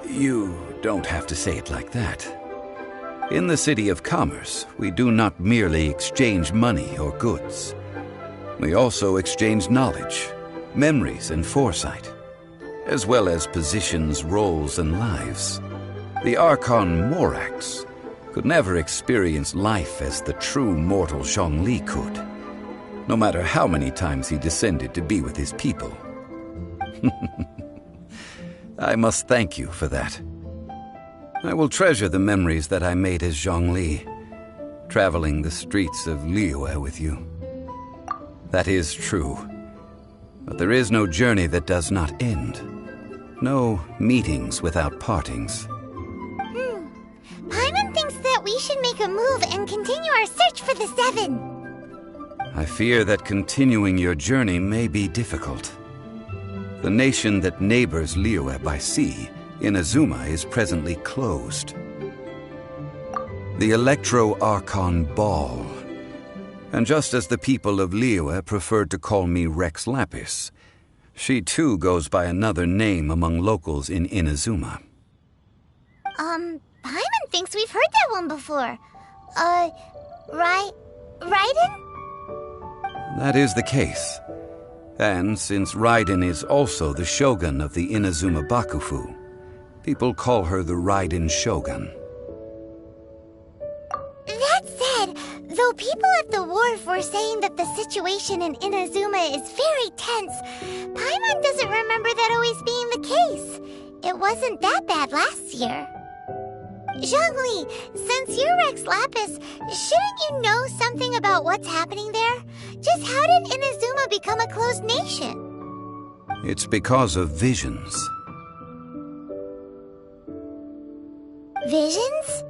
You don't have to say it like that. In the City of Commerce, we do not merely exchange money or goods. We also exchange knowledge, memories, and foresight, as well as positions, roles, and lives. The Archon Morax could never experience life as the true mortal Zhongli could, no matter how many times he descended to be with his people. I must thank you for that. I will treasure the memories that I made as Zhongli, traveling the streets of Liyue with you. That is true. But there is no journey that does not end. No meetings without partings. Paimon make a move and continue our search for the Seven. I fear that continuing your journey may be difficult. The nation that neighbors Liyue by sea, Inazuma, is presently closed. The Geo Archon Ball. And just as the people of Liyue preferred to call me Rex Lapis, she too goes by another name among locals in Inazuma. Paimon thinks we've heard that one before. Raiden? That is the case. And since Raiden is also the shogun of the Inazuma Bakufu, people call her the Raiden Shogun. That said, though people at the wharf were saying that the situation in Inazuma is very tense, Paimon doesn't remember that always being the case. It wasn't that bad last year. Zhongli, since you're Rex Lapis, shouldn't you know something about what's happening there? Just how did Inazuma become a closed nation? It's because of visions. Visions?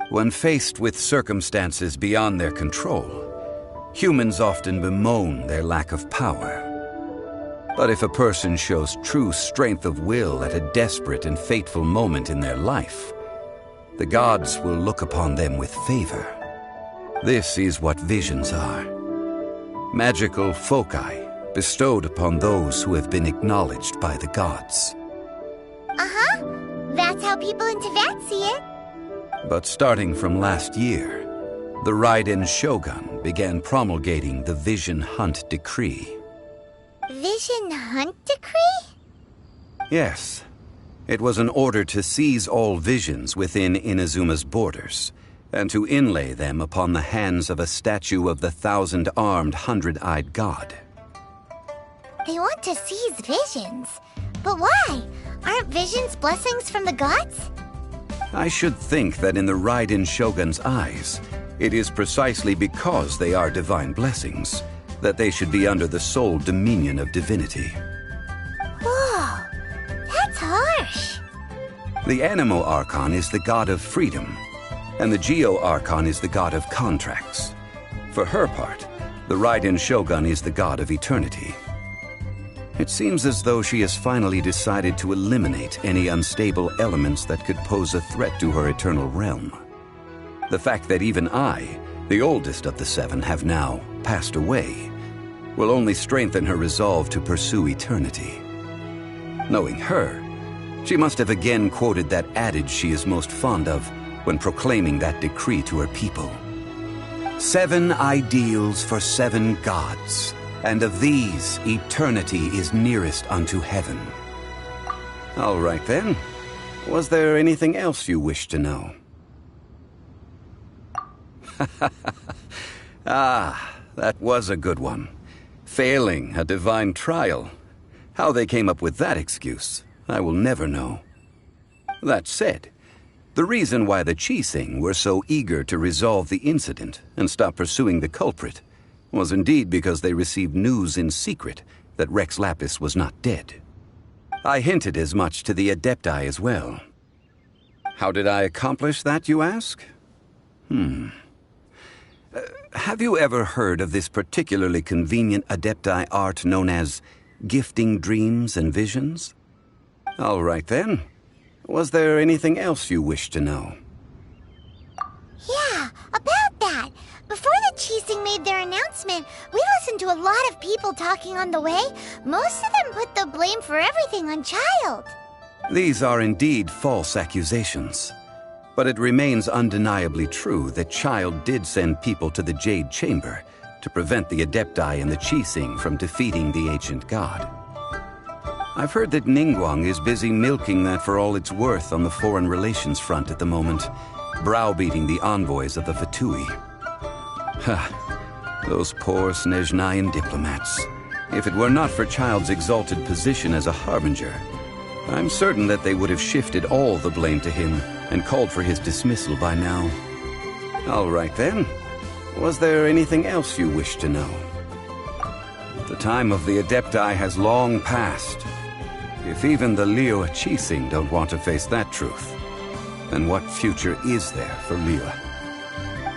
When faced with circumstances beyond their control, humans often bemoan their lack of power. But if a person shows true strength of will at a desperate and fateful moment in their life, the gods will look upon them with favor. This is what visions are. Magical foci bestowed upon those who have been acknowledged by the gods. Uh-huh. That's how people in Teyvat see it. But starting from last year, the Raiden Shogun began promulgating the Vision Hunt Decree. Vision Hunt Decree? Yes. It was an order to seize all visions within Inazuma's borders, and to inlay them upon the hands of a statue of the 1,000-armed, 100-eyed god. They want to seize visions. But why? Aren't visions blessings from the gods? I should think that in the Raiden Shogun's eyes, it is precisely because they are divine blessings that they should be under the sole dominion of divinity. Whoa, that's harsh. The Animo Archon is the god of freedom, and the Geo Archon is the god of contracts. For her part, the Raiden Shogun is the god of eternity. It seems as though she has finally decided to eliminate any unstable elements that could pose a threat to her eternal realm. The fact that even I, the oldest of the seven, have now passed away will only strengthen her resolve to pursue eternity. Knowing her, she must have again quoted that adage she is most fond of when proclaiming that decree to her people. 7 ideals for 7 gods, and of these, eternity is nearest unto heaven. All right then. Was there anything else you wish to know? Ah, that was a good one. Failing a divine trial. How they came up with that excuse, I will never know. That said, the reason why the Qixing were so eager to resolve the incident and stop pursuing the culprit was indeed because they received news in secret that Rex Lapis was not dead. I hinted as much to the Adepti as well. How did I accomplish that, you ask? Have you ever heard of this particularly convenient Adepti art known as gifting dreams and visions? All right then. Was there anything else you wish to know? Yeah, about that. Before the Qixing made their announcement, we listened to a lot of people talking on the way. Most of them put the blame for everything on Child. These are indeed false accusations. But it remains undeniably true that Child did send people to the Jade Chamber to prevent the Adepti and the Qixing from defeating the ancient god. I've heard that Ningguang is busy milking that for all it's worth on the foreign relations front at the moment, browbeating the envoys of the Fatui. Ha! Those poor Snezhnayan diplomats. If it were not for Child's exalted position as a harbinger, I'm certain that they would have shifted all the blame to him and called for his dismissal by now. All right then. Was there anything else you wish to know? The time of the Adepti has long passed. If even the Liyue Qixing don't want to face that truth, then what future is there for Liyue?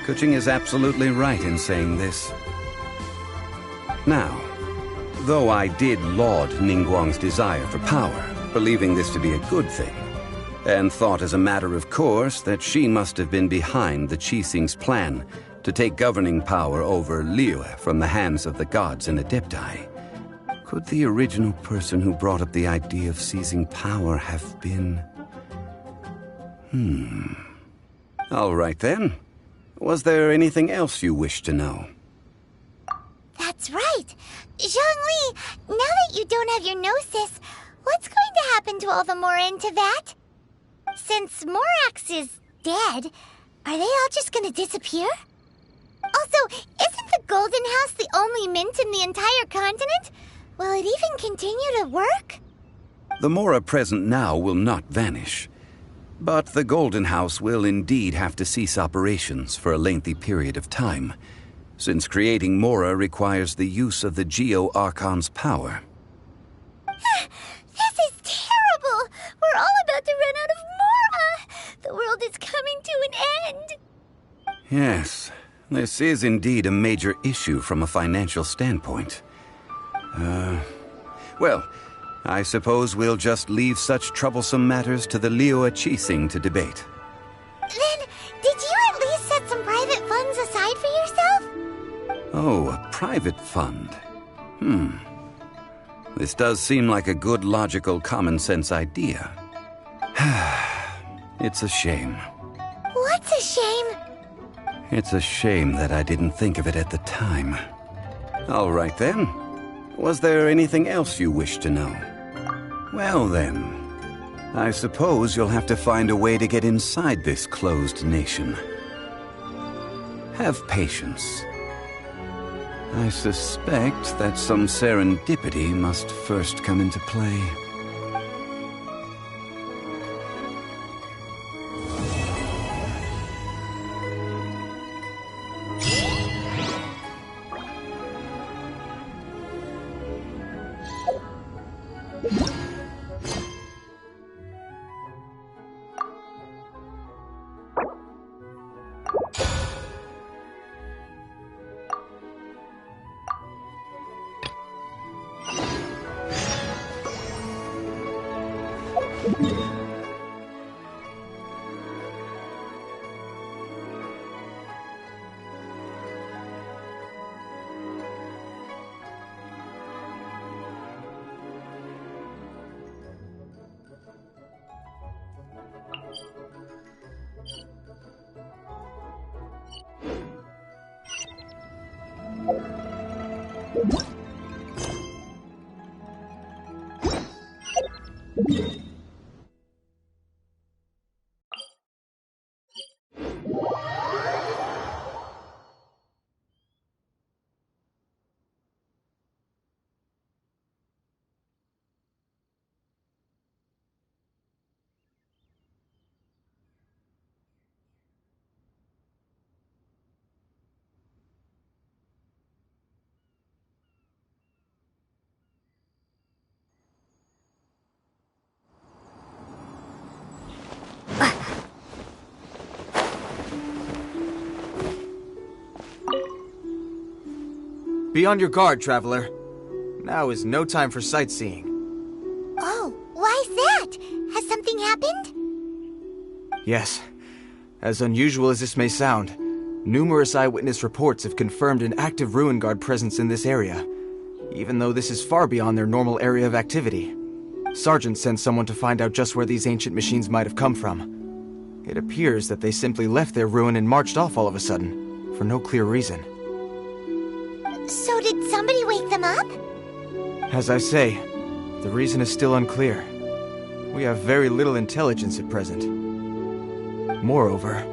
Keqing is absolutely right in saying this. Now, though I did laud Ningguang's desire for power, believing this to be a good thing, and thought as a matter of course that she must have been behind the Qixing's plan to take governing power over Liyue from the hands of the gods and Adepti, could the original person who brought up the idea of seizing power have been... All right then. Was there anything else you wish to know? That's right. Zhongli, now that you don't have your gnosis, what's going to happen to all the Mora in Teyvat? Since Morax is dead, are they all just gonna disappear? Also, isn't the Golden House the only mint in the entire continent? Will it even continue to work? The Mora present now will not vanish. But the Golden House will indeed have to cease operations for a lengthy period of time, since creating Mora requires the use of the Geo Archon's power. This is terrible! We're all about to run out of Mora! The world is coming to an end! Yes, this is indeed a major issue from a financial standpoint. Well, I suppose we'll just leave such troublesome matters to the Liyue Qixing to debate. Then, did you at least set some private funds aside for yourself? Oh, a private fund. This does seem like a good, logical, common-sense idea. It's a shame. What's a shame? It's a shame that I didn't think of it at the time. All right then. Was there anything else you wish to know? Well then, I suppose you'll have to find a way to get inside this closed nation. Have patience. I suspect that some serendipity must first come into play. Be on your guard, traveler. Now is no time for sightseeing. Oh, why's that? Has something happened? Yes. As unusual as this may sound, numerous eyewitness reports have confirmed an active Ruin Guard presence in this area, even though this is far beyond their normal area of activity. Sergeant sent someone to find out just where these ancient machines might have come from. It appears that they simply left their ruin and marched off all of a sudden, for no clear reason. So did somebody wake them up? As I say, the reason is still unclear. We have very little intelligence at present. Moreover,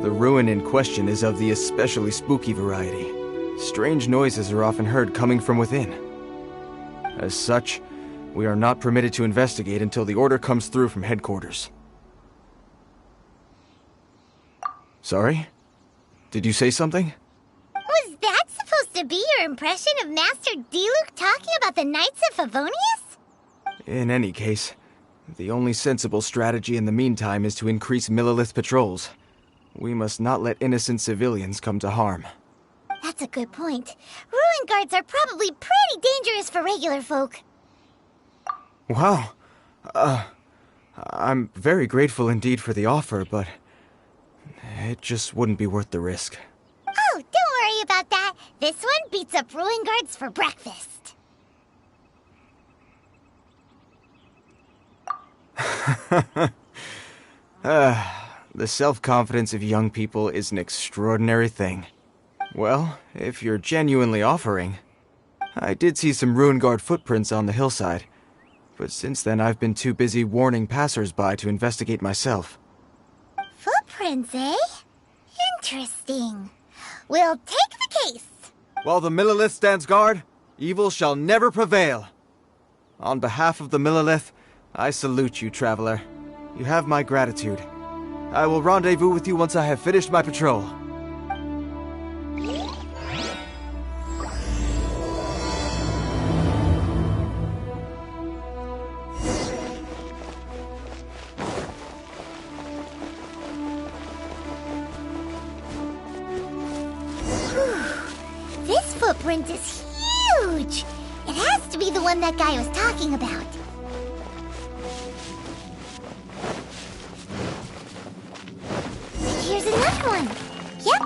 the ruin in question is of the especially spooky variety. Strange noises are often heard coming from within. As such, we are not permitted to investigate until the order comes through from headquarters. Sorry? Did you say something? Was that supposed to be your impression of Master Diluc talking about the Knights of Favonius? In any case, The only sensible strategy in the meantime is to increase Millelith patrols. We must not let innocent civilians come to harm. That's a good point. Ruin guards are probably pretty dangerous for regular folk. Wow. I'm very grateful indeed for the offer, but it just wouldn't be worth the risk. Oh, don't worry about that. This one beats up ruin guards for breakfast. The self-confidence of young people is an extraordinary thing. Well, if you're genuinely offering, I did see some ruin guard footprints on the hillside, but since then I've been too busy warning passers-by to investigate myself. Footprints, eh? Interesting. We'll take the case. While the Millelith stands guard, evil shall never prevail. On behalf of the Millelith, I salute you, traveler. You have my gratitude. I will rendezvous with you once I have finished my patrol. This footprint is huge! It has to be the one that guy was talking about. And here's another one. Yep,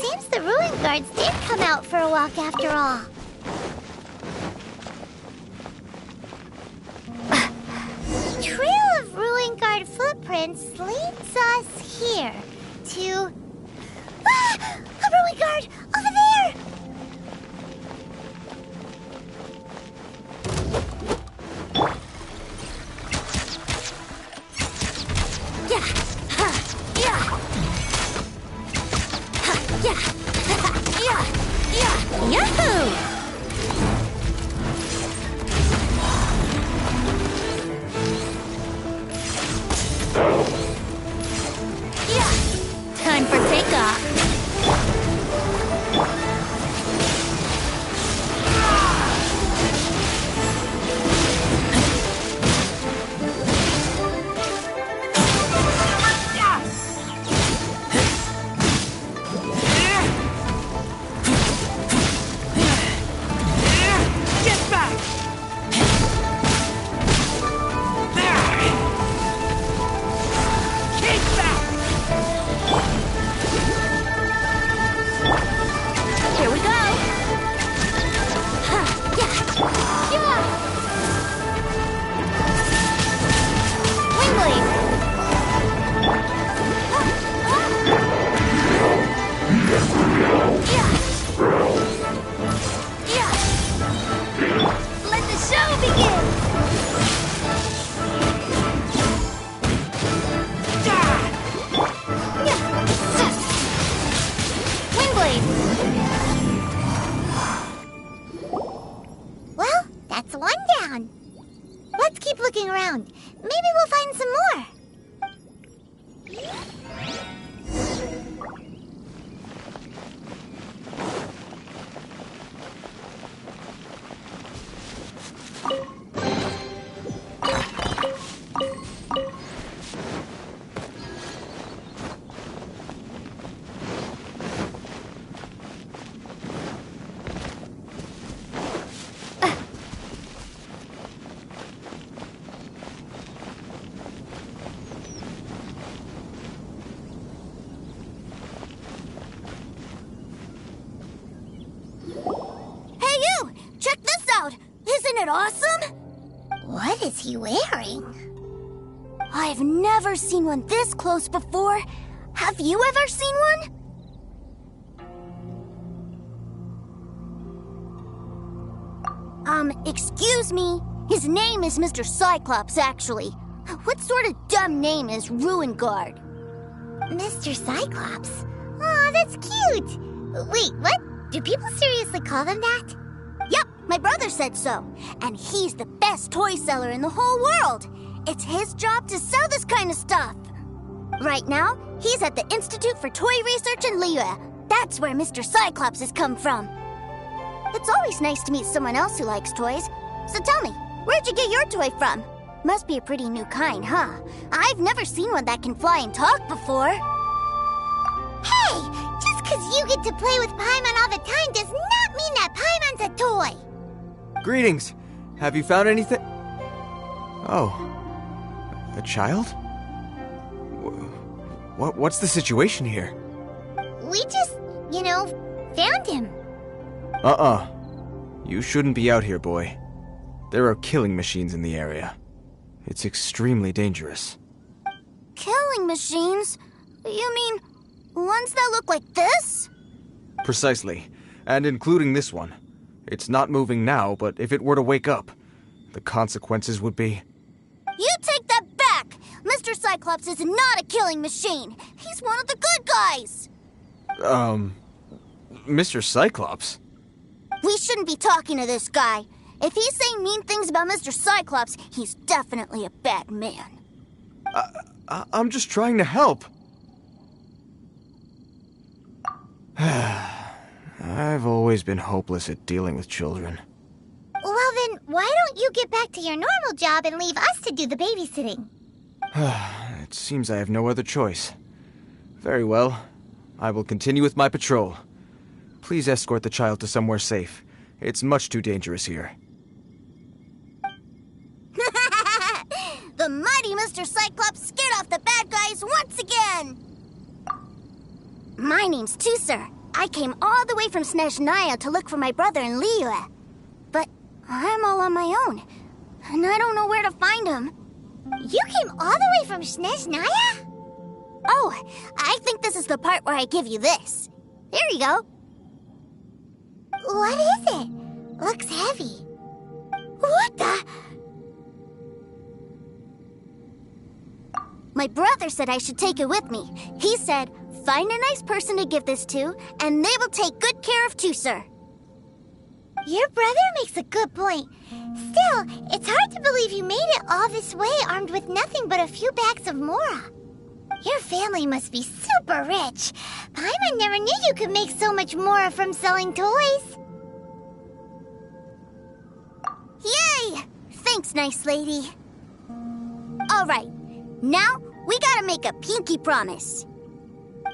seems the ruin guards did come out for a walk after all. Trail of ruin guard footprints leads us here to... Ah! A ruin guard! Over there! Yeah! Ha! Yeah! Ha! Yeah! Ha! Yeah! Yeah! Yahoo! Yeah! Time for takeoff! Well, that's one down. Let's keep looking around. Maybe we'll find some more. Isn't it awesome? What is he wearing? I've never seen one this close before. Have you ever seen one? Excuse me. His name is Mr. Cyclops, actually. What sort of dumb name is Ruin Guard? Mr. Cyclops? Aw, that's cute. Wait, what? Do people seriously call them that? Yep, my brother said so. And he's the best toy seller in the whole world. It's his job to sell this kind of stuff. Right now, he's at the Institute for Toy Research in Liyue. That's where Mr. Cyclops has come from. It's always nice to meet someone else who likes toys. So tell me, where'd you get your toy from? Must be a pretty new kind, huh? I've never seen one that can fly and talk before. Hey! Just because you get to play with Paimon all the time does not mean that Paimon's a toy! Greetings! Have you found anything? Oh. A child? What's the situation here? We just, found him. You shouldn't be out here, boy. There are killing machines in the area. It's extremely dangerous. Killing machines? You mean ones that look like this? Precisely. And including this one. It's not moving now, but if it were to wake up, the consequences would be... You take that back! Mr. Cyclops is not a killing machine. He's one of the good guys. Mr. Cyclops? We shouldn't be talking to this guy. If he's saying mean things about Mr. Cyclops, he's definitely a bad man. I'm just trying to help. I've always been hopeless at dealing with children. Well then, why don't you get back to your normal job and leave us to do the babysitting? It seems I have no other choice. Very well. I will continue with my patrol. Please escort the child to somewhere safe. It's much too dangerous here. The mighty Mr. Cyclops scared off the bad guys once again! My name's Tusser. I came all the way from Snezhnaya to look for my brother in Liyue. But I'm all on my own, and I don't know where to find him. You came all the way from Snezhnaya? Oh, I think this is the part where I give you this. Here you go. What is it? Looks heavy. What the... My brother said I should take it with me. He said, find a nice person to give this to, and they will take good care of Tusser. Your brother makes a good point. Still, it's hard to believe you made it all this way armed with nothing but a few bags of Mora. Your family must be super rich. Paimon never knew you could make so much Mora from selling toys. Yay! Thanks, nice lady. All right, now we gotta make a pinky promise.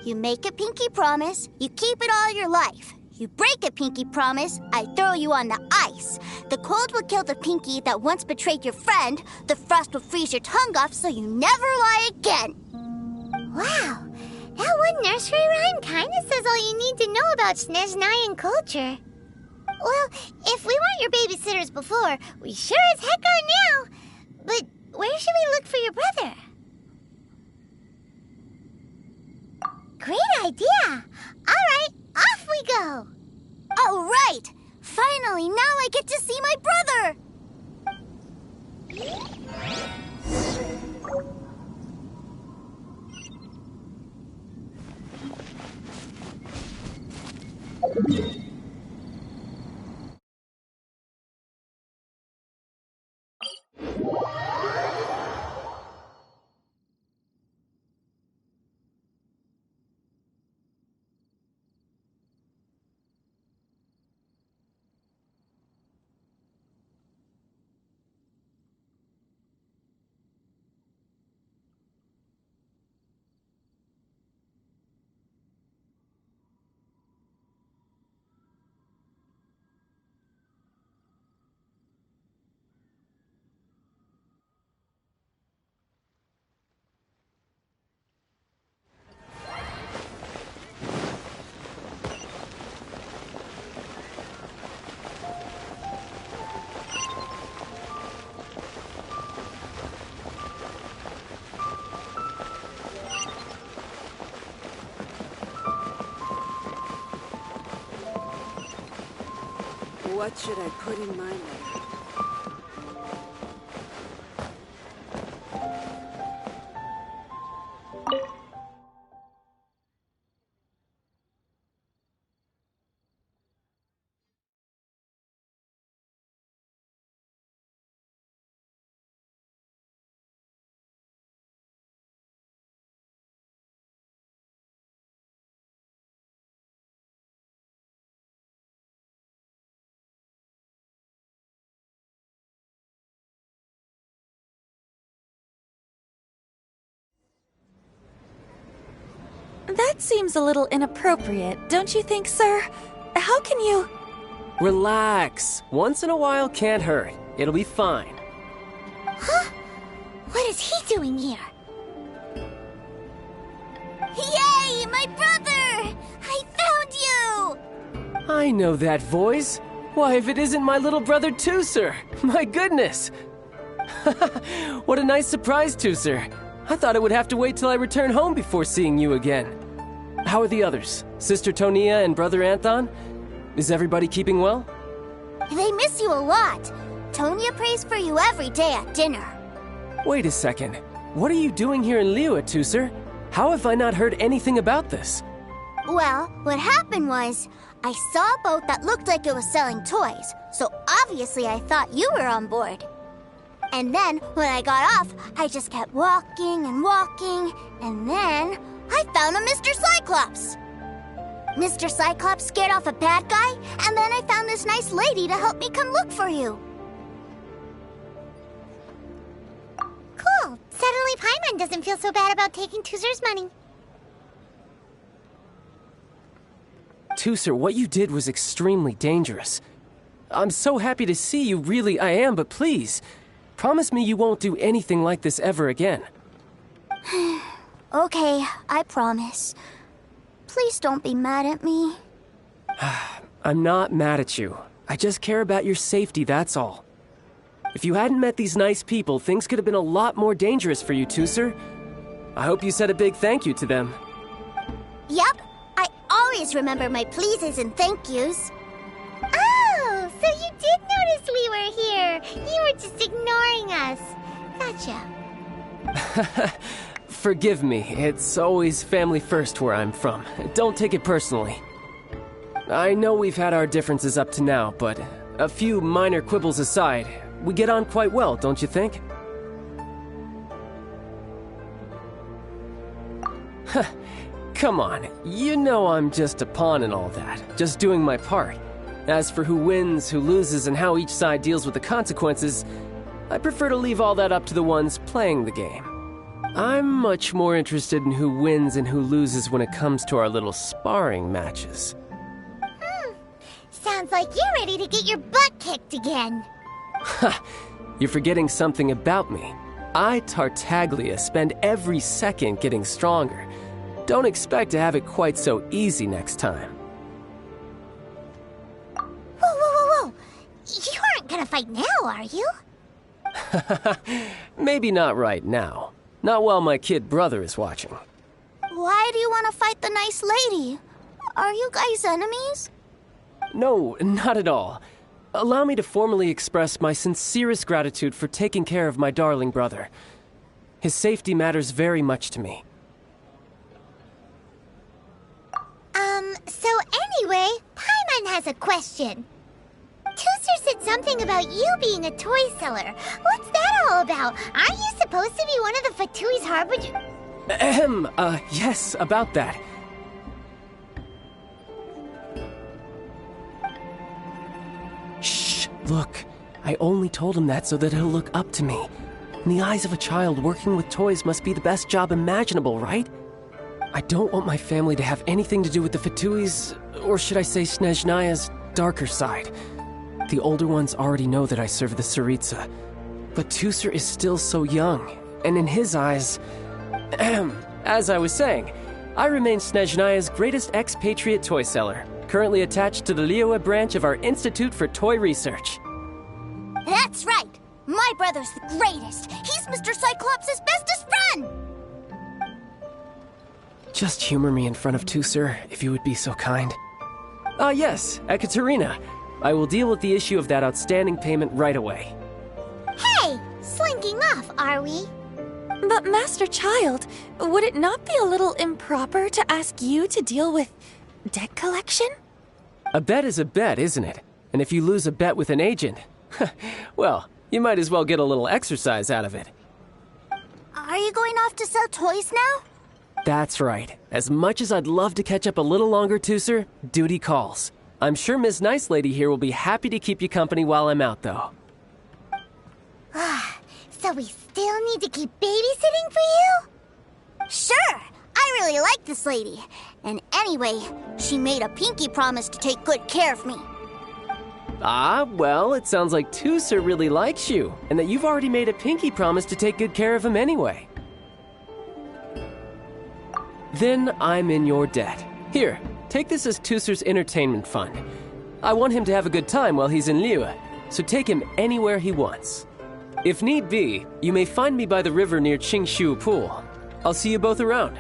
You make a pinky promise, you keep it all your life. You break a pinky promise, I throw you on the ice. The cold will kill the pinky that once betrayed your friend. The frost will freeze your tongue off so you never lie again. Wow, that one nursery rhyme kinda says all you need to know about Snezhnayan culture. Well, if we weren't your babysitters before, we sure as heck are now. But where should we look for your brother? Great idea! Alright, off we go! Alright! Finally, now I get to see my brother! What should I put in my letter? That seems a little inappropriate, don't you think, sir? How can you... Relax. Once in a while can't hurt. It'll be fine. Huh? What is he doing here? Yay, my brother! I found you! I know that voice. Why, if it isn't my little brother Tooser! My goodness! What a nice surprise, Tooser. I thought I would have to wait till I return home before seeing you again. How are the others? Sister Tonia and Brother Anthon? Is everybody keeping well? They miss you a lot. Tonia prays for you every day at dinner. Wait a second. What are you doing here in Liyue, Tooser? How have I not heard anything about this? Well, what happened was, I saw a boat that looked like it was selling toys, so obviously I thought you were on board. And then, when I got off, I just kept walking and walking, and then I found a Mr. Cyclops. Mr. Cyclops scared off a bad guy, and then I found this nice lady to help me come look for you. Cool. Suddenly Paimon doesn't feel so bad about taking Tooser's money. Tooser, what you did was extremely dangerous. I'm so happy to see you, really I am, but please, promise me you won't do anything like this ever again. Okay, I promise. Please don't be mad at me. I'm not mad at you. I just care about your safety, that's all. If you hadn't met these nice people, things could have been a lot more dangerous for you, Tooser. I hope you said a big thank you to them. Yep, I always remember my pleases and thank yous. Oh, so you did notice we were here. You were just ignoring us. Gotcha. Forgive me, it's always family first where I'm from. Don't take it personally. I know we've had our differences up to now, but a few minor quibbles aside, we get on quite well, don't you think? Come on, you know I'm just a pawn and all that, just doing my part. As for who wins, who loses, and how each side deals with the consequences, I prefer to leave all that up to the ones playing the game. I'm much more interested in who wins and who loses when it comes to our little sparring matches. Sounds like you're ready to get your butt kicked again. Ha! You're forgetting something about me. I, Tartaglia, spend every second getting stronger. Don't expect to have it quite so easy next time. Whoa. You aren't gonna fight now, are you? Maybe not right now. Not while my kid brother is watching. Why do you want to fight the nice lady? Are you guys enemies? No, not at all. Allow me to formally express my sincerest gratitude for taking care of my darling brother. His safety matters very much to me. So anyway, Paimon has a question. Tooser said something about you being a toy seller. What's that all about? Aren't you supposed to be one of the Fatui's harbingers? Yes, about that. Shh, look. I only told him that so that he'll look up to me. In the eyes of a child, working with toys must be the best job imaginable, right? I don't want my family to have anything to do with the Fatui's, or should I say Snezhnaya's, darker side. The older ones already know that I serve the Tsaritsa. But Tooser is still so young, and in his eyes... As I was saying, I remain Snezhnaya's greatest expatriate toy seller, currently attached to the Liyue branch of our Institute for Toy Research. That's right! My brother's the greatest! He's Mr. Cyclops' bestest friend! Just humor me in front of Tooser, if you would be so kind. Yes, Ekaterina. I will deal with the issue of that outstanding payment right away. Hey! Slinking off, are we? But Master Child, would it not be a little improper to ask you to deal with debt collection? A bet is a bet, isn't it? And if you lose a bet with an agent, well, you might as well get a little exercise out of it. Are you going off to sell toys now? That's right. As much as I'd love to catch up a little longer, Tooser, duty calls. I'm sure Miss Nice Lady here will be happy to keep you company while I'm out, though. So we still need to keep babysitting for you? Sure! I I really like this lady. And anyway, she made a pinky promise to take good care of me. Ah, well, it sounds like Tusser really likes you, and that you've already made a pinky promise to take good care of him anyway. Then I'm in your debt. Here, take this as Tusser's entertainment fund. I want him to have a good time while he's in Liyue, so take him anywhere he wants. If need be, you may find me by the river near Qingshu Pool. I'll see you both around.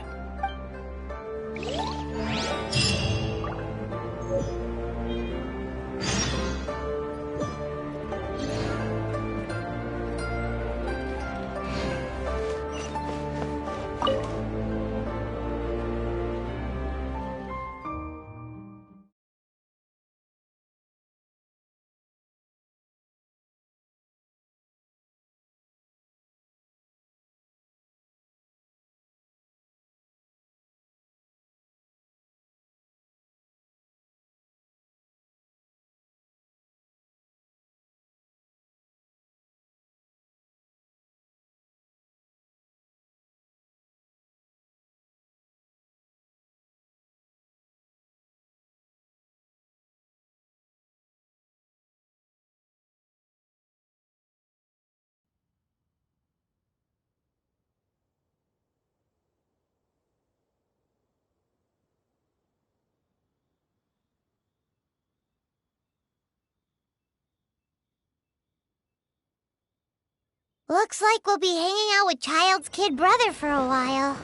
Looks like we'll be hanging out with Child's kid brother for a while.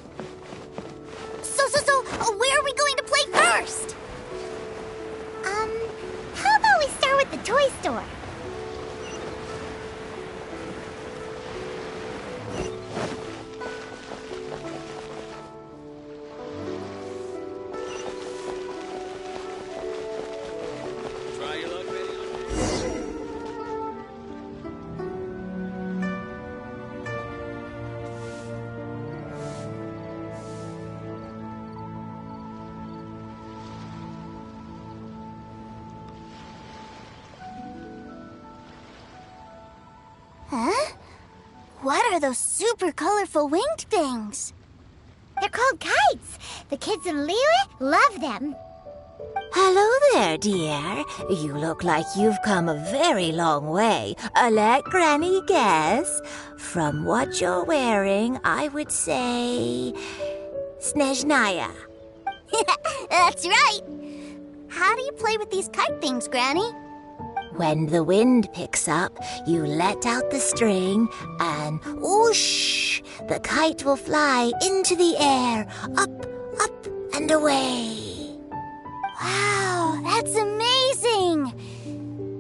So, where are we going to play first? How about we start with the toy store? Huh? What are those super colorful winged things? They're called kites. The kids in Liyue love them. Hello there, dear. You look like you've come a very long way. Let Granny guess. From what you're wearing, I would say... Snezhnaya. That's right. How do you play with these kite things, Granny? When the wind picks up, you let out the string and whoosh! The kite will fly into the air, up, up, and away. Wow, that's amazing!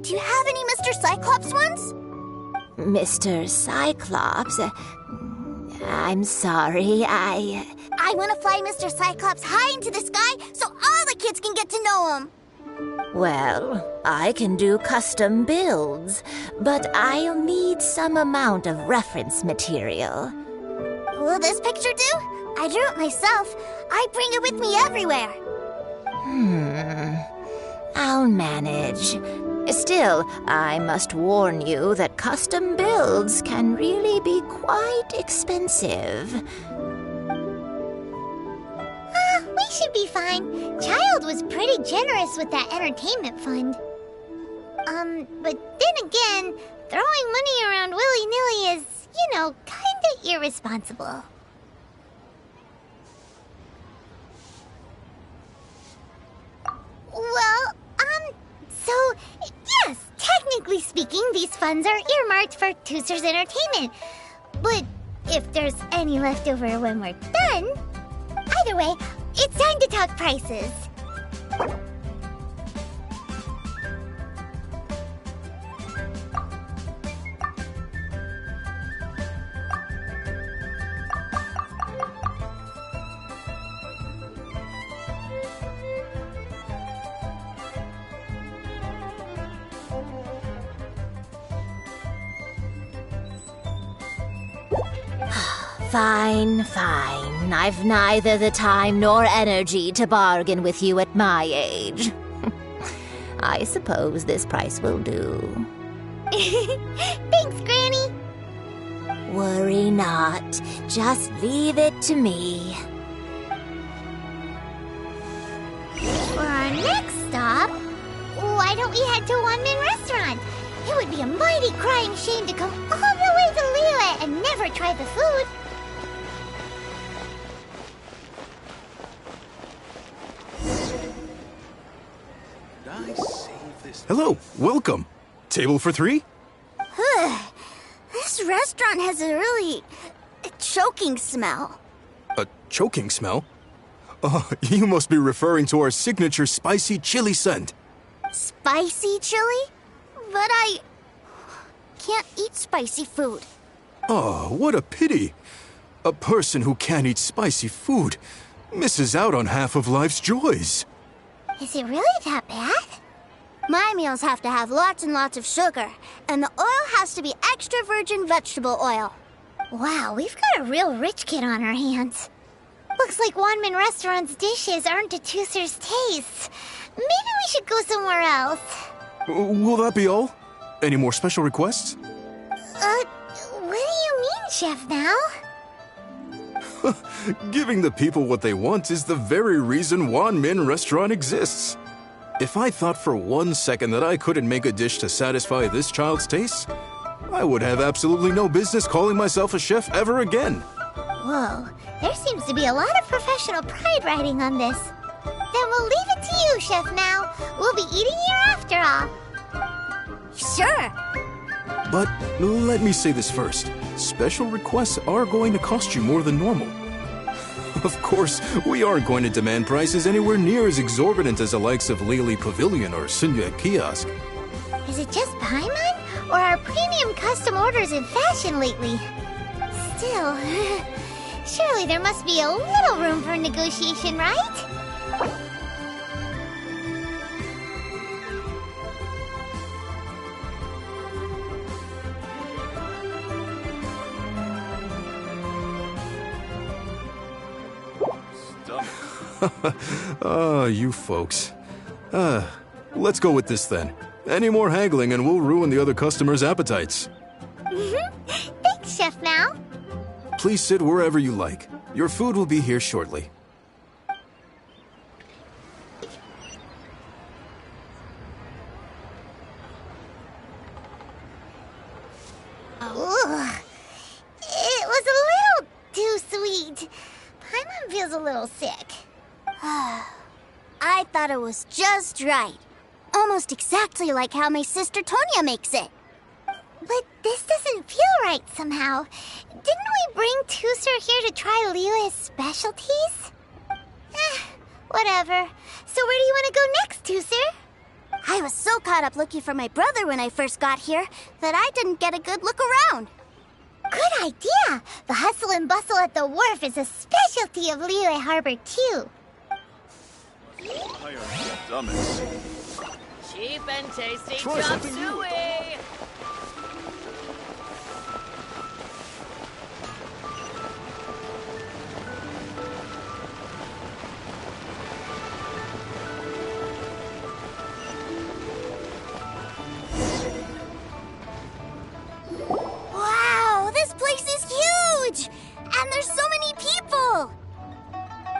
Do you have any Mr. Cyclops ones? Mr. Cyclops? I'm sorry, I want to fly Mr. Cyclops high into the sky so all the kids can get to know him. Well, I can do custom builds, but I'll need some amount of reference material. Will this picture do? I drew it myself. I bring it with me everywhere. I'll manage. Still, I must warn you that custom builds can really be quite expensive. We should be fine. Child was pretty generous with that entertainment fund. But then again, throwing money around willy-nilly is, kinda irresponsible. Well, so, yes, technically speaking, these funds are earmarked for Tusser's entertainment. But if there's any left over when we're done, either way, it's time to talk prices. Fine. I've neither the time nor energy to bargain with you at my age. I suppose this price will do. Thanks, Granny. Worry not. Just leave it to me. about we head to Wanmin Restaurant? It would be a mighty crying shame to come all the way to Liyue and never try the food. Hello, welcome. Table for 3? This restaurant has a really choking smell. A choking smell? Oh, you must be referring to our signature spicy chili scent. Spicy chili? But I can't eat spicy food. Oh, what a pity. A person who can't eat spicy food misses out on half of life's joys. Is it really that bad? My meals have to have lots and lots of sugar, and the oil has to be extra virgin vegetable oil. Wow, we've got a real rich kid on our hands. Looks like Wanmin Restaurant's dishes aren't to Tooser's taste. Maybe we should go somewhere else. Will that be all? Any more special requests? What do you mean, Chef Now? Giving the people what they want is the very reason Wanmin Restaurant exists. If I thought for 1 second that I couldn't make a dish to satisfy this child's tastes, I would have absolutely no business calling myself a chef ever again. Whoa, there seems to be a lot of professional pride riding on this. Then we'll leave it to you, Chef Now. We'll be eating here after all. Sure. But let me say this first. Special requests are going to cost you more than normal. Of course, we aren't going to demand prices anywhere near as exorbitant as the likes of Lily Pavilion or Sunya Kiosk. Is it just Paimon? Or are premium custom orders in fashion lately? Still, surely there must be a little room for negotiation, right? Ah, you folks. Let's go with this then. Any more haggling and we'll ruin the other customers' appetites. Thanks, Chef Now. Please sit wherever you like. Your food will be here shortly. Ugh. It was a little too sweet. Paimon feels a little sick. I thought it was just right. Almost exactly like how my sister Tonya makes it. But this doesn't feel right somehow. Didn't we bring Tooser here to try Liyue's specialties? Whatever. So where do you want to go next, Tooser? I was so caught up looking for my brother when I first got here that I didn't get a good look around. Good idea! The hustle and bustle at the wharf is a specialty of Liyue Harbor, too. Cheap and tasty Try chop something suey! Wow, this place is huge! And there's so many people!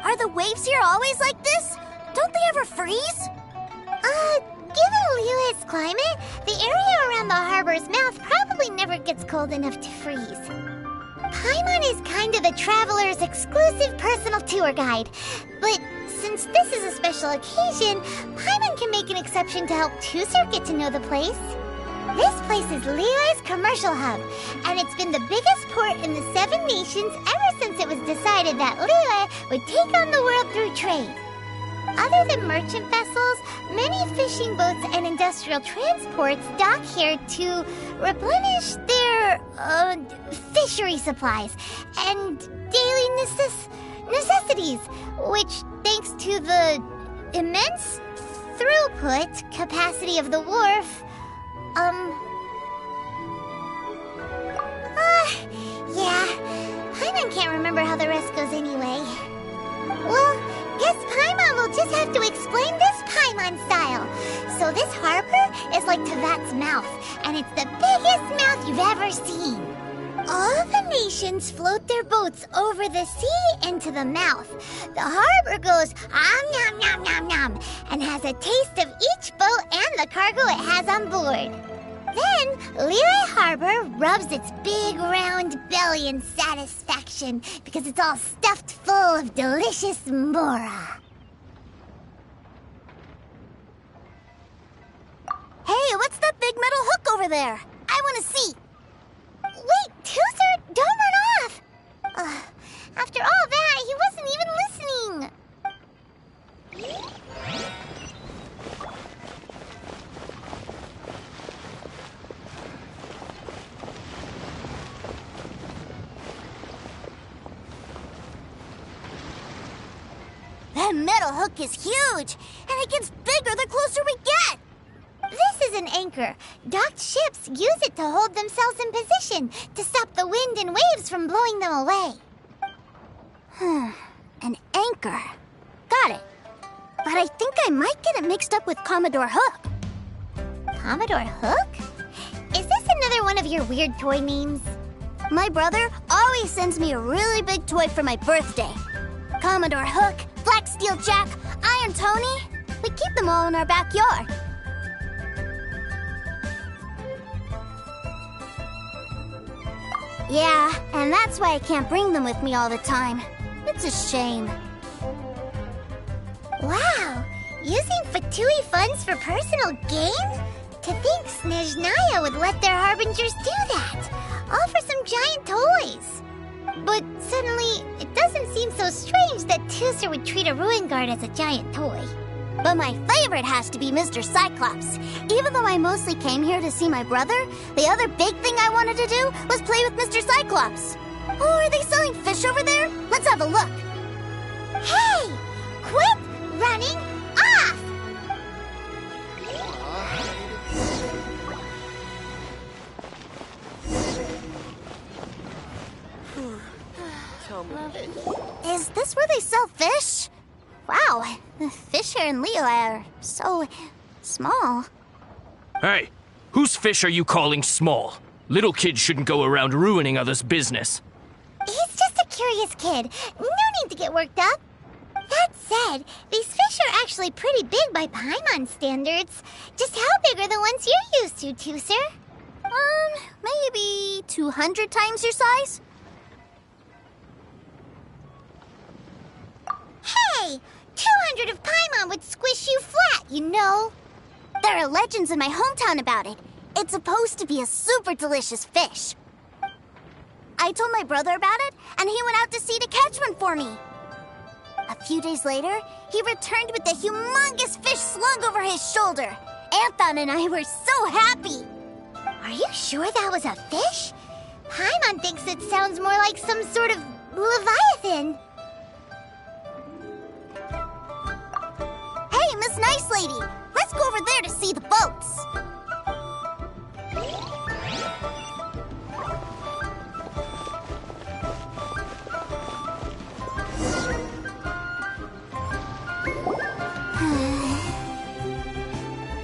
Are the waves here always like this? Don't they ever freeze? Given Liyue's climate, the area around the harbor's mouth probably never gets cold enough to freeze. Paimon is kind of the traveler's exclusive personal tour guide. But since this is a special occasion, Paimon can make an exception to help Tooser get to know the place. This place is Liyue's commercial hub, and it's been the biggest port in the 7 nations ever since it was decided that Liyue would take on the world through trade. Other than merchant vessels, many fishing boats and industrial transports dock here to replenish their fishery supplies and daily necessities, which, thanks to the immense throughput capacity of the wharf, yeah, Paimon can't remember how the rest goes anyway. Well, guess Paimon will just have to explain this Paimon style. So this harbor is like Tevat's mouth, and it's the biggest mouth you've ever seen. All the nations float their boats over the sea into the mouth. The harbor goes nom nom nom nom nom and has a taste of each boat and the cargo it has on board. Then, Liyue Harbor rubs its big round belly in satisfaction because it's all stuffed full of delicious mora. Hey, what's that big metal hook over there? I want to see. Wait, Toother, don't run off! After all that, he wasn't even listening. That metal hook is huge, and it gets bigger the closer we get. This is an anchor. Docked ships use it to hold themselves in position to stop the wind and waves from blowing them away. An anchor. Got it. But I think I might get it mixed up with Commodore Hook. Commodore Hook? Is this another one of your weird toy names? My brother always sends me a really big toy for my birthday. Commodore Hook, Black Steel Jack, Iron Tony. We keep them all in our backyard. Yeah, and that's why I can't bring them with me all the time. It's a shame. Wow! Using Fatui funds for personal gain? To think Snezhnaya would let their harbingers do that! All for some giant toys! But suddenly, it doesn't seem so strange that Tooser would treat a ruin guard as a giant toy. But my favorite has to be Mr. Cyclops. Even though I mostly came here to see my brother, the other big thing I wanted to do was play with Mr. Cyclops. Oh, are they selling fish over there? Let's have a look. Hey! Quit running off! Is this where they sell fish? Wow, the fish here in Liyue are so small. Hey, whose fish are you calling small? Little kids shouldn't go around ruining others' business. He's just a curious kid. No need to get worked up. That said, these fish are actually pretty big by Paimon standards. Just how big are the ones you're used to, Tooser? Maybe 200 times your size? Hey! 200 of Paimon would squish you flat, you know. There are legends in my hometown about it. It's supposed to be a super delicious fish. I told my brother about it, and he went out to sea to catch one for me. A few days later, he returned with a humongous fish slung over his shoulder. Anthon and I were so happy. Are you sure that was a fish? Paimon thinks it sounds more like some sort of leviathan. Hey, Miss Nice Lady, let's go over there to see the boats.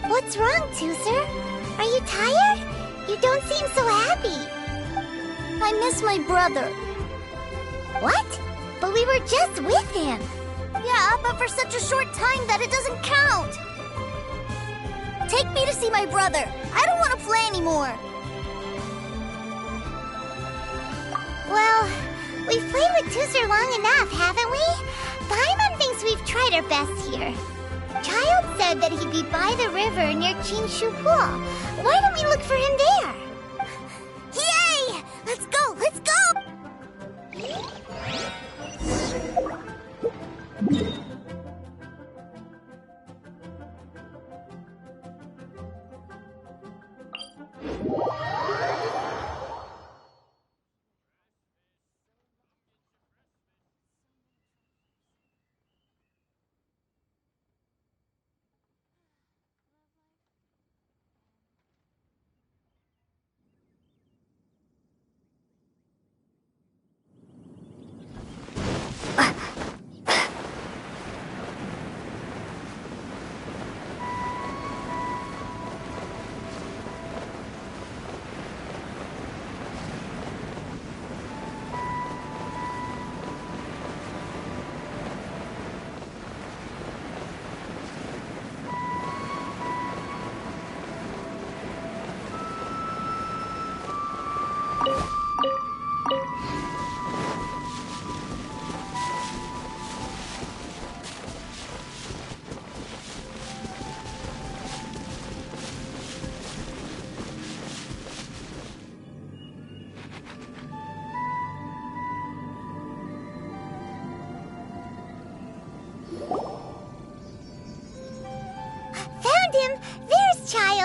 What's wrong, Tooser? Are you tired? You don't seem so happy. I miss my brother. What? But we were just with him. Yeah, but for such a short time that it doesn't count. Take me to see my brother. I don't want to play anymore. Well, we've played with Tooser long enough, haven't we? Paimon thinks we've tried our best here. Child said that he'd be by the river near Chinshu Pool. Why don't we look for him there? Yay! Let's go! Let's go!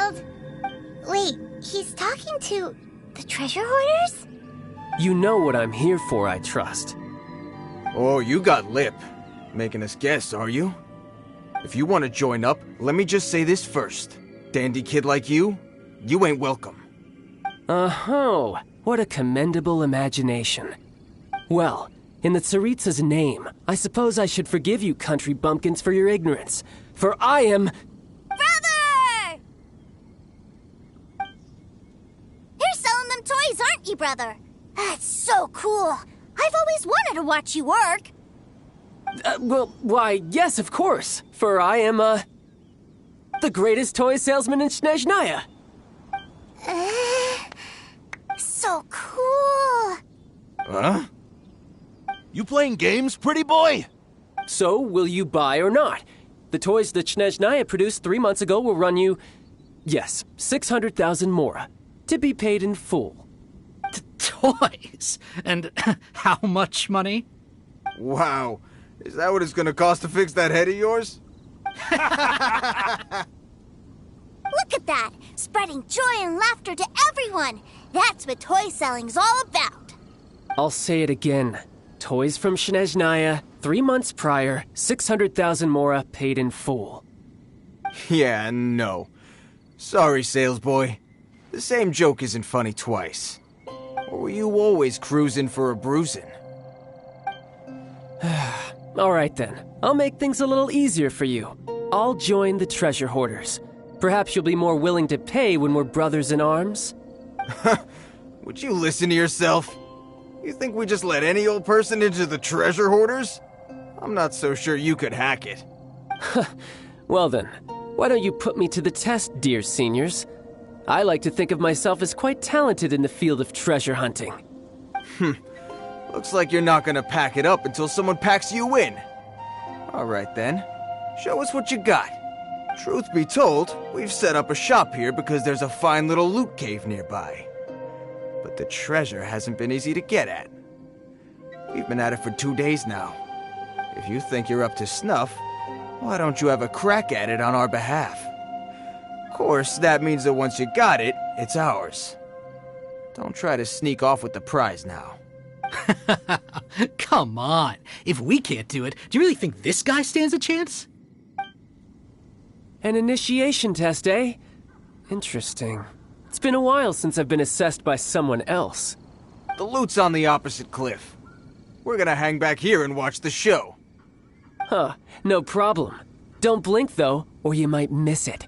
child. Wait, he's talking to the treasure hoarders? You know what I'm here for, I trust. Oh, you got lip. Making us guess, are you? If you want to join up, let me just say this first. Dandy kid like you ain't welcome. Oh, what a commendable imagination. Well, in the Tsaritsa's name, I suppose I should forgive you country bumpkins for your ignorance. For I am... Brother! You're selling them toys, aren't you, brother? That's so cool. I've always wanted to watch you work. Well, why, yes, of course. For I am, the greatest toy salesman in Snezhnaya. So cool. Huh? You playing games, pretty boy? So, will you buy or not? The toys that Snezhnaya produced 3 months ago will run you, yes, 600,000 mora, to be paid in full. Toys? And how much money? Wow. Is that what it's gonna cost to fix that head of yours? Look at that! Spreading joy and laughter to everyone! That's what toy selling's all about! I'll say it again. Toys from Snezhnaya, 3 months prior, 600,000 mora paid in full. Yeah, no. Sorry, salesboy. The same joke isn't funny twice. Or were you always cruising for a bruising? All right then. I'll make things a little easier for you. I'll join the treasure hoarders. Perhaps you'll be more willing to pay when we're brothers in arms? Would you listen to yourself? You think we just let any old person into the treasure hoarders? I'm not so sure you could hack it. Well then, why don't you put me to the test, dear seniors? I like to think of myself as quite talented in the field of treasure hunting. Looks like you're not gonna pack it up until someone packs you in. All right then, show us what you got. Truth be told, we've set up a shop here because there's a fine little loot cave nearby. But the treasure hasn't been easy to get at. We've been at it for 2 days now. If you think you're up to snuff, why don't you have a crack at it on our behalf? Of course, that means that once you got it, it's ours. Don't try to sneak off with the prize now. Come on. If we can't do it, do you really think this guy stands a chance? An initiation test, eh? Interesting. It's been a while since I've been assessed by someone else. The loot's on the opposite cliff. We're gonna hang back here and watch the show. Huh, no problem. Don't blink, though, or you might miss it.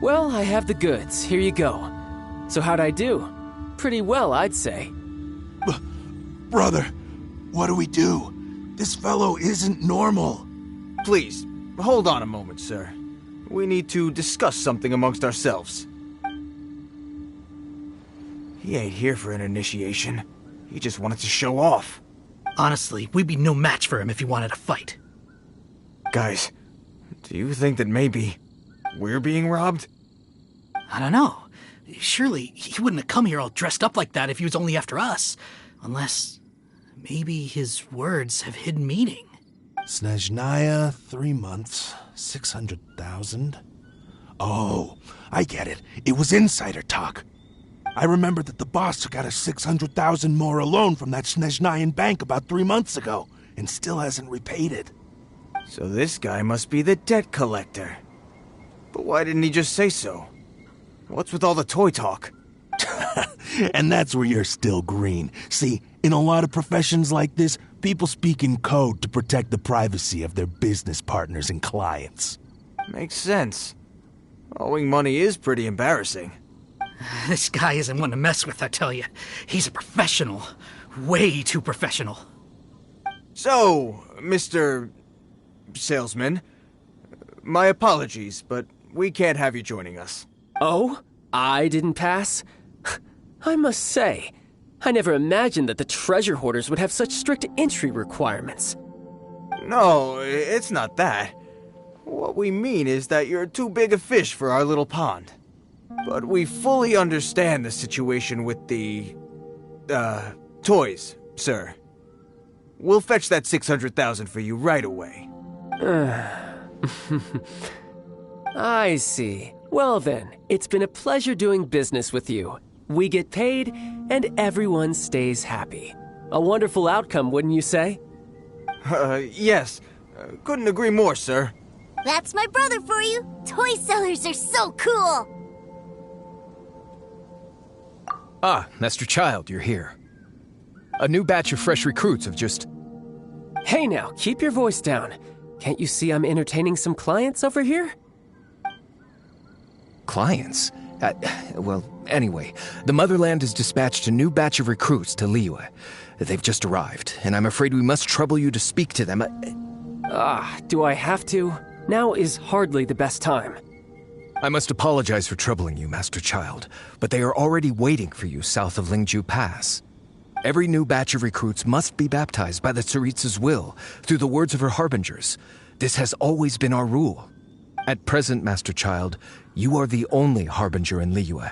Well, I have the goods. Here you go. So how'd I do? Pretty well, I'd say. Brother, what do we do? This fellow isn't normal. Please, hold on a moment, sir. We need to discuss something amongst ourselves. He ain't here for an initiation. He just wanted to show off. Honestly, we'd be no match for him if he wanted to fight. Guys, Do you think that maybe we're being robbed? I don't know. Surely he wouldn't have come here all dressed up like that if he was only after us. Unless maybe his words have hidden meaning. Snezhnaya, 3 months, 600,000. Oh, I get it. It was insider talk. I remember that the boss took out a 600,000 more loan from that Snezhnayan bank about 3 months ago, and still hasn't repaid it. So this guy must be the debt collector. But why didn't he just say so? What's with all the toy talk? And that's where you're still green. See, in a lot of professions like this, people speak in code to protect the privacy of their business partners and clients. Makes sense. Owing money is pretty embarrassing. This guy isn't one to mess with, I tell you. He's a professional. Way too professional. So, Mr. Salesman, my apologies, but we can't have you joining us. Oh? I didn't pass? I must say, I never imagined that the treasure hoarders would have such strict entry requirements. No, it's not that. What we mean is that you're too big a fish for our little pond. But we fully understand the situation with the, toys, sir. We'll fetch that 600,000 for you right away. I see. Well then, it's been a pleasure doing business with you. We get paid, and everyone stays happy. A wonderful outcome, wouldn't you say? Yes. Couldn't agree more, sir. That's my brother for you. Toy sellers are so cool. Ah, Master Child, you're here. A new batch of fresh recruits have just... Hey now, keep your voice down. Can't you see I'm entertaining some clients over here? Clients? Well, anyway, the Motherland has dispatched a new batch of recruits to Liyue. They've just arrived, and I'm afraid we must trouble you to speak to them. Do I have to? Now is hardly the best time. I must apologize for troubling you, Master Child, but they are already waiting for you south of Lingju Pass. Every new batch of recruits must be baptized by the Tsaritsa's will, through the words of her harbingers. This has always been our rule. At present, Master Child, you are the only harbinger in Liyue.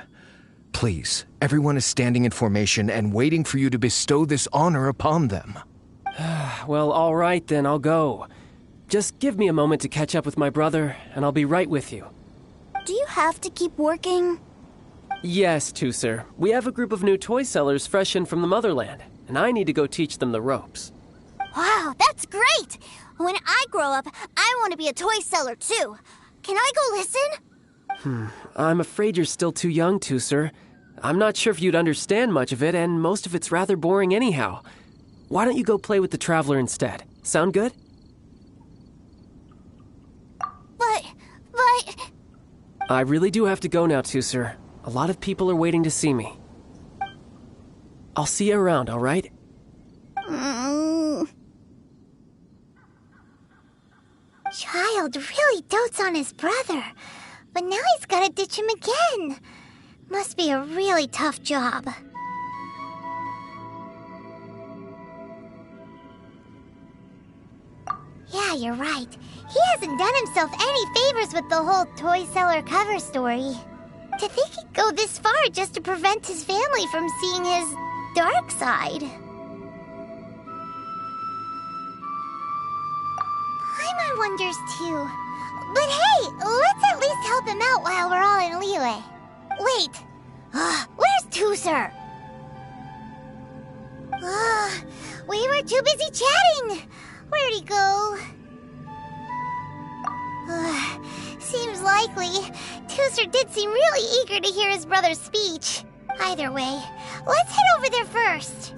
Please, everyone is standing in formation and waiting for you to bestow this honor upon them. Well, all right then, I'll go. Just give me a moment to catch up with my brother, and I'll be right with you. Do you have to keep working? Yes, Tusser. We have a group of new toy sellers fresh in from the Motherland, and I need to go teach them the ropes. Wow, that's great! When I grow up, I want to be a toy seller too. Can I go listen? I'm afraid you're still too young, Tusser. I'm not sure if you'd understand much of it, and most of it's rather boring anyhow. Why don't you go play with the Traveler instead? Sound good? But... I really do have to go now, Tusser. A lot of people are waiting to see me. I'll see you around, all right? Child really dotes on his brother, but now he's gotta ditch him again. Must be a really tough job. Yeah, you're right. He hasn't done himself any favors with the whole toy seller cover story. To think he'd go this far just to prevent his family from seeing his dark side. Paimon wonders too. But hey, let's at least help him out while we're all in Liyue. Wait, where's Tusser? We were too busy chatting. Where'd he go? Seems likely. Tusser did seem really eager to hear his brother's speech. Either way, let's head over there first.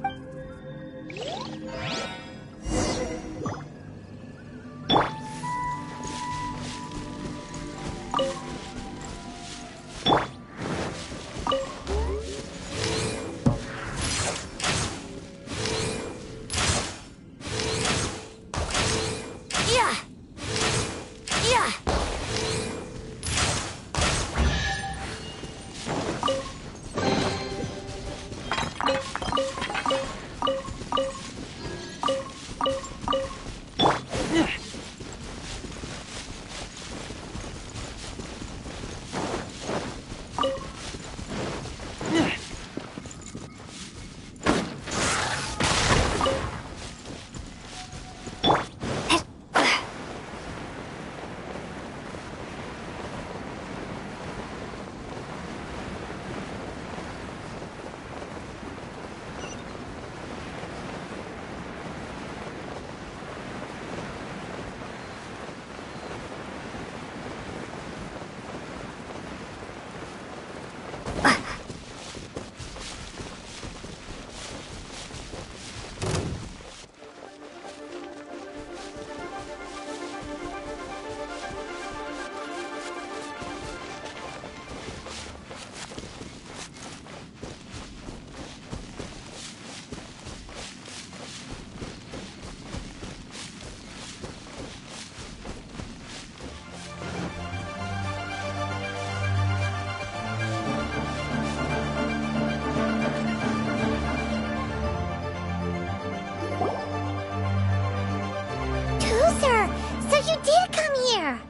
you did come here.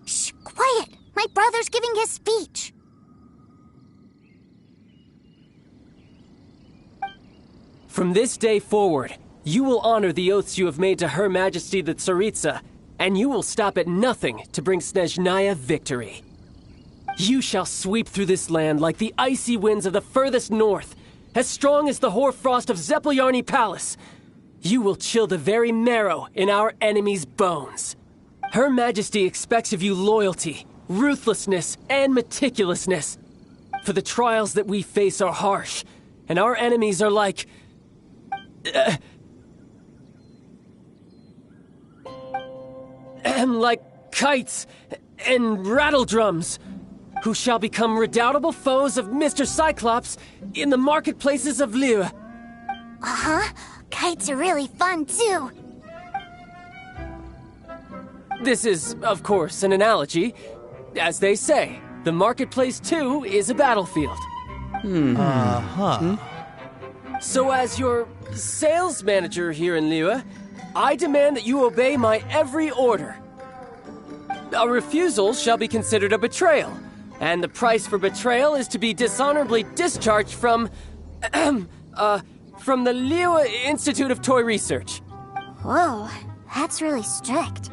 Shh, quiet! My brother's giving his speech. From this day forward, you will honor the oaths you have made to Her Majesty the Tsaritsa, and you will stop at nothing to bring Snezhnaya victory. You shall sweep through this land like the icy winds of the furthest north, as strong as the hoarfrost of Zepelyarny Palace. You will chill the very marrow in our enemies' bones. Her Majesty expects of you loyalty, ruthlessness, and meticulousness. For the trials that we face are harsh, and our enemies are like... like kites and rattledrums, who shall become redoubtable foes of Mr. Cyclops in the marketplaces of Liyue. Uh-huh. Kites are really fun, too. This is, of course, an analogy. As they say, the marketplace, too, is a battlefield. So as your sales manager here in Liyue, I demand that you obey my every order. A refusal shall be considered a betrayal, and the price for betrayal is to be dishonorably discharged from the Liyue Institute of Toy Research. Whoa, that's really strict.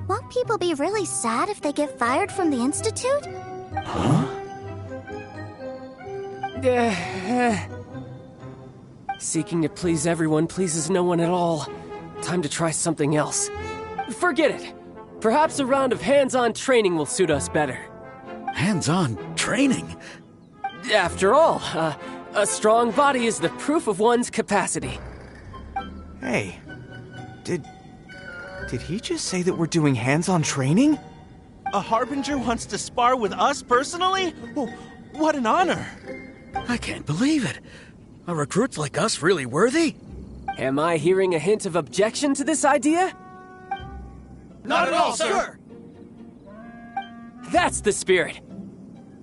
Won't people be really sad if they get fired from the Institute? Seeking to please everyone pleases no one at all. Time to try something else. Forget it. Perhaps a round of hands-on training will suit us better. Hands-on training? After all, a strong body is the proof of one's capacity. Hey, did he just say that we're doing hands-on training? A Harbinger wants to spar with us personally? What an honor! I can't believe it. Are recruits like us really worthy? Am I hearing a hint of objection to this idea? Not at all, sir! That's the spirit.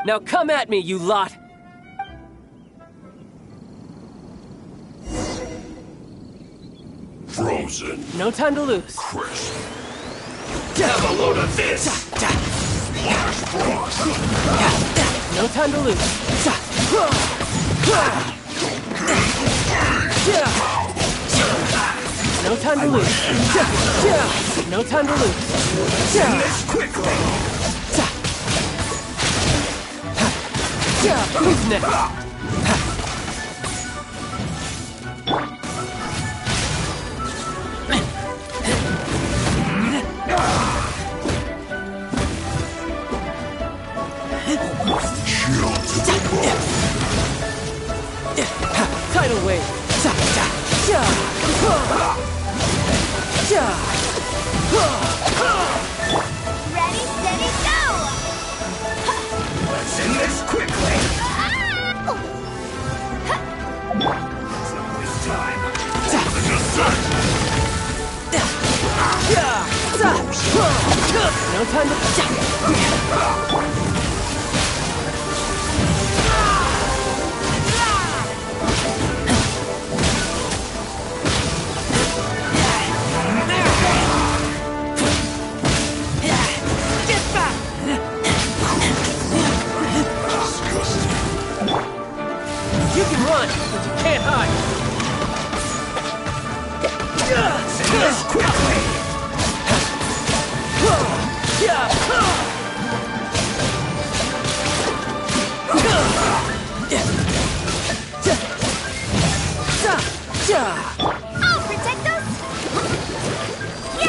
Now come at me, you lot! Frozen. No time to lose. Crisp. Have a load of this! Splash frost! No time to lose. No time to lose. No time to lose. This quickly! Who's next? Tidal wave. Ready, steady, go! Let's end this quickly! Not this time. No time to... You can run, but you can't hide. Send this quickly! I'll protect us! Yeah!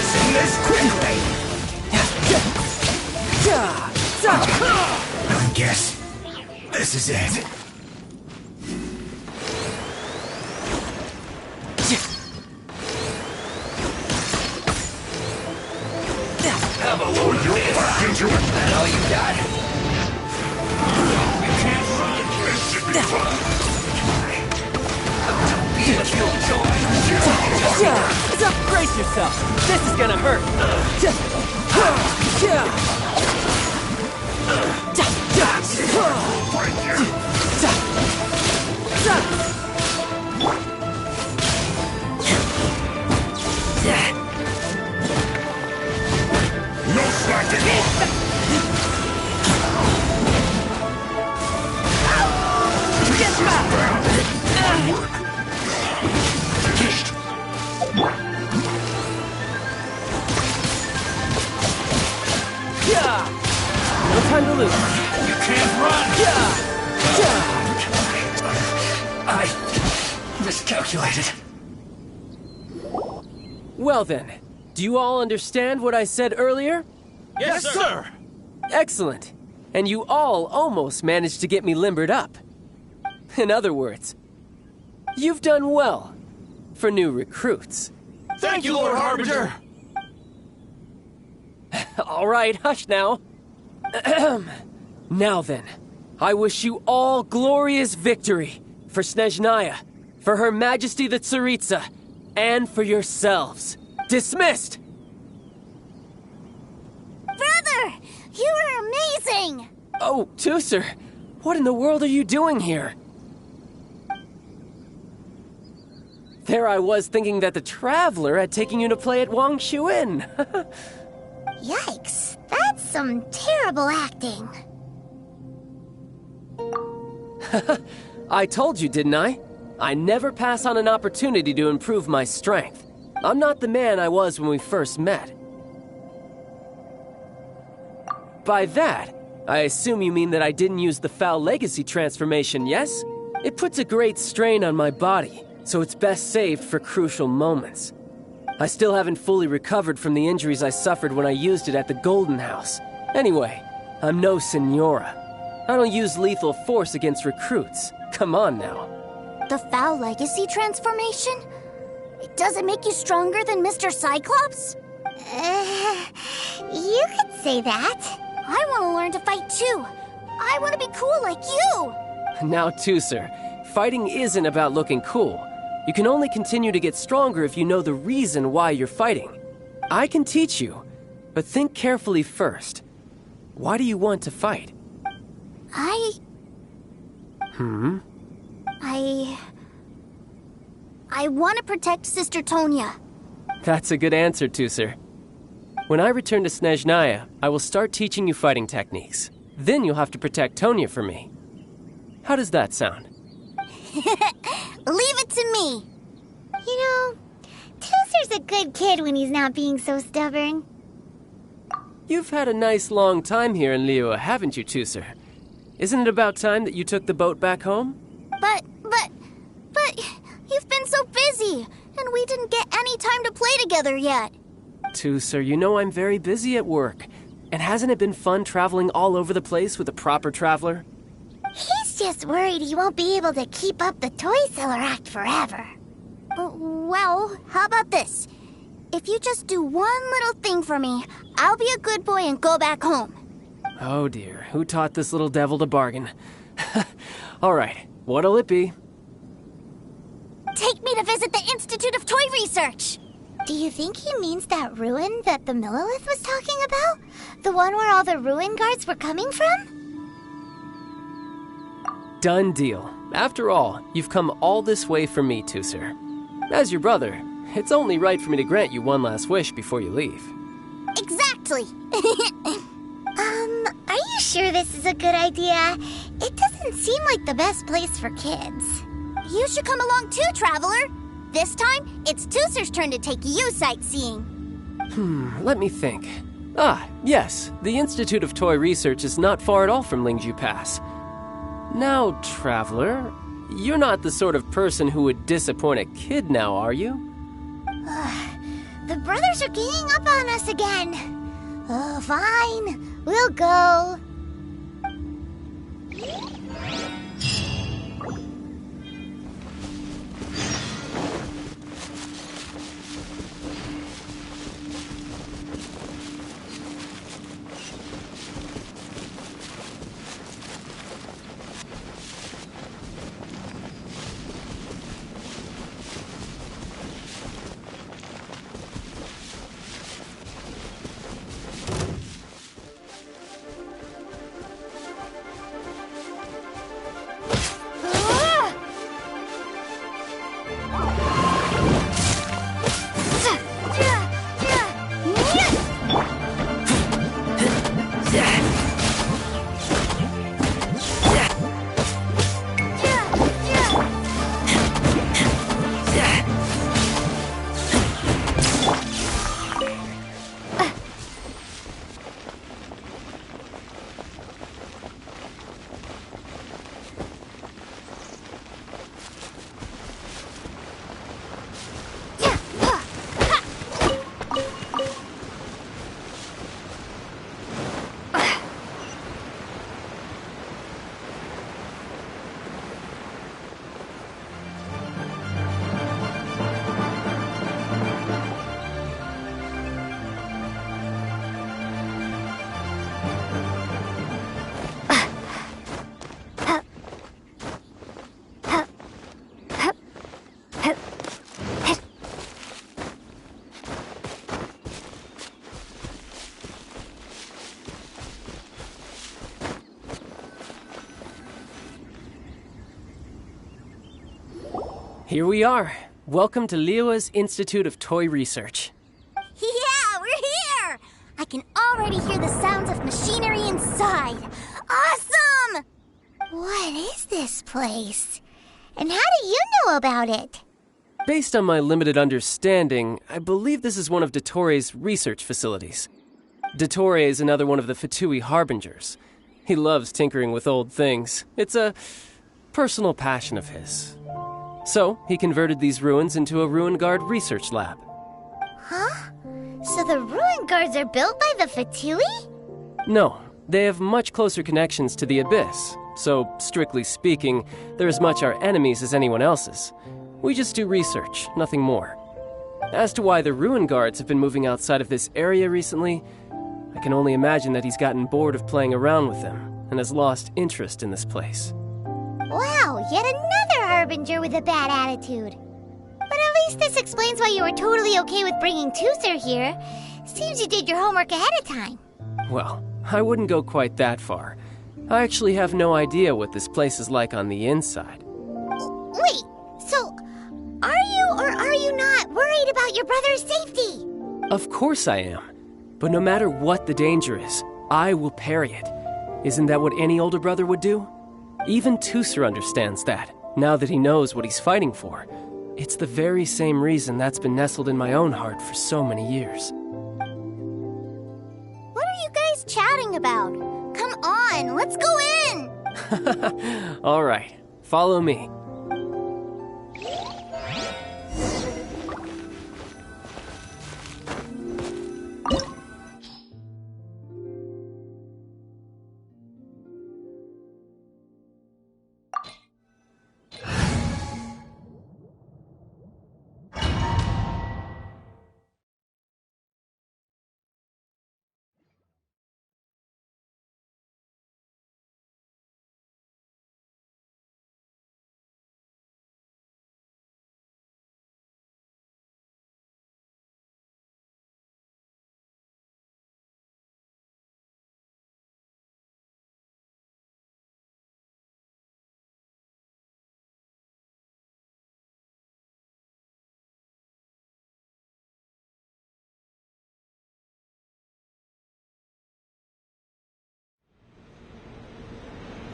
Send this quickly! I guess this is it. Have a load of this. Back into it. That all you got? You can't run. This should be fun. So brace yourself. This is gonna hurt. No slacking. Get back! No time to lose. You can't run. I miscalculated. Well then, do you all understand what I said earlier? Yes, sir. Excellent. And you all almost managed to get me limbered up. In other words, you've done well for new recruits. Thank you, Lord Harbinger. All right, hush now. Now then, I wish you all glorious victory for Snezhnaya, for Her Majesty the Tsaritsa, and for yourselves. Dismissed! Brother! You were amazing! Oh, Tusser, what in the world are you doing here? There I was thinking that the Traveler had taken you to play at Wang Xuan. Yikes, that's some terrible acting. I told you, didn't I? I never pass on an opportunity to improve my strength. I'm not the man I was when we first met. By that, I assume you mean that I didn't use the Foul Legacy transformation, yes? It puts a great strain on my body, so it's best saved for crucial moments. I still haven't fully recovered from the injuries I suffered when I used it at the Golden House. Anyway, I'm no Signora. I don't use lethal force against recruits. Come on now. The Foul Legacy transformation? Does it make you stronger than Mr. Cyclops? You could say that. I want to learn to fight too. I want to be cool like you. Now, Tusser, fighting isn't about looking cool. You can only continue to get stronger if you know the reason why you're fighting. I can teach you, but think carefully first. Why do you want to fight? I want to protect Sister Tonya. That's a good answer, Tusser. When I return to Snezhnaya, I will start teaching you fighting techniques. Then you'll have to protect Tonya for me. How does that sound? Leave it to me. You know, Tusser's a good kid when he's not being so stubborn. You've had a nice long time here in Liyue, haven't you, Tusser? Isn't it about time that you took the boat back home? But you've been so busy, and we didn't get any time to play together yet. Tusser, you know I'm very busy at work. And hasn't it been fun traveling all over the place with a proper traveler? He's just worried he won't be able to keep up the toy seller act forever. Well, how about this? If you just do one little thing for me, I'll be a good boy and go back home. Oh dear, who taught this little devil to bargain? All right, what'll it be? Take me to visit the Institute of Toy Research! Do you think he means that ruin that the Millelith was talking about? The one where all the ruin guards were coming from? Done deal. After all, you've come all this way for me, Tusser. As your brother, it's only right for me to grant you one last wish before you leave. Exactly! Are you sure this is a good idea? It doesn't seem like the best place for kids. You should come along too, Traveler. This time, it's Tusser's turn to take you sightseeing. Let me think. Ah, yes, the Institute of Toy Research is not far at all from Lingju Pass. Now, Traveler, you're not the sort of person who would disappoint a kid now, are you? The brothers are ganging up on us again. Oh, fine. We'll go. Here we are. Welcome to Liyue's Institute of Toy Research. Yeah, we're here! I can already hear the sounds of machinery inside. Awesome! What is this place? And how do you know about it? Based on my limited understanding, I believe this is one of Dottoro's research facilities. Dottore is another one of the Fatui harbingers. He loves tinkering with old things. It's a personal passion of his. So, he converted these ruins into a Ruin Guard research lab. Huh? So the ruin guards are built by the Fatui? No, they have much closer connections to the Abyss. So, strictly speaking, they're as much our enemies as anyone else's. We just do research, nothing more. As to why the Ruin Guards have been moving outside of this area recently, I can only imagine that he's gotten bored of playing around with them and has lost interest in this place. Wow, yet another harbinger with a bad attitude. But at least this explains why you were totally okay with bringing Tooser here. Seems you did your homework ahead of time. Well, I wouldn't go quite that far. I actually have no idea what this place is like on the inside. Wait, so are you or are you not worried about your brother's safety? Of course I am. But no matter what the danger is, I will parry it. Isn't that what any older brother would do? Even Tooser understands that, now that he knows what he's fighting for. It's the very same reason that's been nestled in my own heart for so many years. What are you guys chatting about? Come on, let's go in! All right, follow me.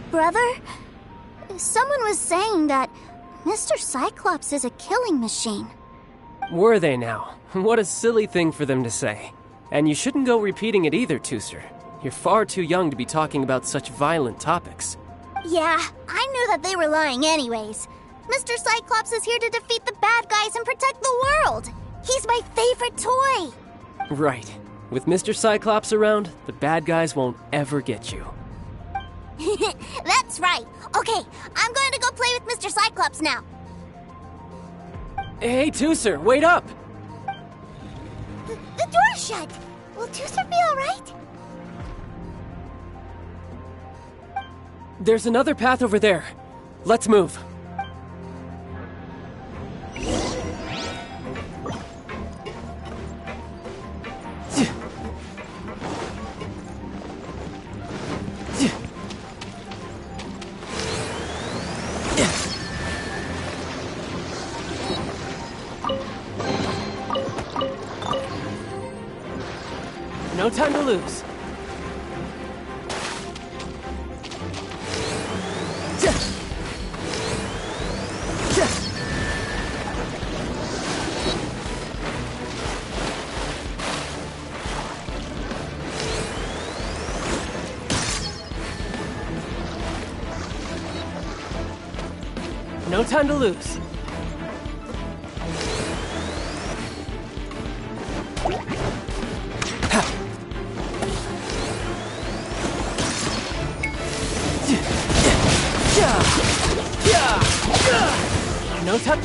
Brother, someone was saying that Mr. Cyclops is a killing machine. Were they now? What a silly thing for them to say. And you shouldn't go repeating it either, Tooser. You're far too young to be talking about such violent topics. Yeah, I knew that they were lying anyways. Mr. Cyclops is here to defeat the bad guys and protect the world. He's my favorite toy. Right. With Mr. Cyclops around, the bad guys won't ever get you. That's right. Okay, I'm going to go play with Mr. Cyclops now. Hey, Tooser, wait up! The door's shut. Will Tooser be alright? There's another path over there. Let's move. No time to lose. No time to lose. No time.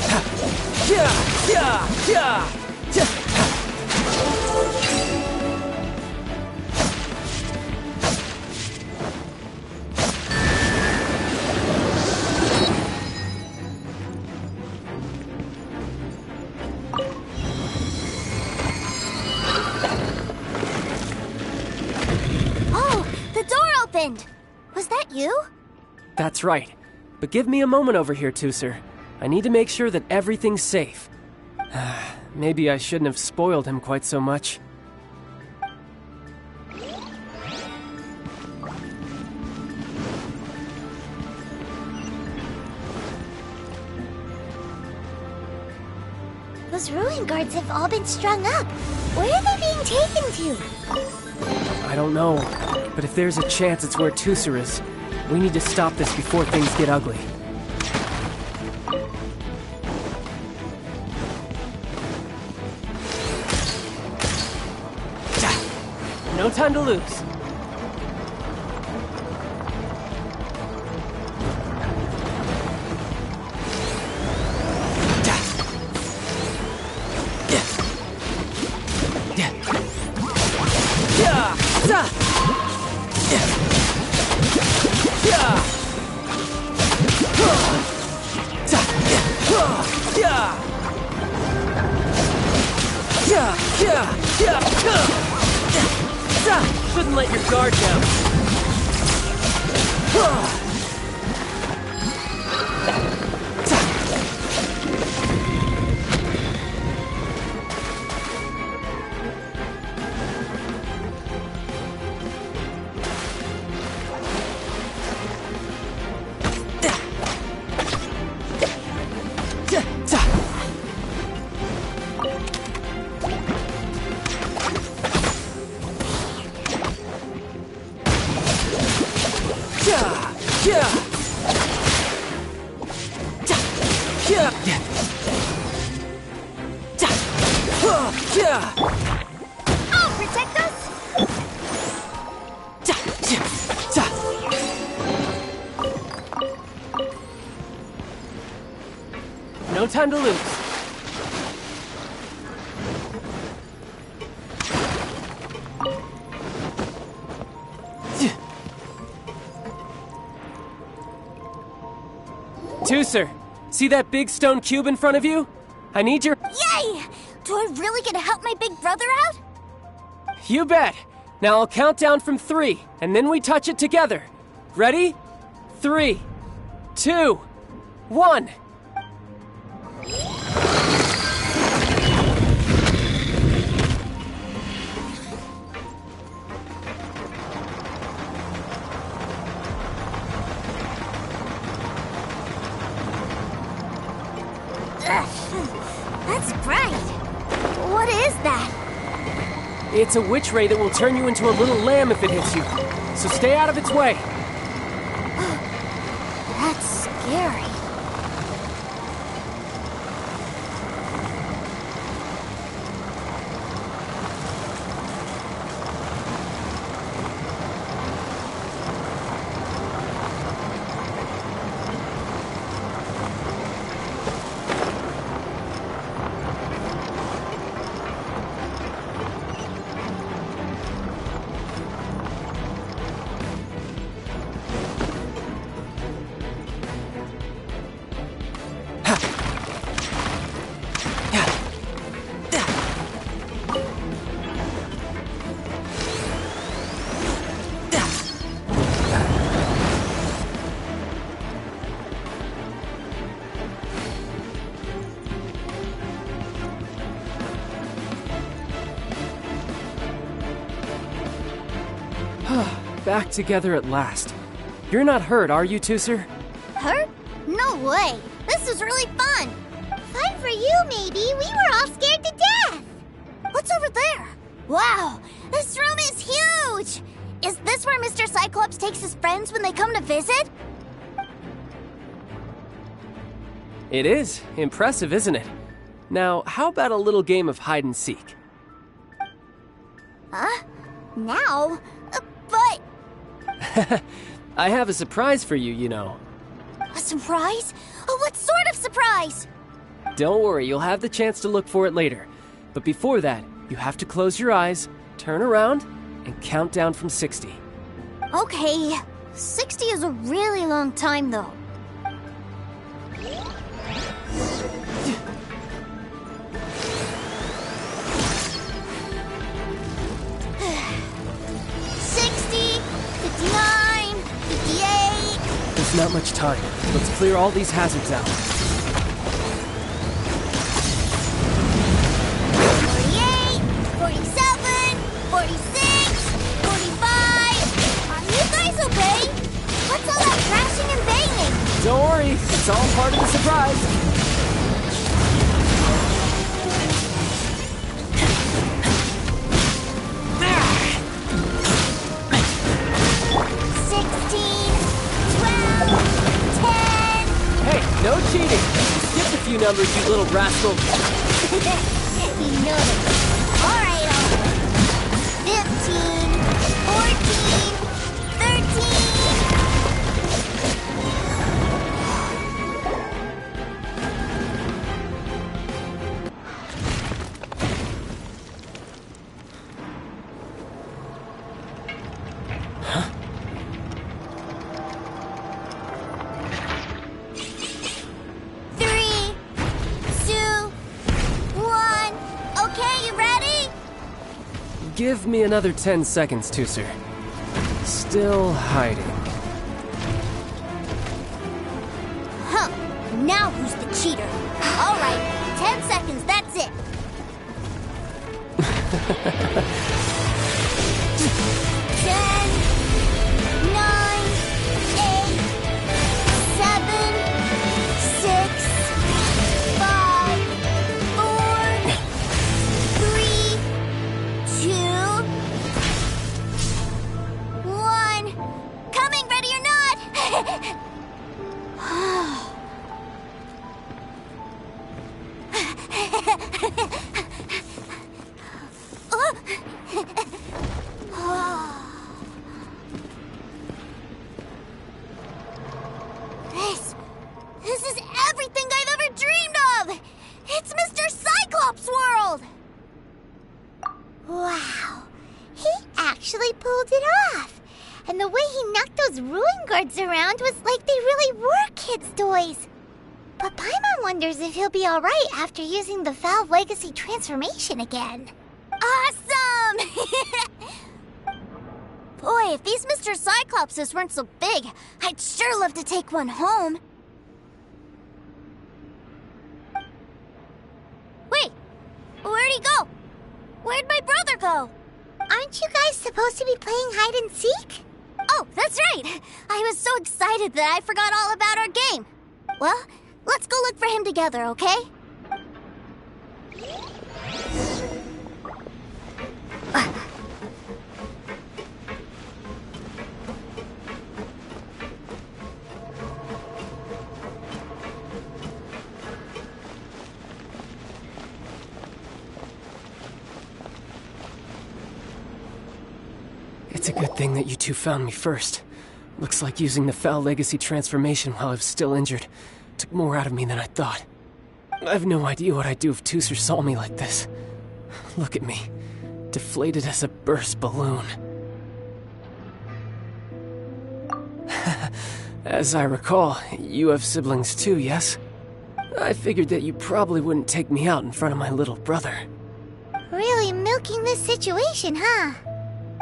Oh, the door opened. Was that you? That's right. But give me a moment over here, Tooser. I need to make sure that everything's safe. Maybe I shouldn't have spoiled him quite so much. Those ruin guards have all been strung up. Where are they being taken to? I don't know, but if there's a chance it's where Tooser is, we need to stop this before things get ugly. No time to lose. Shouldn't let your guard down. I'll protect us. No time to lose. Tooser, see that big stone cube in front of you? I need your... Yay! Do I really get to help my big brother out? You bet! Now I'll count down from 3, and then we touch it together. Ready? 3, 2, 1. That's bright. What is that? It's a witch ray that will turn you into a little lamb if it hits you. So stay out of its way. That's scary. back together at last. You're not hurt, are you, Tusser? Hurt? No way. This was really fun. Fun for you, maybe. We were all scared to death. What's over there? Wow, this room is huge. Is this where Mr. Cyclops takes his friends when they come to visit? It is. Impressive, isn't it? Now, how about a little game of hide and seek? Huh? Now? But... I have a surprise for you, you know. A surprise? Oh, what sort of surprise? Don't worry, you'll have the chance to look for it later. But before that, you have to close your eyes, turn around, and count down from 60. Okay. 60 is a really long time, though. There's not much time. Let's clear all these hazards out. 48, 47, 46, 45. Are you guys okay? What's all that crashing and banging? Don't worry, it's all part of the surprise. No cheating! Skip a few numbers, you little rascal! You know it. Alright, 15, 14, 13... Huh? Give me another 10 seconds, Tusser. Still hiding. Huh. Now who's the cheater? All right, 10 seconds, that's it. 10, 9, 8, 7, 6, 5, 4, 3, 2, 1. Coming, ready or not! This is everything I've ever dreamed of! It's Mr. Cyclops' world! Wow, he actually pulled it off. And the way he knocked those ruin guards around was like they really were kids' toys. But Paimon wonders if he'll be alright after using the Valve Legacy transformation again. Awesome! Boy, if these Mr. Cyclopses weren't so big, I'd sure love to take one home. Wait, where'd he go? Where'd my brother go? Aren't you guys supposed to be playing hide and seek? Oh, that's right! I was so excited that I forgot all about our game. Well, let's go look for him together, okay? It's a good thing that you two found me first. Looks like using the Foul Legacy transformation while I was still injured took more out of me than I thought. I have no idea what I'd do if Tusser saw me like this. Look at me, deflated as a burst balloon. As I recall, you have siblings too, yes? I figured that you probably wouldn't take me out in front of my little brother. Really milking this situation, huh?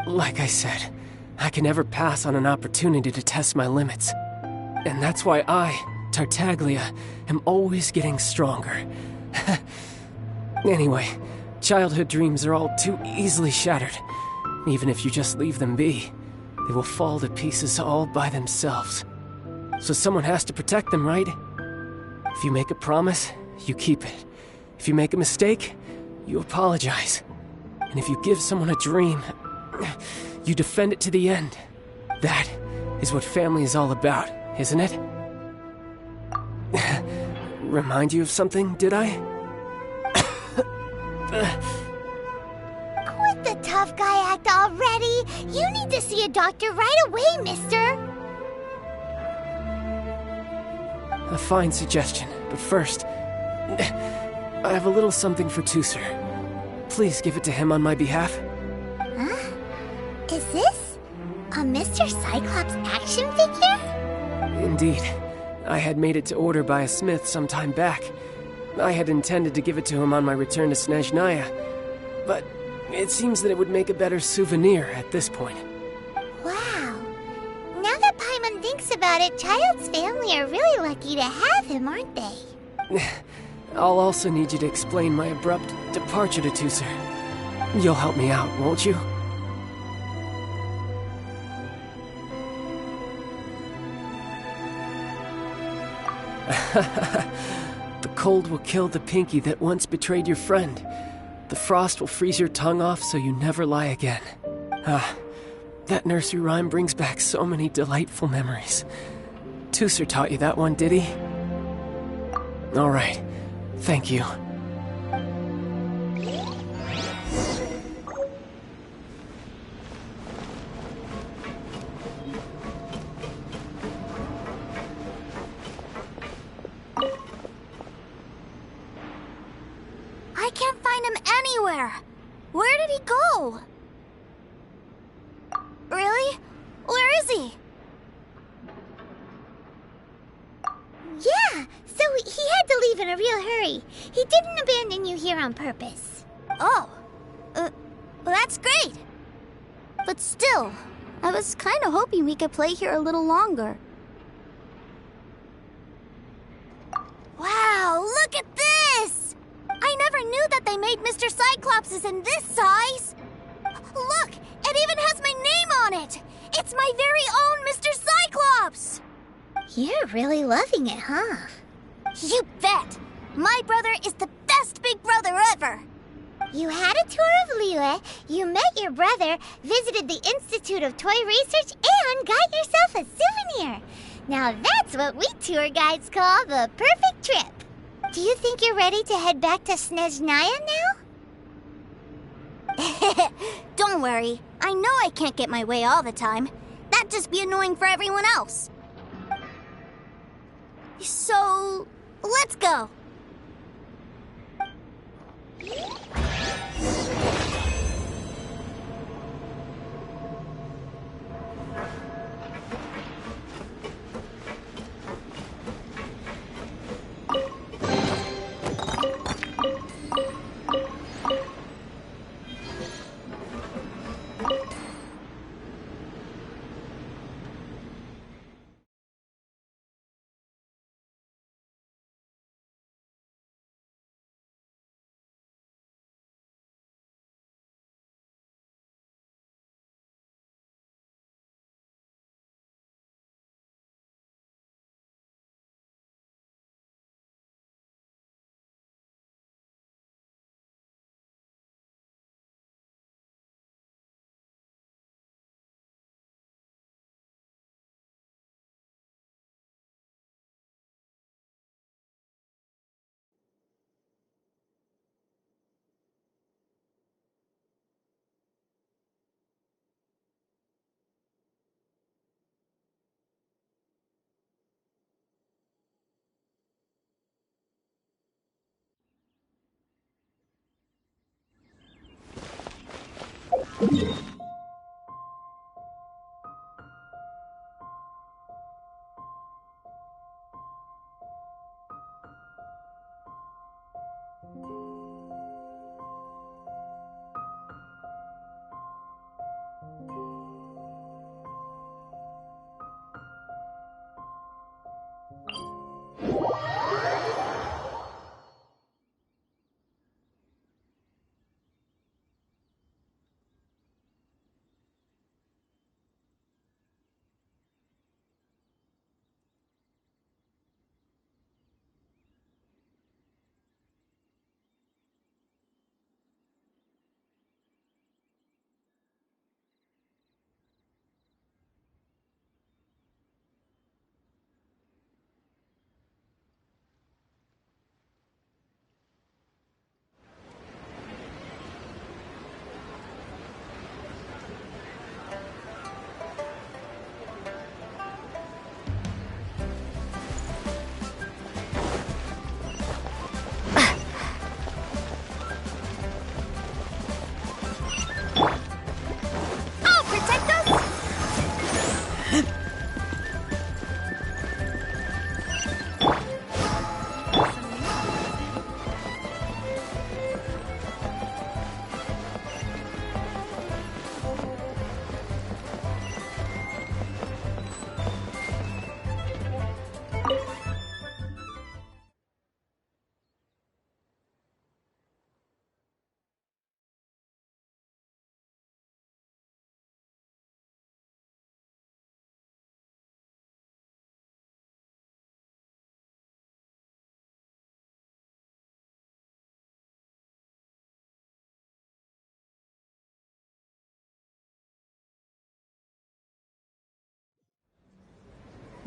Like I said, I can never pass on an opportunity to test my limits. And that's why I, Tartaglia, am always getting stronger. Anyway, childhood dreams are all too easily shattered. Even if you just leave them be, they will fall to pieces all by themselves. So someone has to protect them, right? If you make a promise, you keep it. If you make a mistake, you apologize. And if you give someone a dream, you defend it to the end. That is what family is all about, isn't it? Remind you of something, did I? Quit the tough guy act already! You need to see a doctor right away, mister! A fine suggestion, but first, I have a little something for Tusser. Please give it to him on my behalf. Huh? Is this a Mr. Cyclops action figure? Indeed. I had made it to order by a smith some time back. I had intended to give it to him on my return to Snezhnaya, but it seems that it would make a better souvenir at this point. Wow. Now that Paimon thinks about it, Child's family are really lucky to have him, aren't they? I'll also need you to explain my abrupt departure to Tusser. You'll help me out, won't you? The cold will kill the pinky that once betrayed your friend. The frost will freeze your tongue off so you never lie again. That nursery rhyme brings back so many delightful memories. Tusser taught you that one, did he? All right. Thank you. I can't find him anywhere. Where did he go? Really? Where is he? Yeah, so he had to leave in a real hurry. He didn't abandon you here on purpose. Oh. Well, that's great. But still, I was kind of hoping we could play here a little longer. Wow, look at this! I never knew that they made Mr. Cyclopses in this size. Look, it even has my name on it. It's my very own Mr. Cyclops. You're really loving it, huh? You bet. My brother is the best big brother ever. You had a tour of Liyue, you met your brother, visited the Institute of Toy Research, and got yourself a souvenir. Now that's what we tour guides call the perfect trip. Do you think you're ready to head back to Snezhnaya now? Don't worry. I know I can't get my way all the time. That'd just be annoying for everyone else. So, let's go.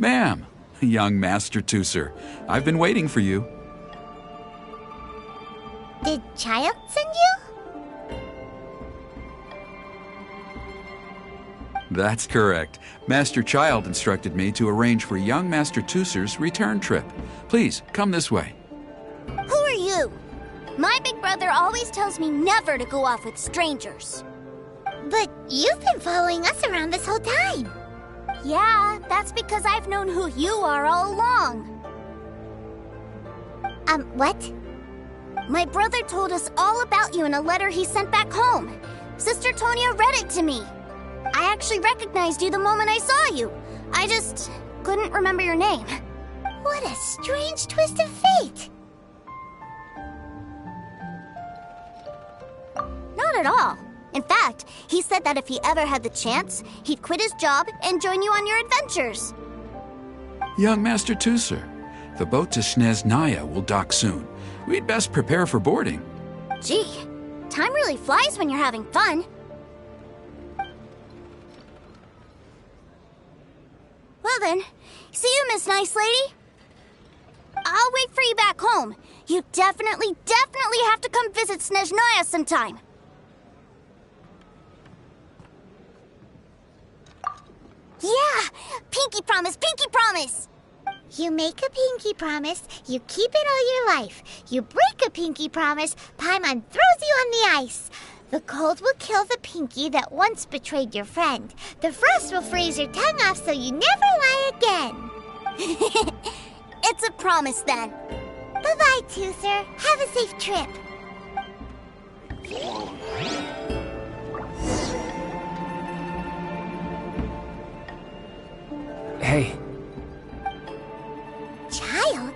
Ma'am, young Master Tooser, I've been waiting for you. Did Child send you? That's correct. Master Child instructed me to arrange for young Master Tooser's return trip. Please, come this way. Who are you? My big brother always tells me never to go off with strangers. But you've been following us around this whole time. Yeah, that's because I've known who you are all along. What? My brother told us all about you in a letter he sent back home. Sister Tonya read it to me. I actually recognized you the moment I saw you. I just couldn't remember your name. What a strange twist of fate. Not at all. In fact, he said that if he ever had the chance, he'd quit his job and join you on your adventures. Young Master Tooser, the boat to Snezhnaya will dock soon. We'd best prepare for boarding. Gee, time really flies when you're having fun. Well then, see you, Miss Nice Lady. I'll wait for you back home. You definitely have to come visit Snezhnaya sometime. Yeah! Pinky promise, pinky promise! You make a pinky promise, you keep it all your life. You break a pinky promise, Paimon throws you on the ice. The cold will kill the pinky that once betrayed your friend. The frost will freeze your tongue off so you never lie again. It's a promise then. Bye-bye, Tooser. Have a safe trip. Hey. Child?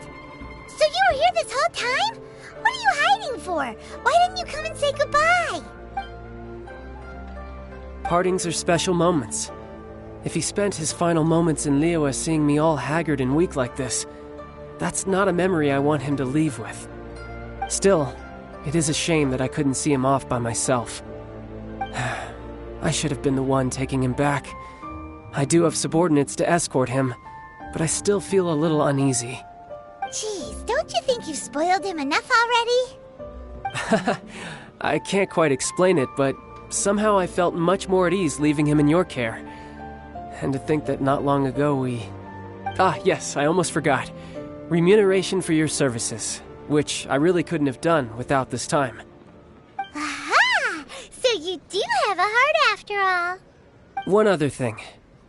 So you were here this whole time? What are you hiding for? Why didn't you come and say goodbye? Partings are special moments. If he spent his final moments in Liyue seeing me all haggard and weak like this, that's not a memory I want him to leave with. Still, it is a shame that I couldn't see him off by myself. I should have been the one taking him back. I do have subordinates to escort him, but I still feel a little uneasy. Jeez, don't you think you've spoiled him enough already? I can't quite explain it, but somehow I felt much more at ease leaving him in your care. And to think that not long ago we... Ah, yes, I almost forgot. Remuneration for your services, which I really couldn't have done without this time. Aha! So you do have a heart after all. One other thing.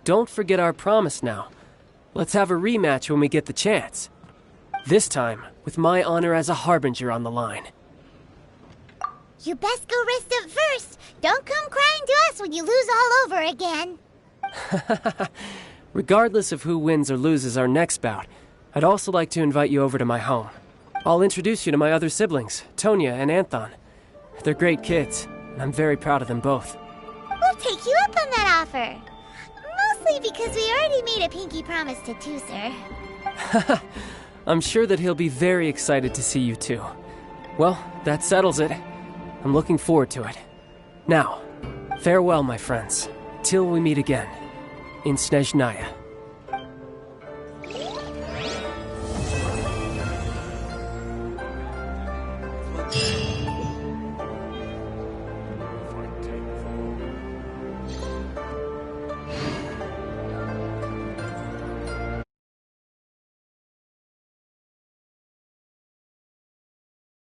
Don't forget our promise now. Let's have a rematch when we get the chance. This time, with my honor as a harbinger on the line. You best go rest up first. Don't come crying to us when you lose all over again. Regardless of who wins or loses our next bout, I'd also like to invite you over to my home. I'll introduce you to my other siblings, Tonya and Anthon. They're great kids, and I'm very proud of them both. We'll take you up on that offer. Mostly because we already made a pinky promise to Tooser. I'm sure that he'll be very excited to see you too. Well, that settles it. I'm looking forward to it. Now, farewell, my friends, till we meet again in Snezhnaya.